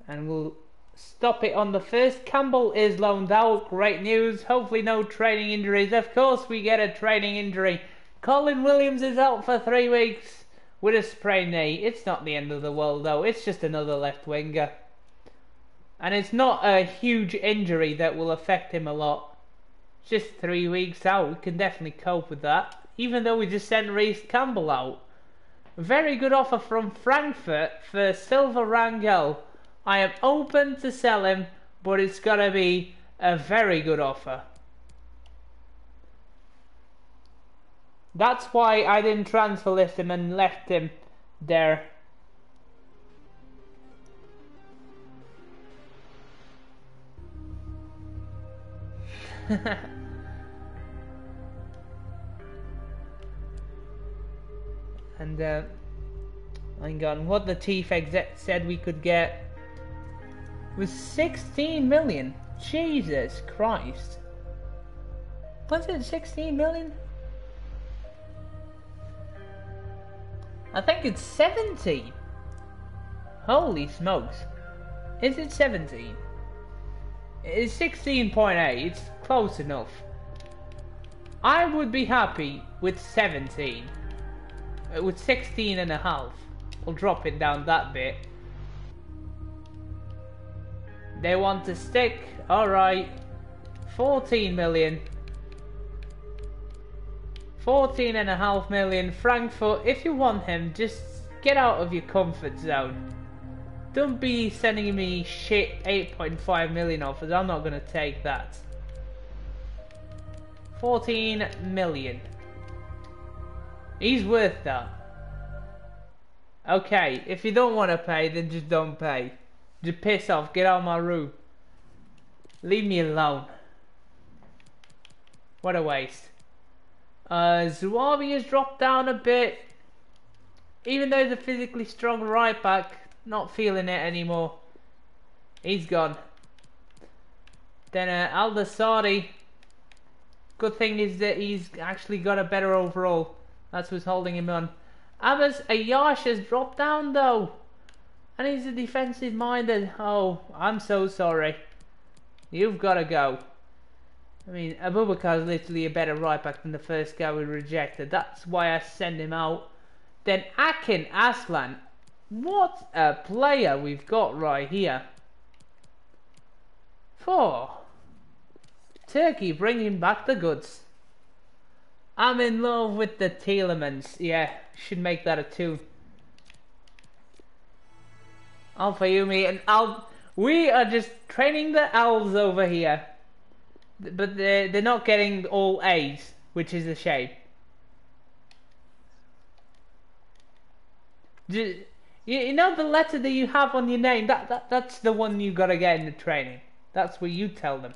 And we'll stop it on the first. Campbell is loaned out. Great news. Hopefully no training injuries. Of course we get a training injury. Colin Williams is out for 3 weeks with a sprained knee. It's not the end of the world though. It's just another left winger. And it's not a huge injury that will affect him a lot. Just 3 weeks out. We can definitely cope with that. Even though we just sent Reece Campbell out. Very good offer from Frankfurt for Silva Rangel. I am open to sell him, but it's got to be a very good offer. That's why I didn't transfer list him and left him there. And hang on, what the Chief exec said we could get was 16 million. Jesus Christ. Was it 16 million? I think it's 17. Holy smokes. Is it 17? It's 16.8. It's close enough. I would be happy with 17. With 16 and a half. We'll drop it down that bit. They want to stick. Alright. 14 million. 14.5 million. Frankfurt, if you want him, just get out of your comfort zone. Don't be sending me shit 8.5 million offers. I'm not going to take that. 14 million. He's worth that. Okay, if you don't want to pay, then just don't pay. Just piss off, get out of my room. Leave me alone. What a waste. Zuavi has dropped down a bit. Even though he's a physically strong right back, not feeling it anymore. He's gone. Then Aldasari Good thing is that he's actually got a better overall. That's what's holding him on. Abbas Ayash has dropped down though. And he's a defensive minded. Oh, I'm so sorry. You've got to go. I mean, Abubakar's literally a better right back than the first guy we rejected. That's why I send him out. Then Akin Aslan. What a player we've got right here. Turkey bringing back the goods. I'm in love with the Tielemans. Yeah, should make that a tune. Alpha Yumi and we are just training the owls over here. But they're not getting all A's, which is a shame. You know the letter that you have on your name, that's the one you gotta get in the training. That's what you tell them.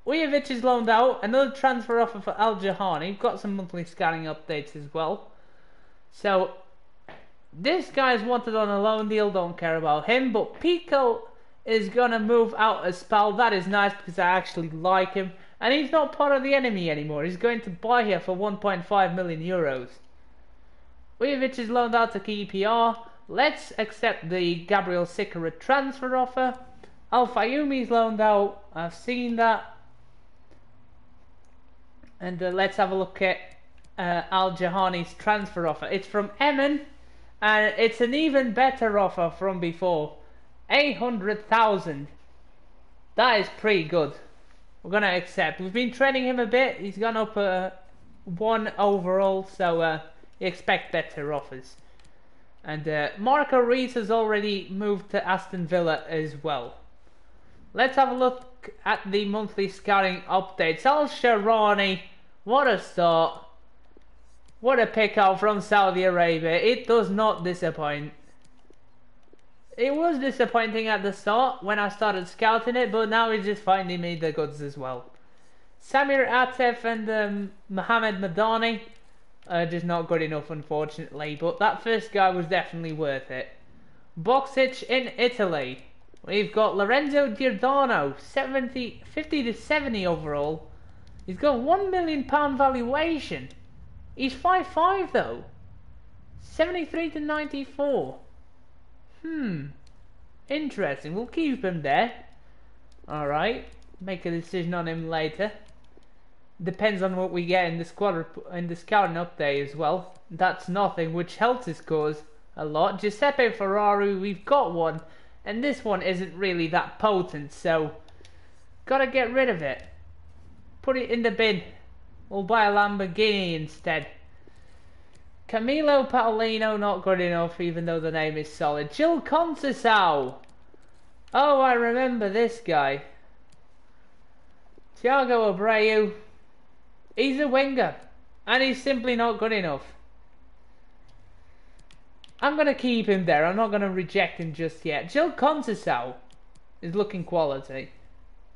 Ujovic is loaned out, another transfer offer for Al Jahani. We've got some monthly scanning updates as well. So this guy's wanted on a loan deal, don't care about him, but Pico is gonna move out as Spal. That is nice because I actually like him. And he's not part of the enemy anymore. He's going to buy here for 1.5 million euros. Ujovic is loaned out to KPR. Let's accept the Gabriel Sikora transfer offer. Al Fayoumi's loaned out. I've seen that. And let's have a look at Al Jahani's transfer offer. It's from Emin. And it's an even better offer from before. 800,000. That is pretty good. We're going to accept. We've been training him a bit. He's gone up 1 overall. So you expect better offers. And Marco Rees has already moved to Aston Villa as well. Let's have a look at the monthly scouting updates. Al Sharani, what a start. What a pick out from Saudi Arabia. It does not disappoint. It was disappointing at the start when I started scouting it, but now he's just finding me the goods as well. Samir Atef and Mohamed Madani are just not good enough, unfortunately, but that first guy was definitely worth it. Boxic in Italy. We've got Lorenzo Giordano, 50 to 70 overall. He's got £1 million valuation. He's 5'5" though. 73 to 94. Interesting. We'll keep him there. Alright. Make a decision on him later. Depends on what we get in the squad in the scouting update as well. That's nothing, which helps his cause a lot. Giuseppe Ferrari, we've got one, and this one isn't really that potent, so gotta get rid of it. Put it in the bin. We'll buy a Lamborghini instead. Camilo Paolino, not good enough, even though the name is solid. Gil Conceição. Oh, I remember this guy. Thiago Abreu. He's a winger, and he's simply not good enough. I'm going to keep him there. I'm not going to reject him just yet. Gil Conceição is looking quality,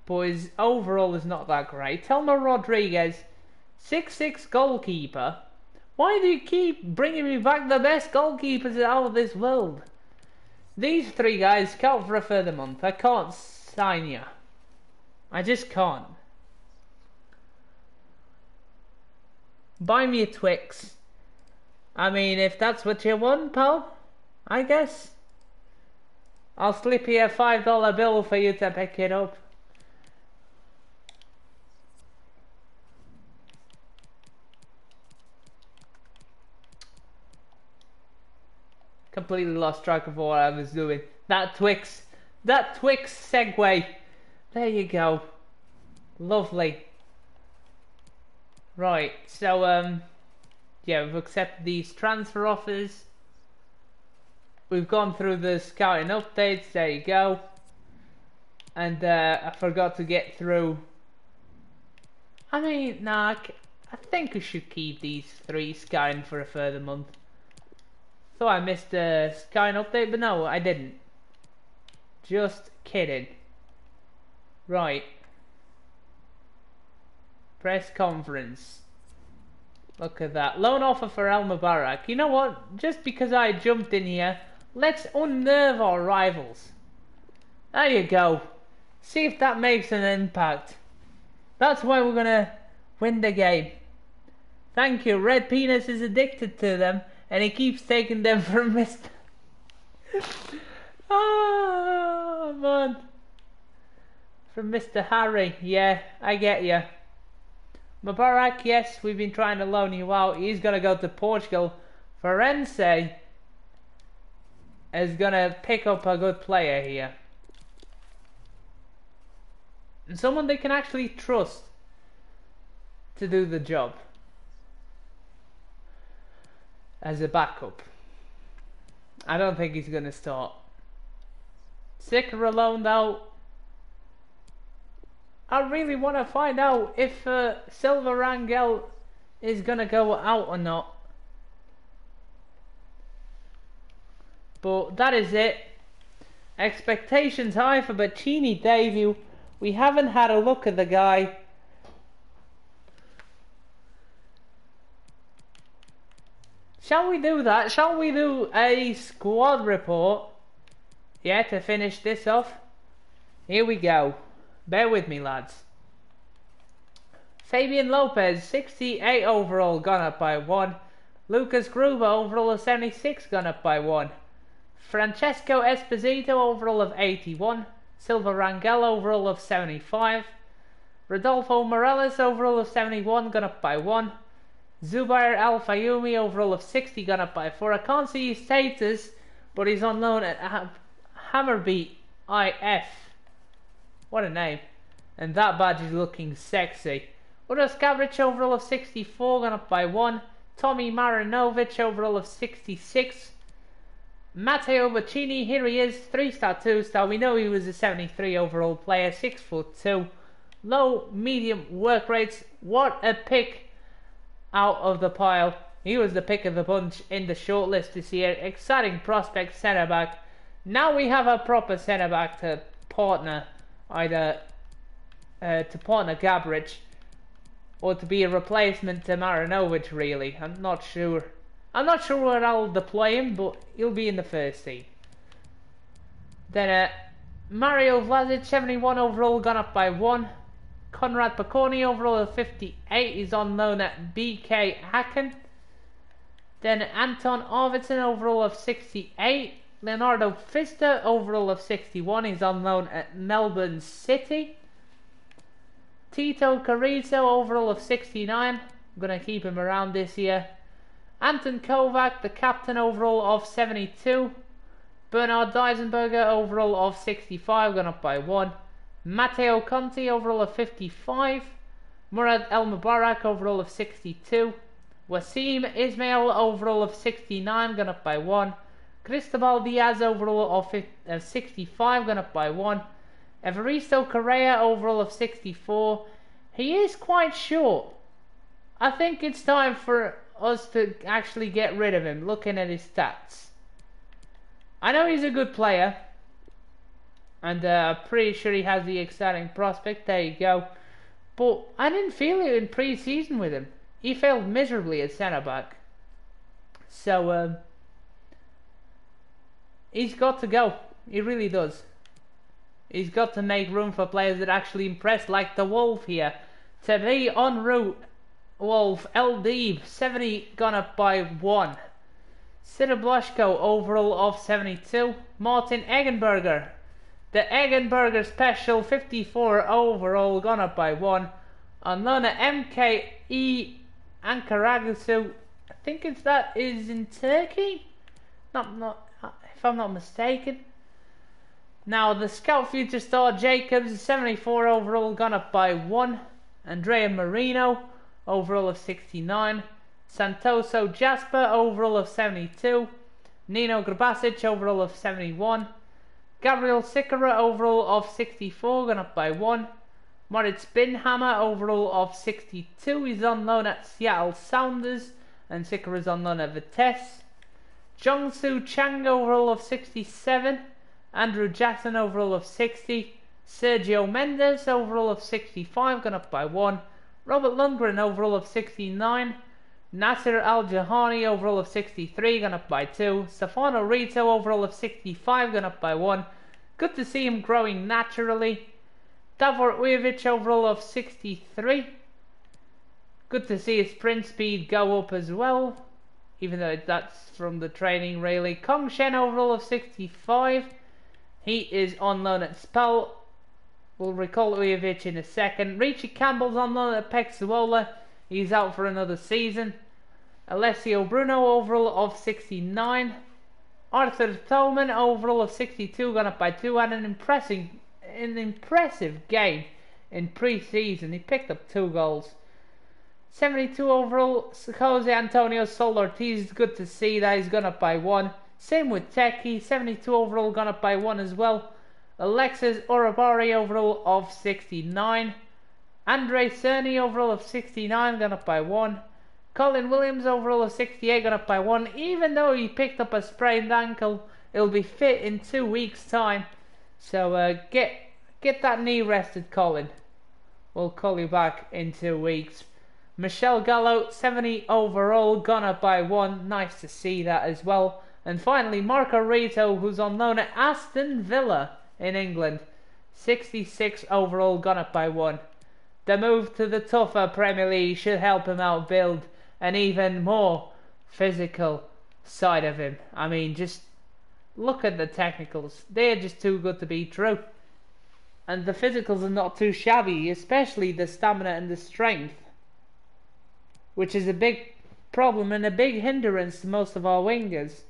but his overall is not that great. Telmo Rodriguez, 6'6" goalkeeper. Why do you keep bringing me back the best goalkeepers out of this world? These three guys count for a further month. I can't sign you. I just can't. Buy me a Twix. I mean, if that's what you want, pal, I guess. I'll slip you a $5 bill for you to pick it up. Completely lost track of what I was doing. That Twix segue. There you go. Lovely. Right, so yeah, we've accepted these transfer offers. We've gone through the scouting updates. There you go. And I forgot to get through. I mean, nah, I think we should keep these three scouting for a further month. Thought I missed a scouting update, but no, I didn't. Just kidding. Right. Press conference. Look at that. Loan offer for Al Mubarak. You know what? Just because I jumped in here, let's unnerve our rivals. There you go. See if that makes an impact. That's why we're gonna win the game. Thank you. Red Penis is addicted to them, and he keeps taking them from Mr. Oh, man. From Mr. Harry. Yeah, I get you. Mubarak, yes, we've been trying to loan you out. He's going to go to Portugal. Firenze is going to pick up a good player here. And someone they can actually trust to do the job as a backup. I don't think he's going to start. Sikora loaned out. I really want to find out if Silva Rangel is going to go out or not. But that is it. Expectations high for Boccini debut. We haven't had a look at the guy. Shall we do that? Shall we do a squad report? Yeah, to finish this off. Here we go. Bear with me, lads. Fabian Lopez, 68 overall, gone up by 1. Lucas Gruber, overall of 76, gone up by 1. Francesco Esposito, overall of 81. Silva Rangel, overall of 75. Rodolfo Morales, overall of 71, gone up by 1. Zubair Al Fayumi, overall of 60, gone up by 4. I can't see his status, but he's on loan at Hammarby IF. What a name. And that badge is looking sexy. Uros Gabric, overall of 64, gone up by 1. Tommy Marinovic, overall of 66. Matteo Boccini, here he is, 3-star, 2-star. We know he was a 73 overall player, 6'2". Low, medium work rates. What a pick out of the pile. He was the pick of the bunch in the shortlist this year. Exciting prospect, centre-back. Now we have a proper centre-back to partner either Gabric or to be a replacement to Marinovic, really. I'm not sure where I'll deploy him, but he'll be in the first team. Then Mario Vlasic, 71 overall, gone up by 1. Konrad Paconi, overall of 58, is on loan at BK Hacken. Then Anton Arvidsson, overall of 68. Leonardo Pfister, overall of 61, is on loan at Melbourne City. Tito Carrizo, overall of 69. I'm going to keep him around this year. Anton Kovac, the captain, overall of 72. Bernard Deisenberger, overall of 65, gone up by 1. Matteo Conti, overall of 55. Murad El Mubarak, overall of 62. Wasim Ismail, overall of 69, gone up by 1. Cristobal Diaz, overall of 65, gone up by 1. Evaristo Correa, overall of 64. He is quite short. I think it's time for us to actually get rid of him, looking at his stats. I know he's a good player, and I'm pretty sure he has the exciting prospect. There you go. But I didn't feel it in pre-season with him. He failed miserably at centre-back. So, he's got to go. He really does. He's got to make room for players that actually impress, like the Wolf here. To be en route, Wolf, LD, 70, gone up by 1. Sidor Blushko, overall of 72. Martin Eggenberger, the Eggenberger special, 54 overall, gone up by 1. On loan at MKE Ankaragücü, I think that is in Turkey? If I'm not mistaken. Now the Scout Future Star Jacobs, 74 overall, gone up by 1. Andrea Marino, overall of 69. Santoso Jasper, overall of 72. Nino Grabasic, overall of 71. Gabriel Sikora, overall of 64, gone up by 1. Moritz Binhammer, overall of 62. He's on loan at Seattle Sounders, and Sikora's on loan at Vitesse. Jongsu Chang, overall of 67. Andrew Jackson, overall of 60. Sergio Mendes, overall of 65, gone up by 1. Robert Lundgren, overall of 69. Nasser Al-Jahani, overall of 63, gone up by 2. Stefano Rito, overall of 65, gone up by 1. Good to see him growing naturally. Davor Ujovic, overall of 63. Good to see his sprint speed go up as well, even though that's from the training really. Kong Shen overall of 65. He is on loan at Spal. We'll recall Ujovic in a second. Richie Campbell's on loan at Pexuola. He's out for another season. Alessio Bruno overall of 69. Arthur Thoman overall of 62, gone up by 2, and an impressive game in pre-season. He picked up 2 goals. 72 overall, Jose Antonio Sol Ortiz, good to see that he's gone up by 1. Same with Teki, 72 overall, gone up by 1 as well. Alexis Orabari overall of 69. Andre Cerny overall of 69, gone up by 1. Colin Williams overall of 68, gone up by 1. Even though he picked up a sprained ankle, he'll be fit in 2 weeks' time. So get that knee rested, Colin. We'll call you back in 2 weeks. Michel Gallo, 70 overall, gone up by 1. Nice to see that as well. And finally, Marco Rito, who's on loan at Aston Villa in England. 66 overall, gone up by 1. The move to the tougher Premier League should help him out build an even more physical side of him. I mean, just look at the technicals. They're just too good to be true. And the physicals are not too shabby, especially the stamina and the strength, which is a big problem and a big hindrance to most of our wingers.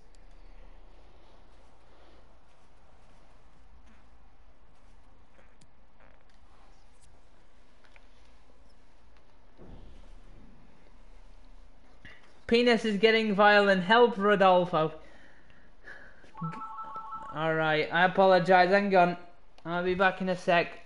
Penis is getting violent. Help, Rodolfo. Alright, I apologize. Hang on. I'll be back in a sec.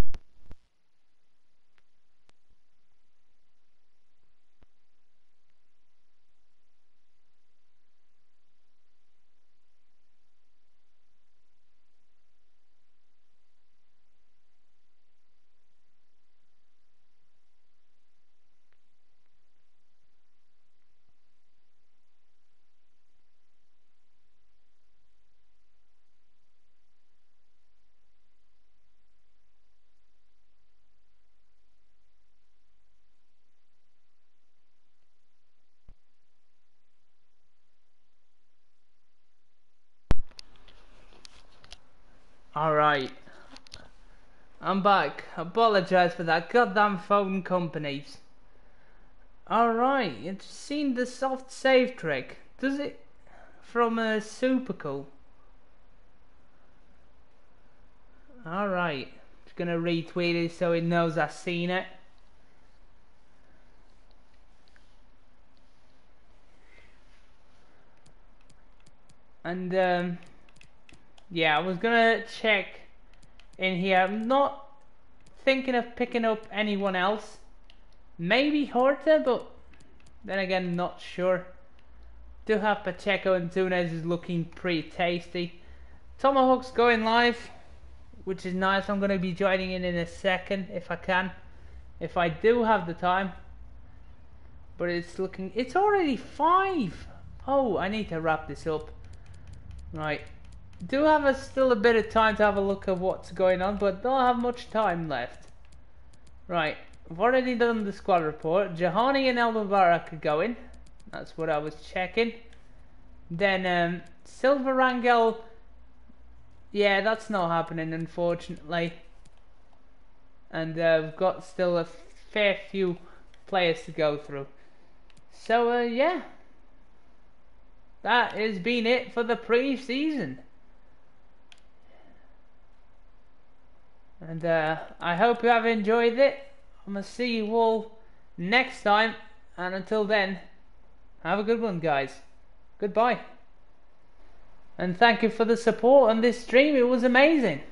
Alright, I'm back. Apologise for that. Goddamn phone companies. Alright, it's seen the soft save trick. Does it? From a super cool. Alright, just gonna retweet it so it knows I've seen it. And yeah, I was gonna check in here. I'm not thinking of picking up anyone else. Maybe Horta, but then again, not sure. Do have Pacheco and Túnez is looking pretty tasty. Tomahawk's going live, which is nice. I'm gonna be joining in a second if I can, if I do have the time. But it's already 5. Oh, I need to wrap this up. Right. Do have still a bit of time to have a look at what's going on, but don't have much time left. Right, I've already done the squad report. Jahani and El Mubarak are going. That's what I was checking. Then Silva Rangel, yeah, that's not happening unfortunately. And we've got still a fair few players to go through. So yeah, that has been it for the pre-season. And I hope you have enjoyed it. I'm going to see you all next time. And until then, have a good one, guys. Goodbye. And thank you for the support on this stream. It was amazing.